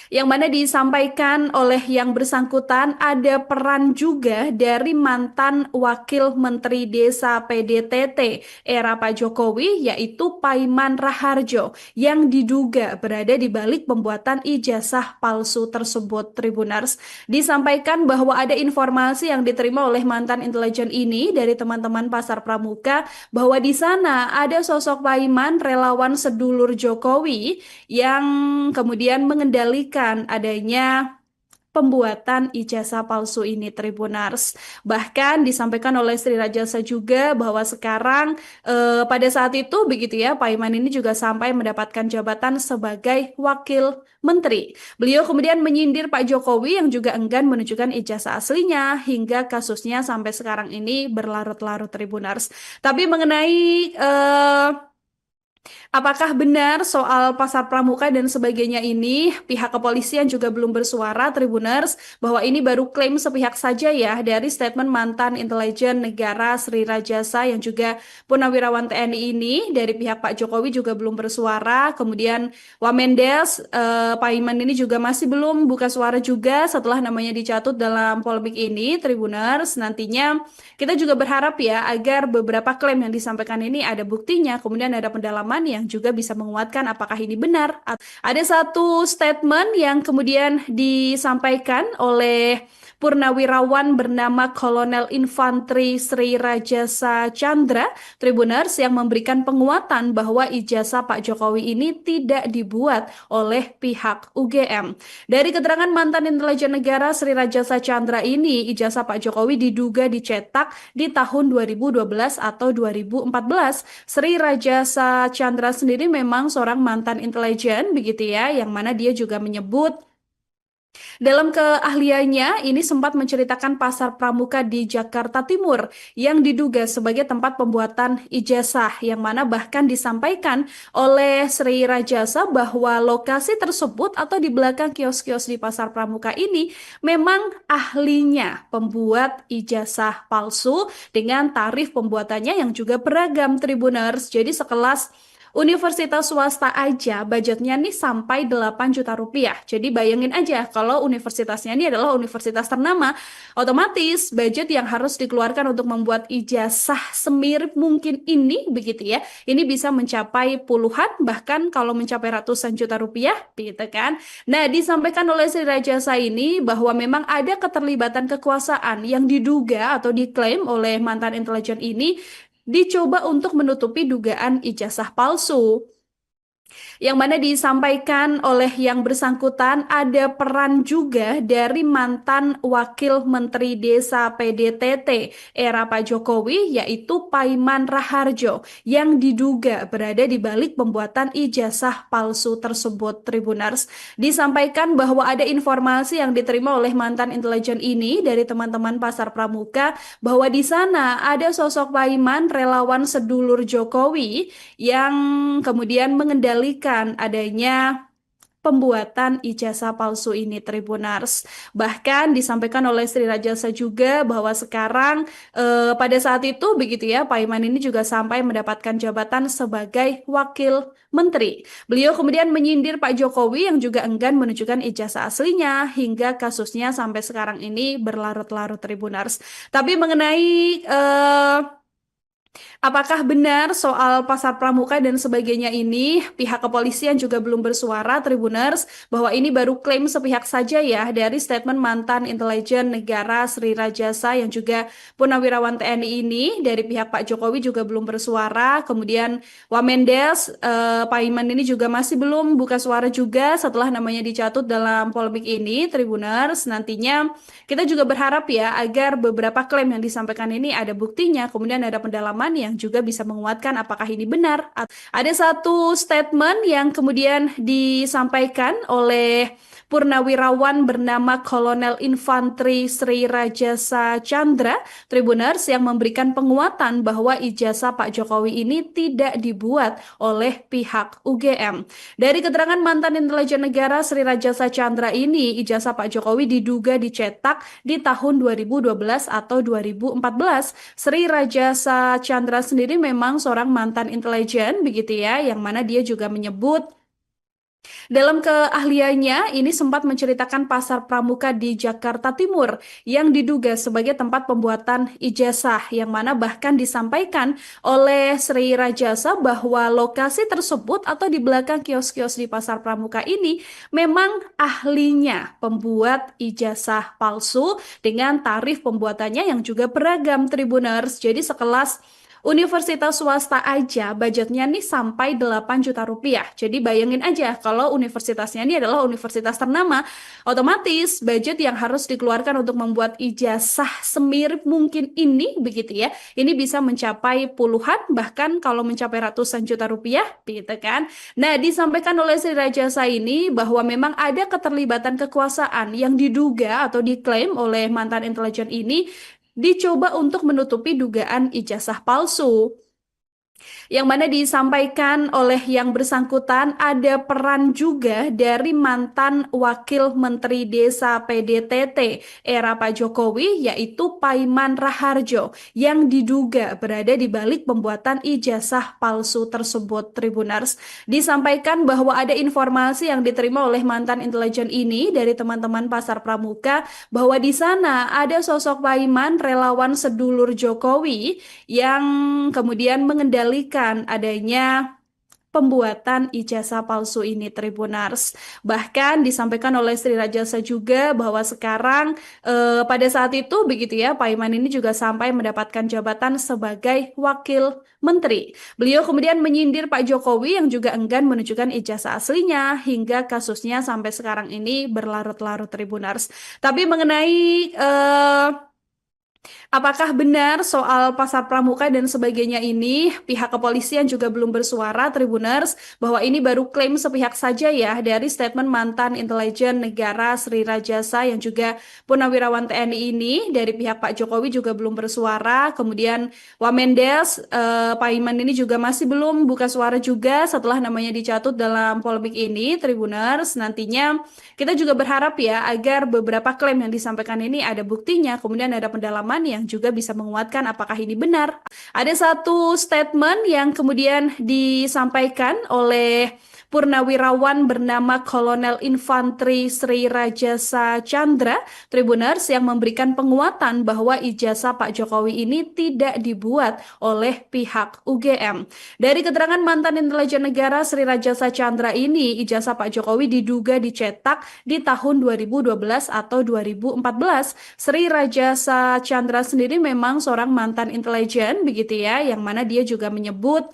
yang mana disampaikan oleh yang bersangkutan ada peran juga dari mantan Wakil Menteri Desa PDTT era Pak Jokowi yaitu Paiman Raharjo yang diduga berada di balik pembuatan ijazah palsu tersebut. Tribuners, disampaikan bahwa ada informasi yang diterima oleh mantan intelijen ini dari teman-teman Pasar Pramuka bahwa di sana ada sosok Paiman relawan sedulur Jokowi yang kemudian mengendalikan adanya pembuatan ijazah palsu ini, Tribunars. Bahkan disampaikan oleh Sri Rajasa juga bahwa sekarang pada saat itu begitu ya, Pak Iman ini juga sampai mendapatkan jabatan sebagai wakil menteri. Beliau kemudian menyindir Pak Jokowi yang juga enggan menunjukkan ijazah aslinya hingga kasusnya sampai sekarang ini berlarut-larut, Tribunars. Tapi mengenai apakah benar soal pasar pramuka dan sebagainya ini, pihak kepolisian juga belum bersuara, Tribuners, bahwa ini baru klaim sepihak saja ya dari statement mantan intelijen negara Sri Rajasa yang juga Purnawirawan TNI ini dari pihak Pak Jokowi juga belum bersuara. Kemudian Wamendes, Pak Iman ini juga masih belum buka suara juga setelah namanya dicatut dalam polemik ini, Tribuners. Nantinya kita juga berharap ya agar beberapa klaim yang disampaikan ini ada buktinya, kemudian ada pendalaman yang juga bisa menguatkan apakah ini benar. Ada satu statement yang kemudian disampaikan oleh Purnawirawan bernama Kolonel Infanteri Sri Rajasa Chandra, Tribuners, yang memberikan penguatan bahwa ijazah Pak Jokowi ini tidak dibuat oleh pihak UGM. Dari keterangan mantan intelijen negara Sri Rajasa Chandra ini, ijazah Pak Jokowi diduga dicetak di tahun 2012 atau 2014. Sri Rajasa Chandra sendiri memang seorang mantan intelijen begitu ya, yang mana dia juga menyebut dalam keahliannya, ini sempat menceritakan pasar pramuka di Jakarta Timur yang diduga sebagai tempat pembuatan ijazah, yang mana bahkan disampaikan oleh Sri Rajasa bahwa lokasi tersebut atau di belakang kios-kios di pasar pramuka ini memang ahlinya pembuat ijazah palsu dengan tarif pembuatannya yang juga beragam, Tribuners. Jadi sekelas universitas swasta aja budgetnya nih sampai 8 juta rupiah. Jadi bayangin aja kalau universitasnya ini adalah universitas ternama, otomatis budget yang harus dikeluarkan untuk membuat ijazah semirip mungkin ini begitu ya. Ini bisa mencapai puluhan bahkan kalau mencapai ratusan juta rupiah gitu kan. Nah, disampaikan oleh Sri Rajasa ini bahwa memang ada keterlibatan kekuasaan yang diduga atau diklaim oleh mantan intelijen ini dicoba untuk menutupi dugaan ijazah palsu yang mana disampaikan oleh yang bersangkutan ada peran juga dari mantan Wakil Menteri Desa PDTT era Pak Jokowi yaitu Paiman Raharjo yang diduga berada di balik pembuatan ijazah palsu tersebut, Tribuners. Disampaikan bahwa ada informasi yang diterima oleh mantan intelijen ini dari teman-teman Pasar Pramuka bahwa di sana ada sosok Paiman relawan sedulur Jokowi yang kemudian mengendalikan adanya pembuatan ijazah palsu ini, Tribuners. Bahkan disampaikan oleh Sri Rajasa juga bahwa sekarang pada saat itu begitu ya, Pak Iman ini juga sampai mendapatkan jabatan sebagai wakil menteri. Beliau kemudian menyindir Pak Jokowi yang juga enggan menunjukkan ijazah aslinya hingga kasusnya sampai sekarang ini berlarut-larut, Tribuners. Tapi mengenai apakah benar soal pasar pramuka dan sebagainya ini, pihak kepolisian juga belum bersuara, Tribuners, bahwa ini baru klaim sepihak saja ya dari statement mantan intelijen negara Sri Rajasa yang juga Purnawirawan TNI ini dari pihak Pak Jokowi juga belum bersuara. Kemudian Wamendes, Pak Iman ini juga masih belum buka suara juga setelah namanya dicatut dalam polemik ini, Tribuners. Nantinya kita juga berharap ya agar beberapa klaim yang disampaikan ini ada buktinya, kemudian ada pendalaman pendalaman yang juga bisa menguatkan apakah ini benar. Ada satu statement yang kemudian disampaikan oleh Purnawirawan bernama Kolonel Infanteri Sri Rajasa Chandra Tribuners yang memberikan penguatan bahwa ijazah Pak Jokowi ini tidak dibuat oleh pihak UGM. Dari keterangan mantan intelijen negara Sri Rajasa Chandra ini, ijazah Pak Jokowi diduga dicetak di tahun 2012 atau 2014. Sri Rajasa Chandra sendiri memang seorang mantan intelijen begitu ya, yang mana dia juga menyebut dalam keahliannya, ini sempat menceritakan pasar pramuka di Jakarta Timur yang diduga sebagai tempat pembuatan ijazah, yang mana bahkan disampaikan oleh Sri Rajasa bahwa lokasi tersebut atau di belakang kios-kios di pasar pramuka ini memang ahlinya pembuat ijazah palsu dengan tarif pembuatannya yang juga beragam Tribuners. Jadi sekelas universitas swasta aja budgetnya nih sampai 8 juta rupiah. Jadi bayangin aja kalau universitasnya ini adalah universitas ternama, otomatis budget yang harus dikeluarkan untuk membuat ijazah semirip mungkin ini begitu ya. Ini bisa mencapai puluhan bahkan kalau mencapai ratusan juta rupiah gitu kan. Nah, disampaikan oleh Sri Rajasa ini bahwa memang ada keterlibatan kekuasaan yang diduga atau diklaim oleh mantan intelijen ini dicoba untuk menutupi dugaan ijazah palsu. Yang mana disampaikan oleh yang bersangkutan ada peran juga dari mantan Wakil Menteri Desa PDTT era Pak Jokowi yaitu Paiman Raharjo yang diduga berada di balik pembuatan ijazah palsu tersebut. Tribuners, disampaikan bahwa ada informasi yang diterima oleh mantan intelijen ini dari teman-teman pasar pramuka bahwa di sana ada sosok Paiman relawan sedulur Jokowi yang kemudian mengendalikan adanya pembuatan ijazah palsu ini Tribuners. Bahkan disampaikan oleh Sri Rajasa juga bahwa sekarang pada saat itu begitu ya, Pak Iman ini juga sampai mendapatkan jabatan sebagai wakil menteri. Beliau kemudian menyindir Pak Jokowi yang juga enggan menunjukkan ijazah aslinya hingga kasusnya sampai sekarang ini berlarut-larut Tribuners. Tapi mengenai apakah benar soal pasar pramuka dan sebagainya ini, pihak kepolisian juga belum bersuara Tribuners bahwa ini baru klaim sepihak saja ya dari statement mantan intelijen negara Sri Rajasa yang juga Purnawirawan TNI ini. Dari pihak Pak Jokowi juga belum bersuara, kemudian Wamendes, Pak Iman ini juga masih belum buka suara juga setelah namanya dicatut dalam polemik ini Tribuners. Nantinya kita juga berharap ya agar beberapa klaim yang disampaikan ini ada buktinya, kemudian ada pendalaman yang juga bisa menguatkan apakah ini benar. Ada satu statement yang kemudian disampaikan oleh Purnawirawan bernama Kolonel Infanteri Sri Rajasa Chandra Tribuners yang memberikan penguatan bahwa ijazah Pak Jokowi ini tidak dibuat oleh pihak UGM. Dari keterangan mantan intelijen negara Sri Rajasa Chandra ini, ijazah Pak Jokowi diduga dicetak di tahun 2012 atau 2014. Sri Rajasa Chandra sendiri memang seorang mantan intelijen begitu ya, yang mana dia juga menyebut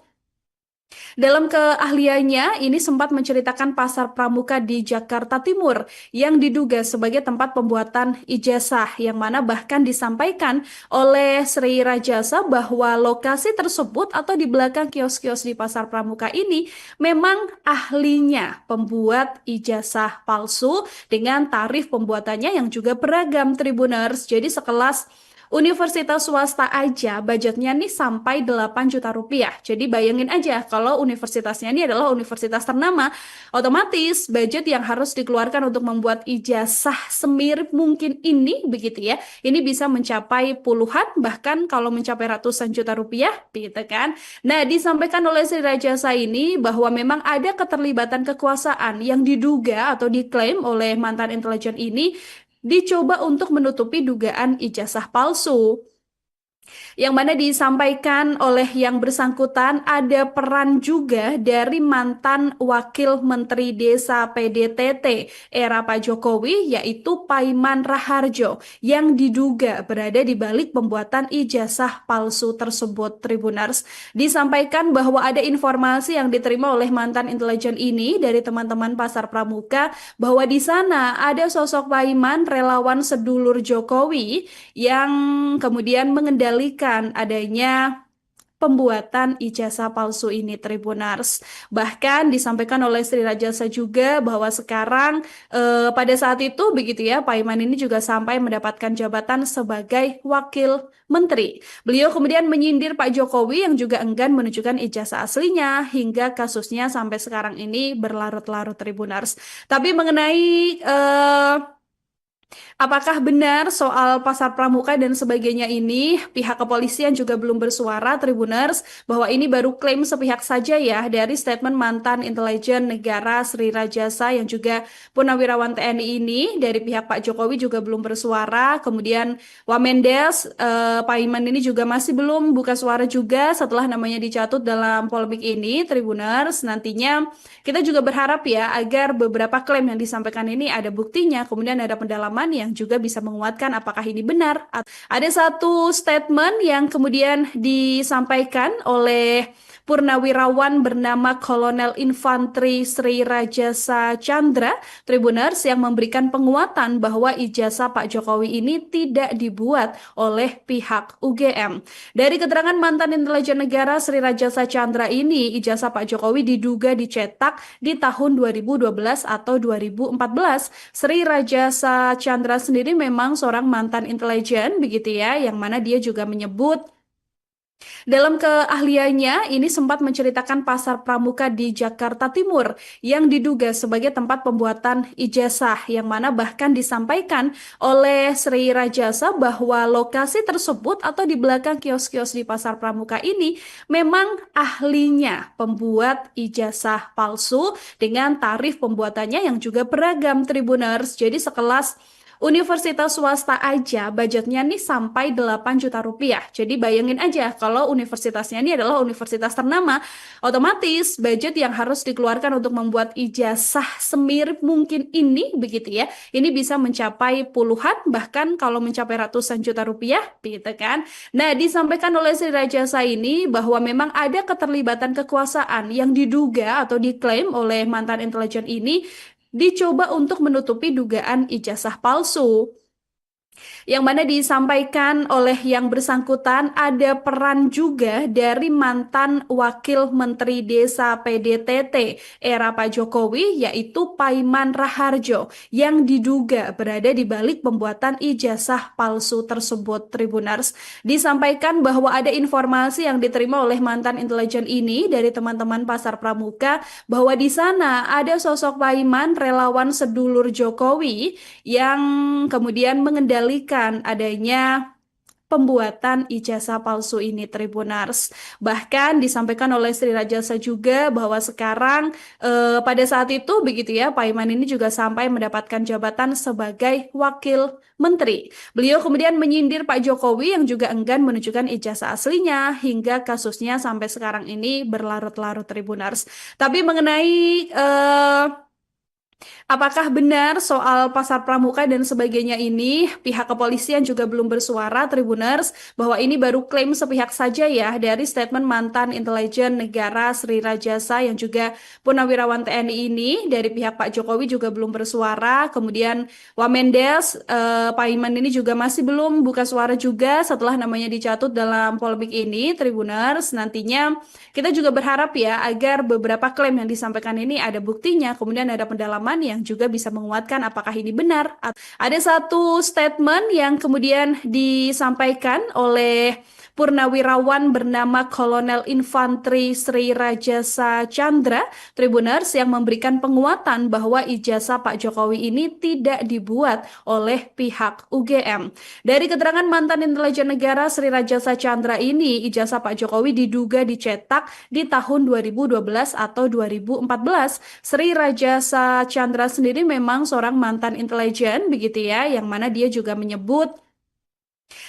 dalam keahliannya, ini sempat menceritakan pasar pramuka di Jakarta Timur yang diduga sebagai tempat pembuatan ijazah, yang mana bahkan disampaikan oleh Sri Rajasa bahwa lokasi tersebut atau di belakang kios-kios di pasar pramuka ini memang ahlinya pembuat ijazah palsu dengan tarif pembuatannya yang juga beragam Tribuners. Jadi sekelas universitas swasta aja budgetnya nih sampai 8 juta rupiah. Jadi bayangin aja kalau universitasnya ini adalah universitas ternama, otomatis budget yang harus dikeluarkan untuk membuat ijazah semirip mungkin ini begitu ya. Ini bisa mencapai puluhan bahkan kalau mencapai ratusan juta rupiah gitu kan. Nah, disampaikan oleh Sri Rajasa ini bahwa memang ada keterlibatan kekuasaan yang diduga atau diklaim oleh mantan intelijen ini dicoba untuk menutupi dugaan ijazah palsu. Yang mana disampaikan oleh yang bersangkutan ada peran juga dari mantan Wakil Menteri Desa PDTT era Pak Jokowi yaitu Paiman Raharjo yang diduga berada di balik pembuatan ijazah palsu tersebut Tribuners. Disampaikan bahwa ada informasi yang diterima oleh mantan intelijen ini dari teman-teman pasar pramuka bahwa di sana ada sosok Paiman relawan sedulur Jokowi yang kemudian mengendalikan adanya pembuatan ijazah palsu ini, Tribuners. Bahkan disampaikan oleh Sri Rajasa juga bahwa sekarang pada saat itu begitu ya, Pak Iman ini juga sampai mendapatkan jabatan sebagai wakil menteri. Beliau kemudian menyindir Pak Jokowi yang juga enggan menunjukkan ijazah aslinya hingga kasusnya sampai sekarang ini berlarut-larut, Tribuners. Tapi mengenai apakah benar soal pasar pramuka dan sebagainya ini, pihak kepolisian juga belum bersuara, Tribuners, bahwa ini baru klaim sepihak saja ya dari statement mantan intelijen negara Sri Rajasa yang juga purnawirawan TNI ini. Dari pihak Pak Jokowi juga belum bersuara, kemudian Wamendes, Pak Iman ini juga masih belum buka suara juga setelah namanya dicatut dalam polemik ini, Tribuners. Nantinya kita juga berharap ya agar beberapa klaim yang disampaikan ini ada buktinya, kemudian ada pendalaman yang juga bisa menguatkan apakah ini benar. Ada satu statement yang kemudian disampaikan oleh purnawirawan bernama Kolonel Infanteri Sri Rajasa Chandra, Tribuners, yang memberikan penguatan bahwa ijazah Pak Jokowi ini tidak dibuat oleh pihak UGM. Dari keterangan mantan intelijen negara Sri Rajasa Chandra ini, ijazah Pak Jokowi diduga dicetak di tahun 2012 atau 2014. Sri Rajasa Chandra sendiri memang seorang mantan intelijen begitu ya, yang mana dia juga menyebut dalam keahliannya ini sempat menceritakan pasar pramuka di Jakarta Timur yang diduga sebagai tempat pembuatan ijazah, yang mana bahkan disampaikan oleh Sri Rajasa bahwa lokasi tersebut atau di belakang kios-kios di pasar pramuka ini memang ahlinya pembuat ijazah palsu dengan tarif pembuatannya yang juga beragam, Tribuners. Jadi sekelas universitas swasta aja budgetnya nih sampai 8 juta rupiah. Jadi bayangin aja kalau universitasnya ini adalah universitas ternama, otomatis budget yang harus dikeluarkan untuk membuat ijazah semirip mungkin ini begitu ya. Ini bisa mencapai puluhan, bahkan kalau mencapai ratusan juta rupiah gitu kan. Nah, disampaikan oleh Sri Rajasa ini bahwa memang ada keterlibatan kekuasaan yang diduga atau diklaim oleh mantan intelijen ini dicoba untuk menutupi dugaan ijazah palsu, yang mana disampaikan oleh yang bersangkutan ada peran juga dari mantan Wakil Menteri Desa PDTT era Pak Jokowi, yaitu Paiman Raharjo, yang diduga berada di balik pembuatan ijazah palsu tersebut, Tribuners. Disampaikan bahwa ada informasi yang diterima oleh mantan intelijen ini dari teman-teman pasar pramuka bahwa di sana ada sosok Paiman relawan sedulur Jokowi yang kemudian mengendalikan adanya pembuatan ijazah palsu ini, Tribuners. Bahkan disampaikan oleh Sri Rajasa juga bahwa sekarang pada saat itu begitu ya, Pak Iman ini juga sampai mendapatkan jabatan sebagai wakil menteri. Beliau kemudian menyindir Pak Jokowi yang juga enggan menunjukkan ijazah aslinya hingga kasusnya sampai sekarang ini berlarut-larut, Tribuners. Tapi mengenai apakah benar soal pasar pramuka dan sebagainya ini, pihak kepolisian juga belum bersuara, Tribuners, bahwa ini baru klaim sepihak saja ya dari statement mantan intelijen negara Sri Rajasa yang juga purnawirawan TNI ini. Dari pihak Pak Jokowi juga belum bersuara, kemudian Wamendes, Pak Iman ini juga masih belum buka suara juga setelah namanya dicatut dalam polemik ini, Tribuners. Nantinya kita juga berharap ya agar beberapa klaim yang disampaikan ini ada buktinya, kemudian ada pendalaman yang juga bisa menguatkan apakah ini benar. Ada satu statement yang kemudian disampaikan oleh purnawirawan bernama Kolonel Infanteri Sri Rajasa Chandra, Tribuners, yang memberikan penguatan bahwa ijazah Pak Jokowi ini tidak dibuat oleh pihak UGM. Dari keterangan mantan intelijen negara Sri Rajasa Chandra ini, ijazah Pak Jokowi diduga dicetak di tahun 2012 atau 2014. Sri Rajasa Chandra sendiri memang seorang mantan intelijen begitu ya, yang mana dia juga menyebut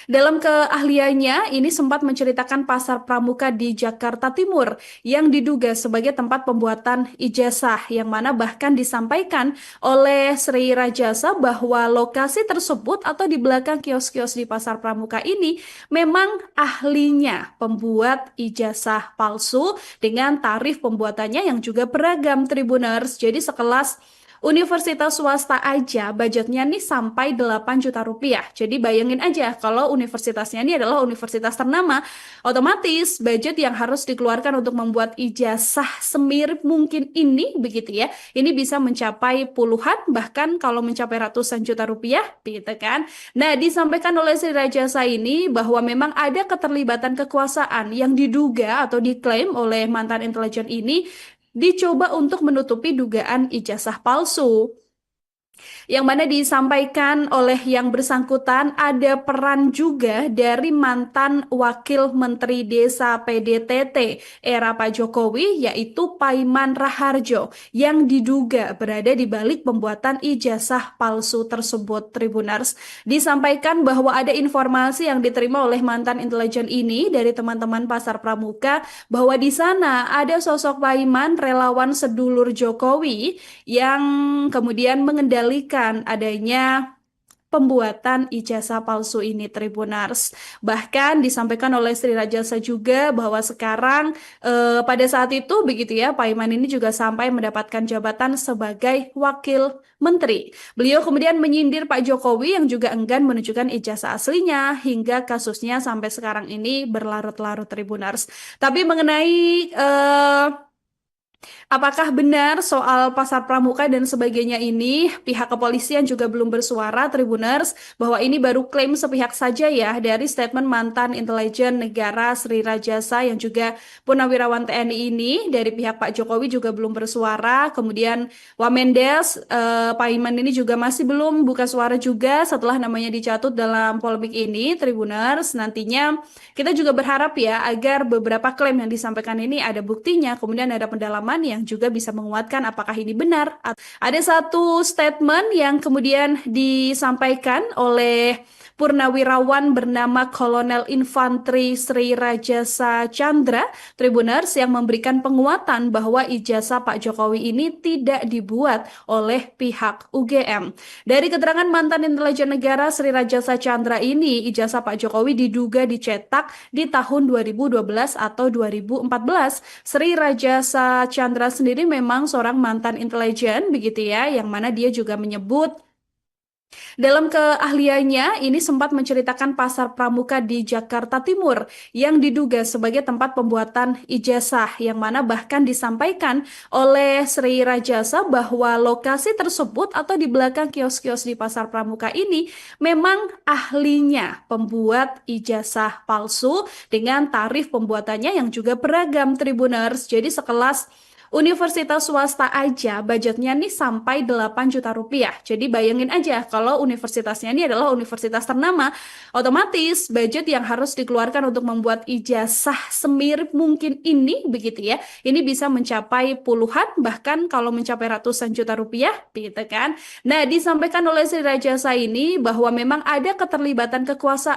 dalam keahliannya ini sempat menceritakan pasar pramuka di Jakarta Timur yang diduga sebagai tempat pembuatan ijazah, yang mana bahkan disampaikan oleh Sri Rajasa bahwa lokasi tersebut atau di belakang kios-kios di pasar pramuka ini memang ahlinya pembuat ijazah palsu dengan tarif pembuatannya yang juga beragam, Tribuners. Jadi sekelas universitas swasta aja budgetnya nih sampai 8 juta rupiah. Jadi bayangin aja kalau universitasnya ini adalah universitas ternama, otomatis budget yang harus dikeluarkan untuk membuat ijazah semirip mungkin ini begitu ya. Ini bisa mencapai puluhan bahkan kalau mencapai ratusan juta rupiah gitu kan. Nah, disampaikan oleh Sri Rajasa ini bahwa memang ada keterlibatan kekuasaan yang diduga atau diklaim oleh mantan intelijen ini dicoba untuk menutupi dugaan ijazah palsu. Yang mana disampaikan oleh yang bersangkutan ada peran juga dari mantan Wakil Menteri Desa PDTT era Pak Jokowi yaitu Paiman Raharjo yang diduga berada di balik pembuatan ijazah palsu tersebut. Tribuners, disampaikan bahwa ada informasi yang diterima oleh mantan intelijen ini dari teman-teman Pasar Pramuka bahwa di sana ada sosok Paiman relawan sedulur Jokowi yang kemudian mengendalikan adanya pembuatan ijazah palsu ini, Tribuners. Bahkan disampaikan oleh Sri Rajasa juga bahwa sekarang pada saat itu begitu ya, Paiman ini juga sampai mendapatkan jabatan sebagai wakil menteri. Beliau kemudian menyindir Pak Jokowi yang juga enggan menunjukkan ijazah aslinya hingga kasusnya sampai sekarang ini berlarut-larut, Tribuners. Tapi mengenai apakah benar soal pasar pramuka dan sebagainya ini, pihak kepolisian juga belum bersuara, Tribuners, bahwa ini baru klaim sepihak saja ya dari statement mantan intelijen negara Sri Rajasa yang juga purnawirawan TNI ini. Dari pihak Pak Jokowi juga belum bersuara, kemudian Wamendes, Paiman ini juga masih belum buka suara juga setelah namanya dicatut dalam polemik ini, Tribuners. Nantinya kita juga berharap ya agar beberapa klaim yang disampaikan ini ada buktinya, kemudian ada pendalaman yang juga bisa menguatkan apakah ini benar. Ada satu statement yang kemudian disampaikan oleh purnawirawan bernama Kolonel Infanteri Sri Rajasa Chandra, Tribuners, yang memberikan penguatan bahwa ijazah Pak Jokowi ini tidak dibuat oleh pihak UGM. Dari keterangan mantan intelijen negara Sri Rajasa Chandra ini, ijazah Pak Jokowi diduga dicetak di tahun 2012 atau 2014. Sri Rajasa Chandra sendiri memang seorang mantan intelijen begitu ya, yang mana dia juga menyebut dalam keahliannya ini sempat menceritakan pasar pramuka di Jakarta Timur yang diduga sebagai tempat pembuatan ijazah, yang mana bahkan disampaikan oleh Sri Rajasa bahwa lokasi tersebut atau di belakang kios-kios di pasar pramuka ini memang ahlinya pembuat ijazah palsu dengan tarif pembuatannya yang juga beragam, Tribuners. Jadi sekelas universitas swasta aja budgetnya nih sampai 8 juta rupiah. Jadi bayangin aja kalau universitasnya ini adalah universitas ternama, otomatis budget yang harus dikeluarkan untuk membuat ijazah semirip mungkin ini begitu ya. Ini bisa mencapai puluhan bahkan kalau mencapai ratusan juta rupiah gitu kan. Nah, disampaikan oleh Sri Rajasa ini bahwa memang ada keterlibatan kekuasaan